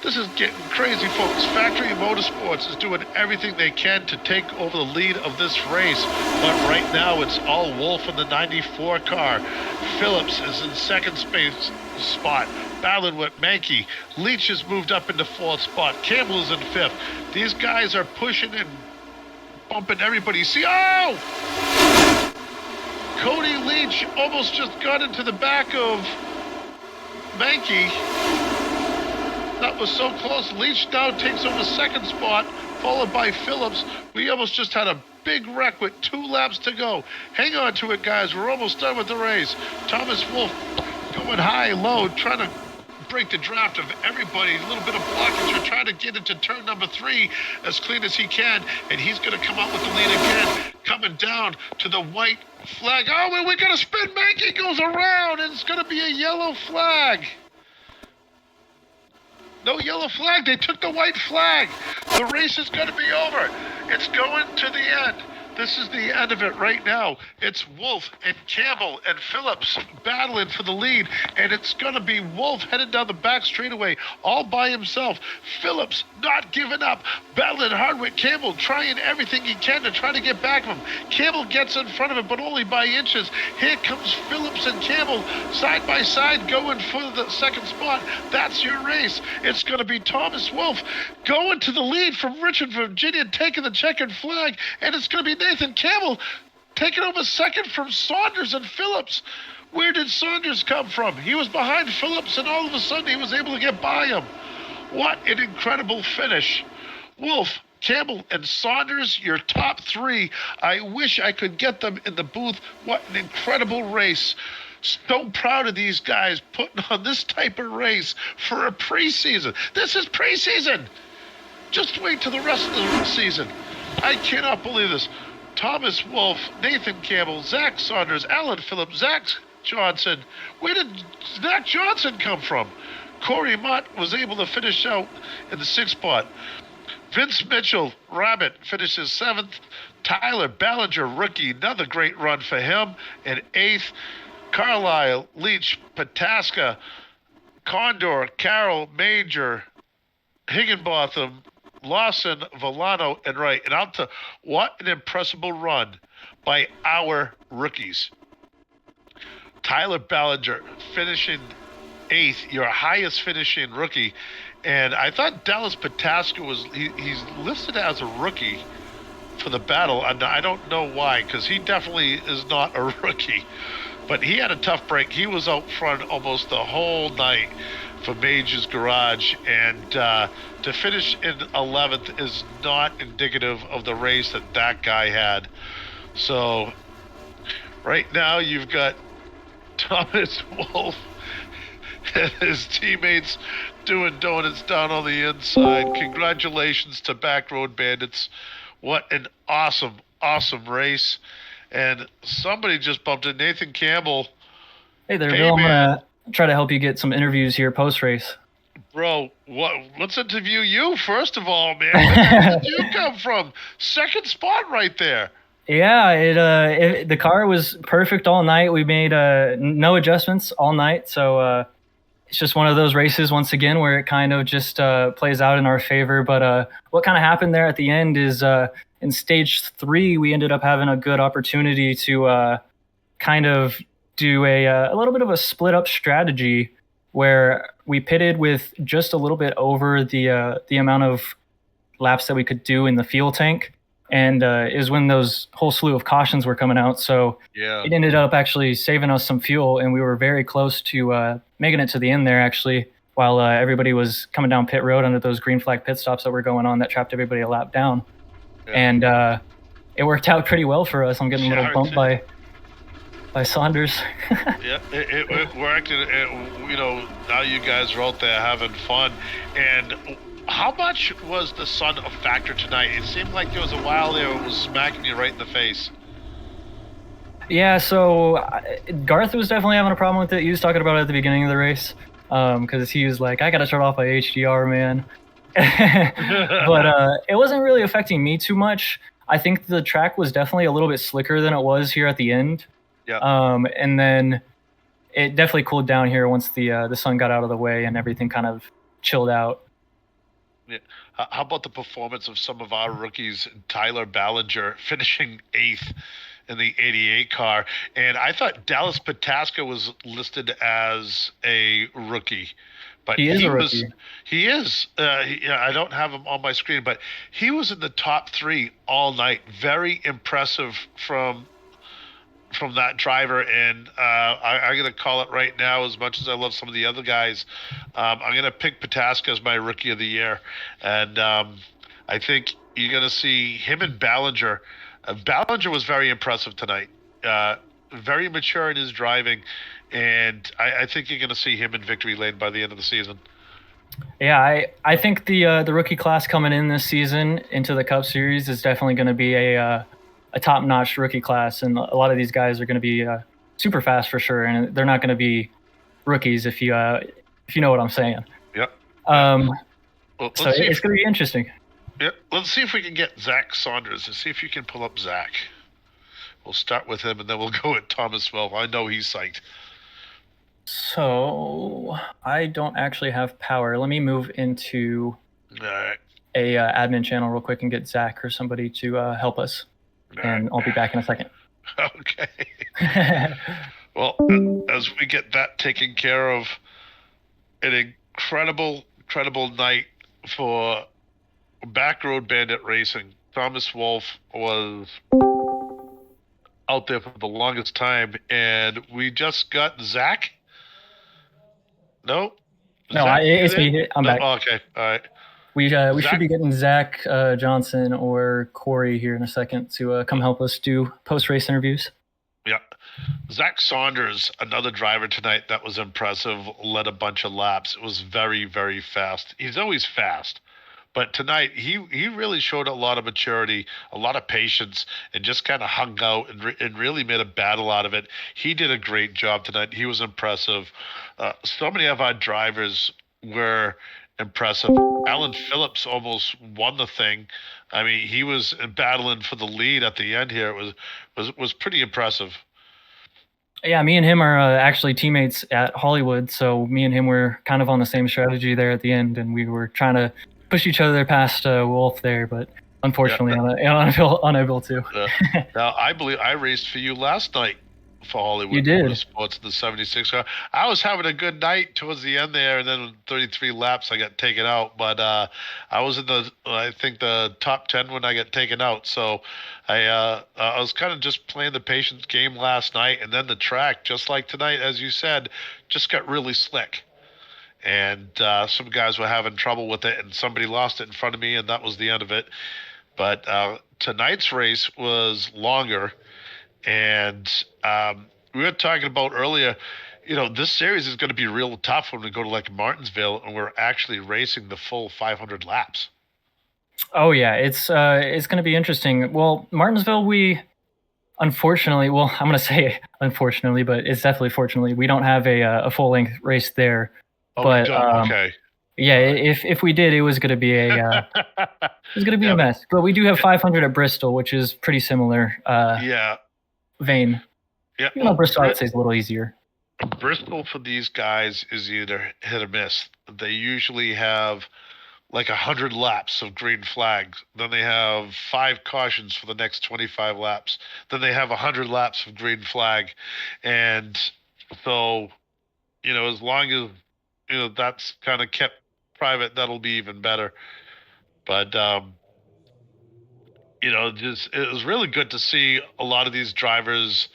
This is getting crazy, folks. Factory Motorsports is doing everything they can to take over the lead of this race. But right now, it's all Wolfe in the 94 car. Phillips is in second spot, battling with Mankey. Leach has moved up into fourth spot. Campbell is in fifth. These guys are pushing and bumping everybody. See, Cody Leach almost just got into the back of Mankey. That was so close. Leach now takes over second spot, followed by Phillips. We almost just had a big wreck with 2 laps to go. Hang on to it, guys. We're almost done with the race. Thomas Wolfe going high, low, trying to break the draft of everybody. A little bit of blockage. We're trying to get into turn number 3 as clean as he can, and he's going to come out with the lead again. Coming down to the white flag. And we're going to spin. Mankey goes around, and it's going to be a yellow flag. No yellow flag. They took the white flag. The race is going to be over. It's going to the end. This is the end of it right now. It's Wolfe and Campbell and Phillips battling for the lead, and it's going to be Wolfe headed down the back straightaway all by himself. Phillips not giving up, battling hard with Campbell, trying everything he can to try to get back of him. Campbell gets in front of him, but only by inches. Here comes Phillips and Campbell side by side going for the second spot. That's your race. It's going to be Thomas Wolfe going to the lead from Richmond, Virginia, taking the checkered flag, and it's going to be Nathan Campbell taking over second from Saunders and Phillips. Where did Saunders come from? He was behind Phillips, and all of a sudden he was able to get by him. What an incredible finish. Wolfe, Campbell, and Saunders, your top 3. I wish I could get them in the booth. What an incredible race. So proud of these guys putting on this type of race for a preseason. This is preseason. Just wait till the rest of the season. I cannot believe this. Thomas Wolfe, Nathan Campbell, Zack Saunders, Alan Phillips, Zach Johnson. Where did Zach Johnson come from? Corey Mott was able to finish out in the 6th spot. Vince Mitchell, Rabbit, finishes 7th. Tyler Ballinger, rookie, another great run for him. In 8th, Carlisle, Leach, Pataska, Condor, Carroll, Major, Higginbotham, Lawson, Volano, and Wright. And out to what an impressive run by our rookies. Tyler Ballinger finishing 8th, your highest finishing rookie. And I thought Dallas Pataska he's listed as a rookie for the battle. And I don't know why, because he definitely is not a rookie. But he had a tough break. He was out front almost the whole night for Mage's Garage, and to finish in 11th is not indicative of the race that guy had. So Right now, you've got Thomas Wolfe and his teammates doing donuts down on the inside. Congratulations to Back Road Bandits. What an awesome race. And somebody just bumped it. Nathan Campbell. Hey there, Hey, Bill. I'm man. gonna try to help you get some interviews here post race. Bro, let's interview you first of all, man. Where did you come from? Second spot right there. Yeah, the car was perfect all night. We made no adjustments all night, so it's just one of those races once again where it kind of just plays out in our favor. But what kind of happened there at the end is in stage 3 we ended up having a good opportunity to kind of do a little bit of a split up strategy where we pitted with just a little bit over the amount of laps that we could do in the fuel tank, and is when those whole slew of cautions were coming out. So Yeah. it ended up actually saving us some fuel, and we were very close to making it to the end there actually. While everybody was coming down pit road under those green flag pit stops that were going on that trapped everybody a lap down, and it worked out pretty well for us. I'm getting a little bumped by Saunders. Yeah, it worked, and now you guys are out there having fun. And how much was the sun a factor tonight? It seemed like there was a while there it was smacking you right in the face. Yeah, so Garth was definitely having a problem with it. He was talking about it at the beginning of the race because he was like, I got to shut off my HDR, man. But it wasn't really affecting me too much. I think the track was definitely a little bit slicker than it was here at the end. Yeah. And then it definitely cooled down here once the sun got out of the way and everything kind of chilled out. Yeah. How about the performance of some of our rookies? Tyler Ballinger finishing 8th in the 88 car. And I thought Dallas Pataska was listed as a rookie. But He is a rookie. He is. I don't have him on my screen, but he was in the top 3 all night. Very impressive from that driver, and I'm going to call it right now. As much as I love some of the other guys, I'm going to pick Pataska as my rookie of the year, and I think you're going to see him and Ballinger. Ballinger was very impressive tonight, very mature in his driving, and I think you're going to see him in victory lane by the end of the season. Yeah, I think the rookie class coming in this season into the Cup Series is definitely going to be a top-notch rookie class, and a lot of these guys are going to be super fast for sure, and they're not going to be rookies if you know what I'm saying. Yep. Well, so it's going to be interesting. Yeah, let's see if we can get Zack Saunders and see if you can pull up Zack. We'll start with him, and then we'll go with Thomas Wolfe. I know he's psyched. So I don't actually have power. Let me move into a admin channel real quick and get Zack or somebody to help us. And I'll be back in a second. Okay. Well, as we get that taken care of, an incredible night for Back Road Bandit Racing. Thomas Wolfe was out there for the longest time, and we just got Zack. No, it's me. I'm back. Oh, okay, all right. We should be getting Zack Johnson or Corey here in a second to come help us do post-race interviews. Yeah. Zack Saunders, another driver tonight that was impressive, led a bunch of laps. It was very, very fast. He's always fast. But tonight, he really showed a lot of maturity, a lot of patience, and just kind of hung out and really made a battle out of it. He did a great job tonight. He was impressive. So many of our drivers were impressive. Alan Phillips almost won the thing. I mean, he was battling for the lead at the end here. It was pretty impressive. Yeah, me and him are actually teammates at Hollywood, so me and him were kind of on the same strategy there at the end, and we were trying to push each other past Wolfe there, but unfortunately unable to. Now, I believe I raced for you last night for Hollywood. You did. Motorsports, the 76 car. I was having a good night towards the end there, and then 33 laps I got taken out. But I was in the top 10 when I got taken out. So I was kind of just playing the patience game last night, and then the track, just like tonight, as you said, just got really slick. And some guys were having trouble with it, and somebody lost it in front of me, and that was the end of it. But tonight's race was longer, And we were talking about earlier, this series is going to be real tough when we go to like Martinsville and we're actually racing the full 500 laps. Oh yeah, it's going to be interesting. Well, Martinsville, we unfortunately, well, I'm going to say unfortunately, but it's definitely fortunately, we don't have a full length race there. Oh, we But don't. Okay. yeah, All right. if we did, it was going to be a Yeah, mess. But we do have 500 at Bristol, which is pretty similar yeah, vein. yeah. Even though Well, Bristol, I'd say, is a little easier. Bristol for these guys is either hit or miss. They usually have like 100 laps of green flags. Then they have 5 cautions for the next 25 laps. Then they have 100 laps of green flag, and so as long as that's kind of kept private, that'll be even better. But just it was really good to see a lot of these drivers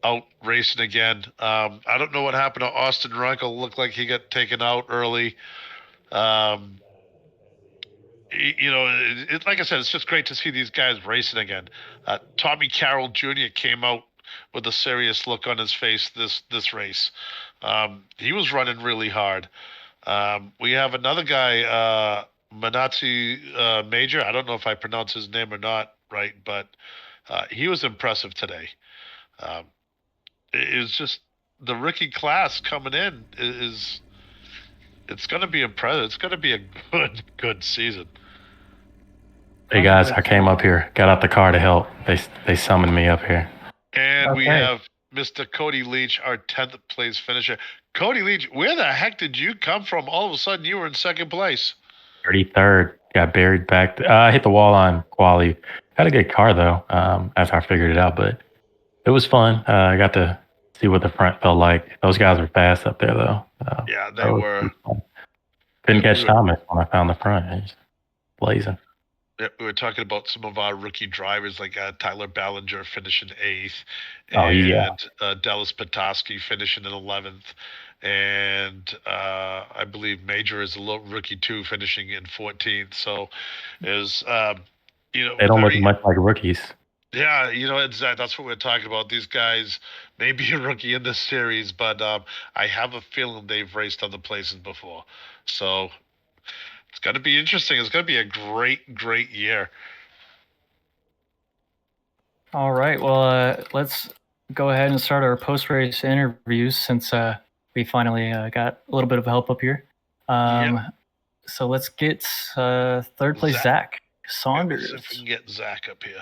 out racing again. I don't know what happened to Austin Runkle. Looked like he got taken out early. Um, like I said, it's just great to see these guys racing again. Tommy Carroll Jr. came out with a serious look on his face this race. He was running really hard. We have another guy, Manatsi Major. I don't know if I pronounce his name or not right, but he was impressive today. Um, it was just the rookie class coming in is it's going to be impressive. It's going to be a good season. Hey guys, I came up here, got out the car to help. They summoned me up here. And we have Mr. Cody Leach, our 10th place finisher. Cody Leach, where the heck did you come from? All of a sudden, you were in second place. 33rd, got buried back. I hit the wall on quali. Had a good car though, after I figured it out, but it was fun. I got to see what the front felt like. Those guys were fast up there though. Yeah, they were. Couldn't catch Thomas when I found the front. He's blazing. Yeah, we were talking about some of our rookie drivers like Tyler Ballinger finishing 8th, and Dallas Petoskey finishing in 11th, and I believe Major is a little rookie too, finishing in 14th. So is they don't look much like rookies. Yeah, that's what we're talking about. These guys may be a rookie in this series, but I have a feeling they've raced other places before. So it's going to be interesting. It's going to be a great year. All right. Well, let's go ahead and start our post-race interviews since we finally got a little bit of help up here. So let's get third place Zack Saunders. Let's see if we can get Zack up here.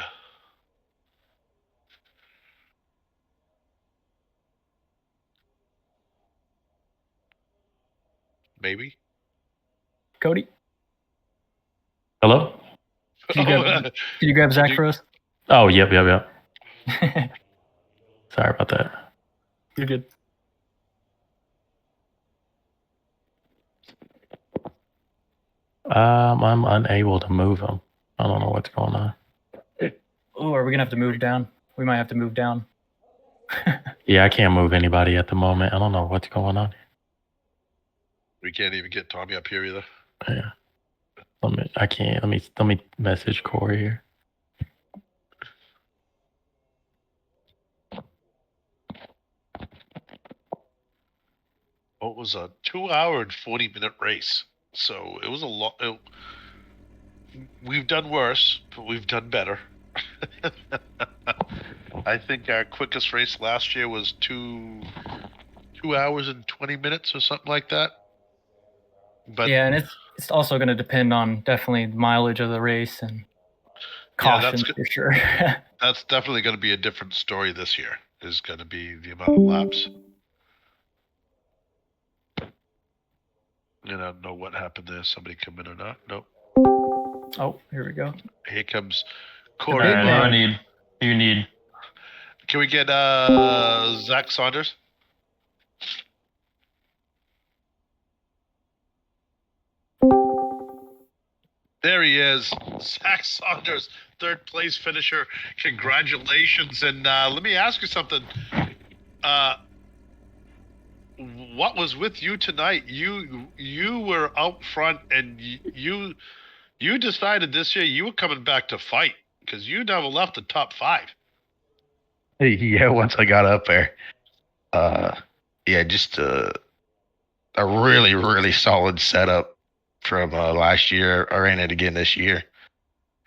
Maybe. Cody? Hello? Can you grab Zack for us? Oh, yep. Sorry about that. You're good. I'm unable to move him. I don't know what's going on. Oh, are we gonna have to move down? We might have to move down. Yeah, I can't move anybody at the moment. I don't know what's going on. We can't even get Tommy up here either. Yeah. Let me message Corey here. Well, it was a 2-hour and 40-minute race, so it was a lot. We've done worse, but we've done better. I think our quickest race last year was 2 hours and 20 minutes or something like that. But yeah, and it's also going to depend on definitely the mileage of the race and caution for sure. That's definitely going to be a different story this year. Is going to be the amount of laps. And I don't know what happened there. Somebody come in or not? Nope. Oh, here we go. Here comes Corey. You need. Can we get Zack Saunders? There he is, Zack Saunders, third place finisher. Congratulations! And let me ask you something. What was with you tonight? You were out front, and you decided this year you were coming back to fight because you never left the top 5. Yeah, once I got up there, yeah, just a really, really solid setup from last year. I ran it again this year,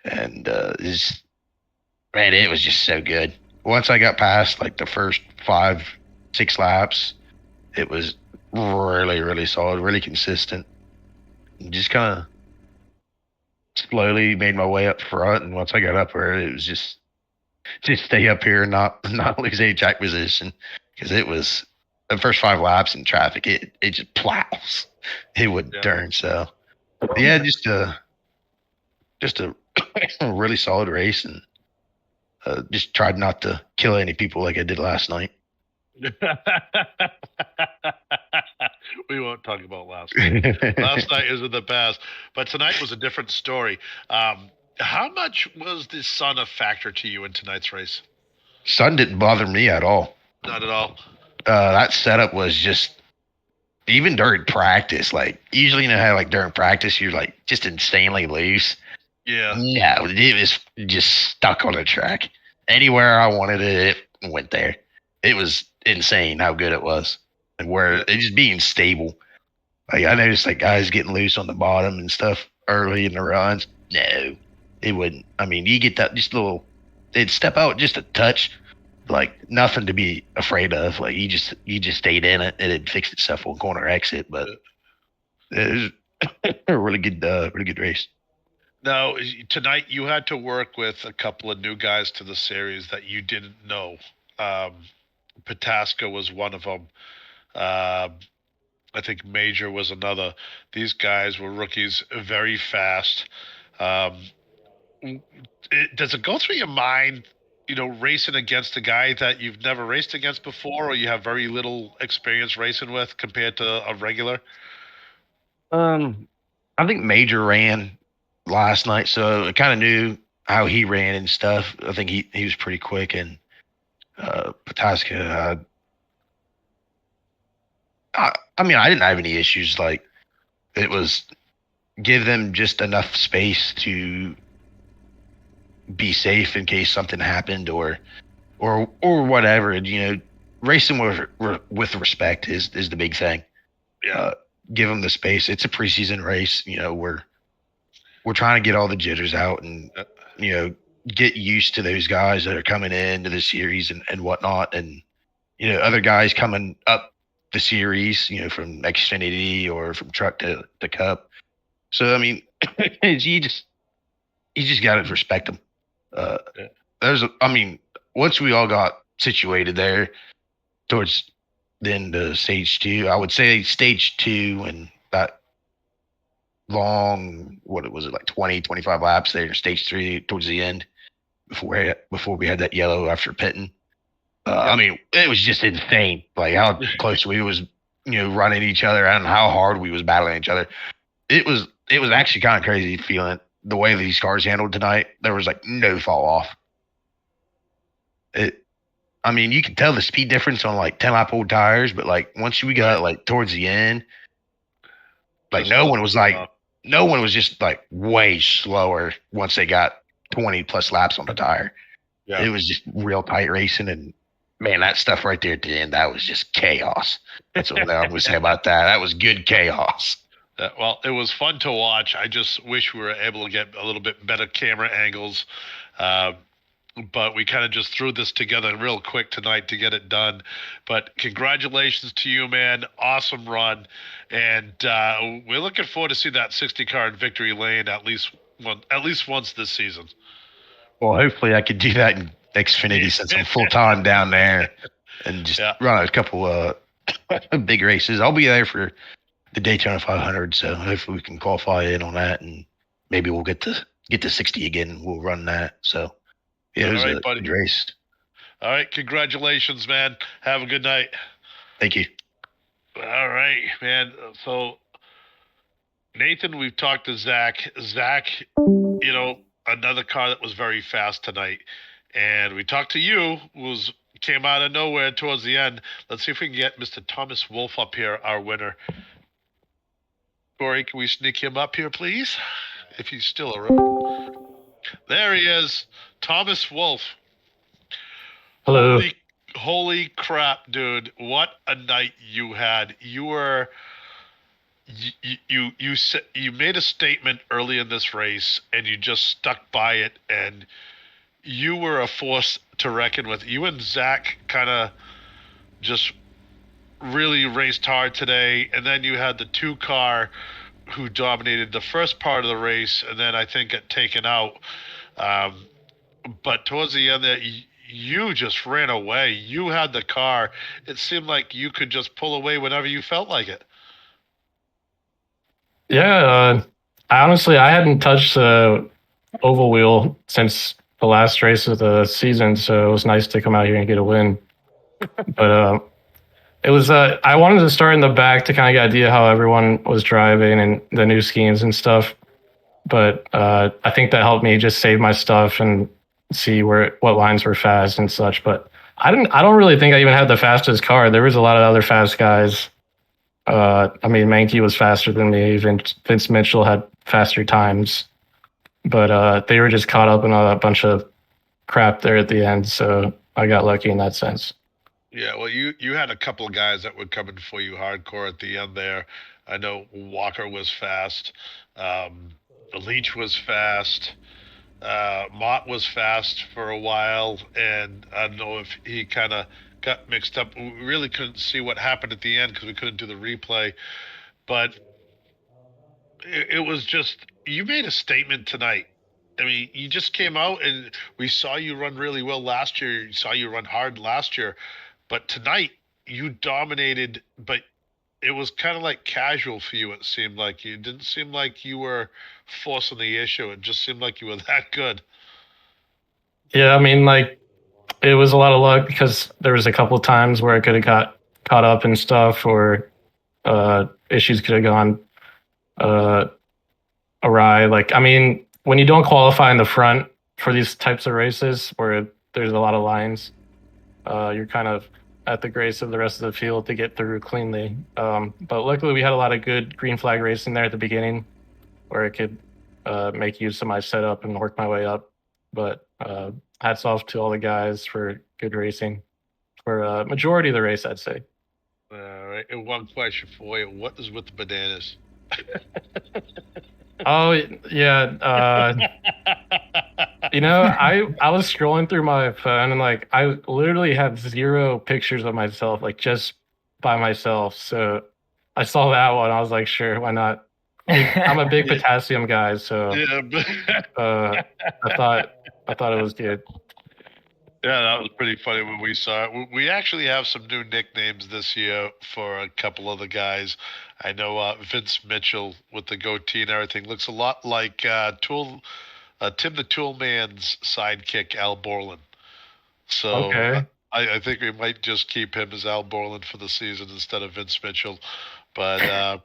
and man, it was just so good. Once I got past like the first 5, 6 laps, it was really, really solid, really consistent. Just kind of slowly made my way up front, and once I got up there, it was just stay up here and not lose any track position because it was the first 5 laps in traffic. It just plows. It wouldn't Yeah. turn. So yeah, just a really solid race, and just tried not to kill any people like I did last night. We won't talk about last night. Last night isn't the past, but tonight was a different story. How much was the sun a factor to you in tonight's race? Sun didn't bother me at all. Not at all. That setup was just even during practice. Like usually, you know how like during practice you're like just insanely loose. Yeah. No, it was just stuck on the track. Anywhere I wanted it, it went there. It was insane how good it was, and where it just being stable. Like I noticed like guys getting loose on the bottom and stuff early in the runs. No, it wouldn't. I mean, you get that just little. They'd step out just a touch, like nothing to be afraid of. Like you just stayed in it and it fixed itself on corner exit. But it was a really good race. Now, tonight you had to work with a couple of new guys to the series that you didn't know. Pataska was one of them. I think Major was another. These guys were rookies, very fast. Um, does it go through your mind, racing against a guy that you've never raced against before, or you have very little experience racing with compared to a regular? I think Major ran last night, so I kind of knew how he ran and stuff. I think he was pretty quick, and Pataska. I mean, I didn't have any issues. Like it was give them just enough space to be safe in case something happened or whatever. And racing with respect is the big thing. Yeah. Give them the space. It's a preseason race. We're trying to get all the jitters out and get used to those guys that are coming into the series and whatnot, and other guys coming up the series, from Xfinity or from truck to Cup. So I mean, you just got to respect them. Uh, I mean, once we all got situated there towards the end of stage two, I would say stage two and that long, what was it, like 20, 25 laps there, stage three towards the end before we had that yellow after pitting. I mean, it was just insane, like how close we was, running each other and how hard we was battling each other. It was actually kind of crazy feeling the way these cars handled tonight. There was like no fall off. I mean, you can tell the speed difference on like 10-lap old tires, but like once we got like towards the end, like Just no one was just like way slower once they got 20 plus laps on the tire. Yeah. It was just real tight racing, and man, that stuff right there at the end, that was just chaos. That's what I would say about that. That was good chaos. Well, it was fun to watch. I just wish we were able to get a little bit better camera angles. But we kind of just threw this together real quick tonight to get it done. But congratulations to you, man. Awesome run. And we're looking forward to see that 60 car in victory lane at least once this season. Well, hopefully I could do that in Xfinity since I'm full time down there and just run a couple big races. I'll be there for the Daytona 500, so hopefully we can qualify in on that, and maybe we'll get to 60 again. We'll run that. So yeah, it was a good race. All right, congratulations, man. Have a good night. Thank you. All right, man. So Nathan, we've talked to Zach. Zach, another car that was very fast tonight. And we talked to you, came out of nowhere towards the end. Let's see if we can get Mr. Thomas Wolfe up here, our winner. Corey, can we sneak him up here, please? If he's still around. There he is, Thomas Wolfe. Hello. Holy crap, dude! What a night you had. You made a statement early in this race, and you just stuck by it, and you were a force to reckon with. You and Zach kind of just really raced hard today, and then you had the two car who dominated the first part of the race, and then I think got taken out. Um, but towards the end, there you just ran away. You had the car. It seemed like you could just pull away whenever you felt like it. Yeah, I hadn't touched the oval wheel since the last race of the season, so it was nice to come out here and get a win. But it was I wanted to start in the back to kind of get an idea how everyone was driving and the new schemes and stuff. But I think that helped me just save my stuff and see what lines were fast and such. But I don't really think I even had the fastest car. There was a lot of other fast guys. I mean, Mankey was faster than me. Even Vince Mitchell had faster times, but they were just caught up in a bunch of crap there at the end. So I got lucky in that sense. Yeah, well, you had a couple of guys that were coming for you hardcore at the end there. I know Walker was fast. Um, Leach was fast. Mott was fast for a while, and I don't know if he kind of got mixed up. We really couldn't see what happened at the end because we couldn't do the replay. But it was just you made a statement tonight. I mean, you just came out and we saw you run really well last year. You saw you run hard last year, but tonight you dominated. But it was kind of like casual for you. It seemed like you didn't seem like you were forcing the issue. It just seemed like you were that good. Yeah, I mean, like it was a lot of luck because there was a couple of times where I could have got caught up in stuff or issues could have gone uh, awry. Like, I mean, when you don't qualify in the front for these types of races where there's a lot of lines, you're kind of at the grace of the rest of the field to get through cleanly. But luckily, we had a lot of good green flag racing there at the beginning where I could make use of my setup and work my way up. But hats off to all the guys for good racing for a majority of the race, I'd say. All right. And one question for you: what is with the bananas? Oh yeah, I was scrolling through my phone and like I literally have 0 pictures of myself like just by myself. So I saw that one. I was like, sure, why not? I'm a big potassium guy, so Yeah, I thought it was good. yeah, that was pretty funny when we saw it. We actually have some new nicknames this year for a couple of the guys. I know Vince Mitchell with the goatee and everything looks a lot like Tim the Tool Man's sidekick, Al Borland. So Okay. I think we might just keep him as Al Borland for the season instead of Vince Mitchell. But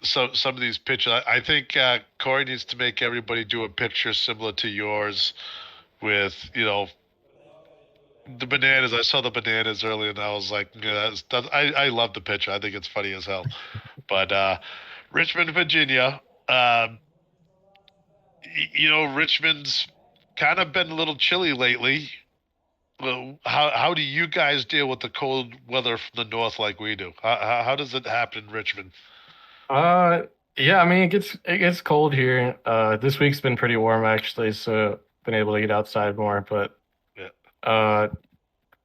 some of these pictures, I think Corey needs to make everybody do a picture similar to yours with the bananas. I saw the bananas earlier, and I was like, yeah, I love the picture. I think it's funny as hell. But Richmond, Virginia, um, Richmond's kind of been a little chilly lately. Well, how do you guys deal with the cold weather from the north like we do? How does it happen in Richmond? Uh, yeah, I mean it gets cold here. This week's been pretty warm actually, so been able to get outside more. But Yeah. uh,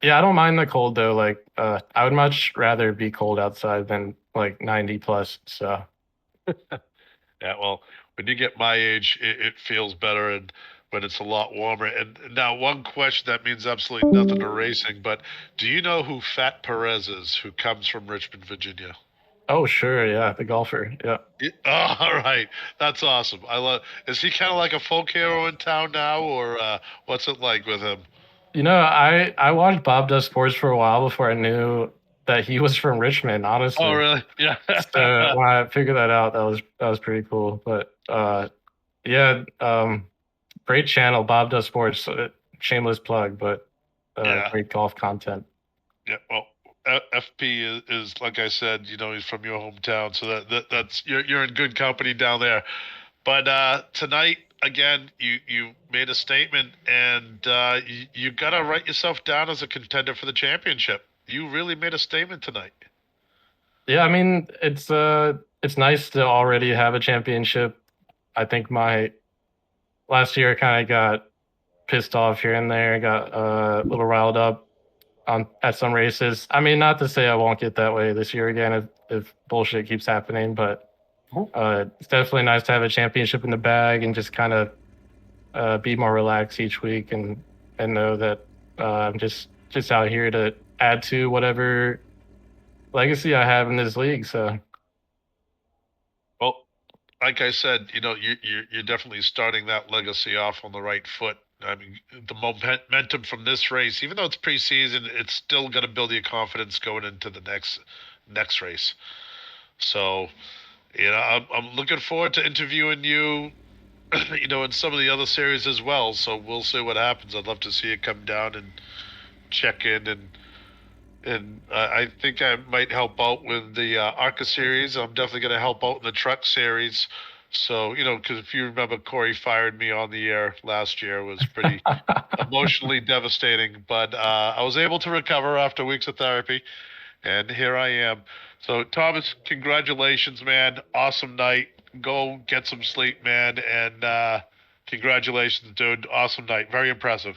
yeah, I don't mind the cold though. Like, I would much rather be cold outside than like 90 plus. So Yeah, well, when you get my age, it feels better, and when it's a lot warmer. And now, one question that means absolutely nothing to racing, but do you know who Fat Perez is, who comes from Richmond, Virginia? oh sure, yeah, the golfer, yeah. All right, that's awesome. I love. Is he kind of like a folk hero in town now, or what's it like with him? I watched Bob Does Sports for a while before I knew that he was from Richmond, Oh, honestly. really? Yeah. So when I figured that out, that was pretty cool. But yeah, great channel, Bob Does Sports. Shameless plug, but Yeah. great golf content. Yeah. Well, FP is like I said. He's from your hometown, so that's you're in good company down there. But tonight, again, you made a statement, and you got to write yourself down as a contender for the championship. You really made a statement tonight. Yeah, I mean, it's nice to already have a championship. I think my last year kind of got pissed off here and there, got a little riled up at some races. I mean, not to say I won't get that way this year again if bullshit keeps happening, but it's definitely nice to have a championship in the bag and just kind of be more relaxed each week and know that I'm just out here to add to whatever legacy I have in this league. So, well, like I said, you're definitely starting that legacy off on the right foot. I mean, the momentum from this race, even though it's preseason, it's still going to build your confidence going into the next race. So, I'm looking forward to interviewing you, in some of the other series as well. So we'll see what happens. I'd love to see you come down and check in, and I think I might help out with the ARCA series. I'm definitely going to help out in the truck series. So, because if you remember, Corey fired me on the air last year. It was pretty emotionally devastating. But I was able to recover after weeks of therapy, and here I am. So, Thomas, congratulations, man. Awesome night. Go get some sleep, man. And congratulations, dude. Awesome night. Very impressive.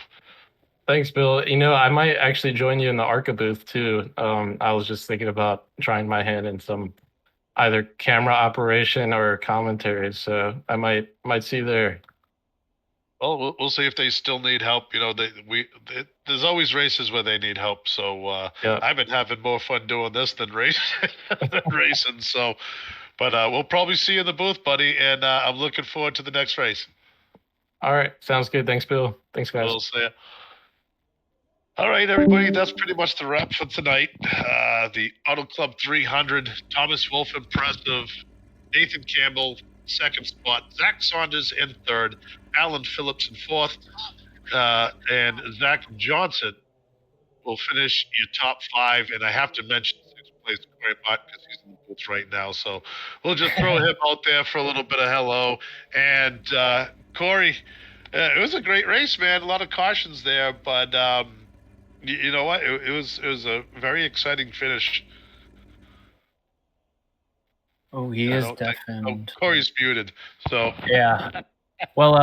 Thanks, Bill. I might actually join you in the ARCA booth too. I was just thinking about trying my hand in some either camera operation or commentary, so I might see you there. Well, we'll see if they still need help. There's always races where they need help. So Yeah. I've been having more fun doing this than racing. So, but we'll probably see you in the booth, buddy. And I'm looking forward to the next race. All right, sounds good. Thanks, Bill. Thanks, guys. We'll see you. All right, everybody, that's pretty much the wrap for tonight. The Auto Club 300, Thomas Wolfe impressive, Nathan Campbell, second spot, Zack Saunders in third, Alan Phillips in fourth, and Zach Johnson will finish your top five. And I have to mention sixth place Corey Mott because he's in the booth right now. So we'll just throw him out there for a little bit of hello. And Corey, it was a great race, man. A lot of cautions there, but you know what? It was a very exciting finish. Oh, he is deafened. Corey's muted. So yeah. Well,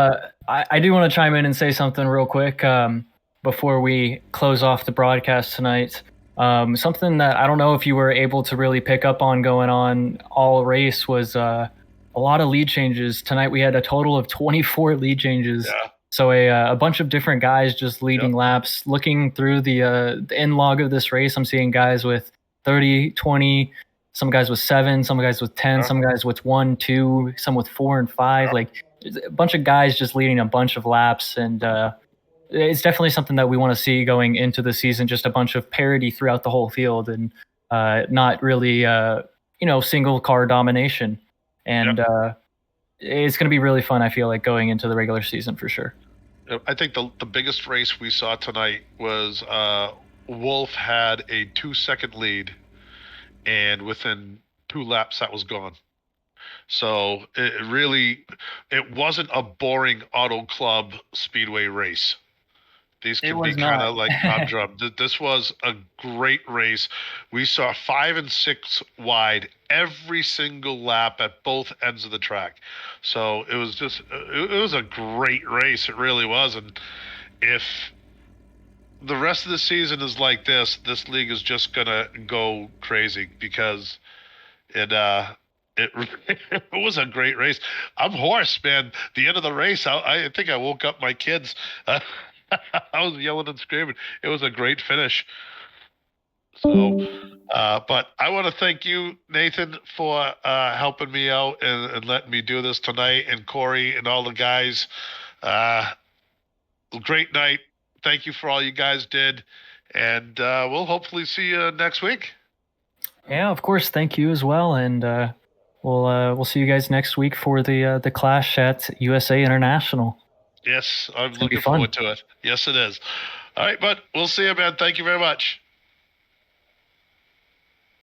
I do want to chime in and say something real quick before we close off the broadcast tonight. Something that I don't know if you were able to really pick up on going on all race was a lot of lead changes. Tonight we had a total of 24 lead changes. Yeah. So a bunch of different guys just leading laps. Looking through the end log of this race, I'm seeing guys with 30, 20, some guys with 7, some guys with 10, some guys with 1, 2, some with 4 and 5. Like a bunch of guys just leading a bunch of laps, and it's definitely something that we want to see going into the season. Just a bunch of parity throughout the whole field, and not really single car domination. And it's going to be really fun, I feel like, going into the regular season for sure. I think the biggest race we saw tonight was Wolfe had a 2-second lead, and within 2 laps that was gone. So it wasn't a boring Auto Club Speedway race. These can be kind of like humdrum. This was a great race. We saw 5 and 6 wide every single lap at both ends of the track. So it was a great race. It really was. And if the rest of the season is like this league is just gonna go crazy because it was a great race. I'm hoarse, man. The end of the race, I think I woke up my kids. I was yelling and screaming. It was a great finish. So, but I want to thank you, Nathan, for helping me out and letting me do this tonight, and Corey and all the guys. Great night. Thank you for all you guys did, and we'll hopefully see you next week. Yeah, of course. Thank you as well, and we'll see you guys next week for the Clash at USA International. Yes, I'm looking forward to it. Yes, it is. All right, but we'll see you, man. Thank you very much.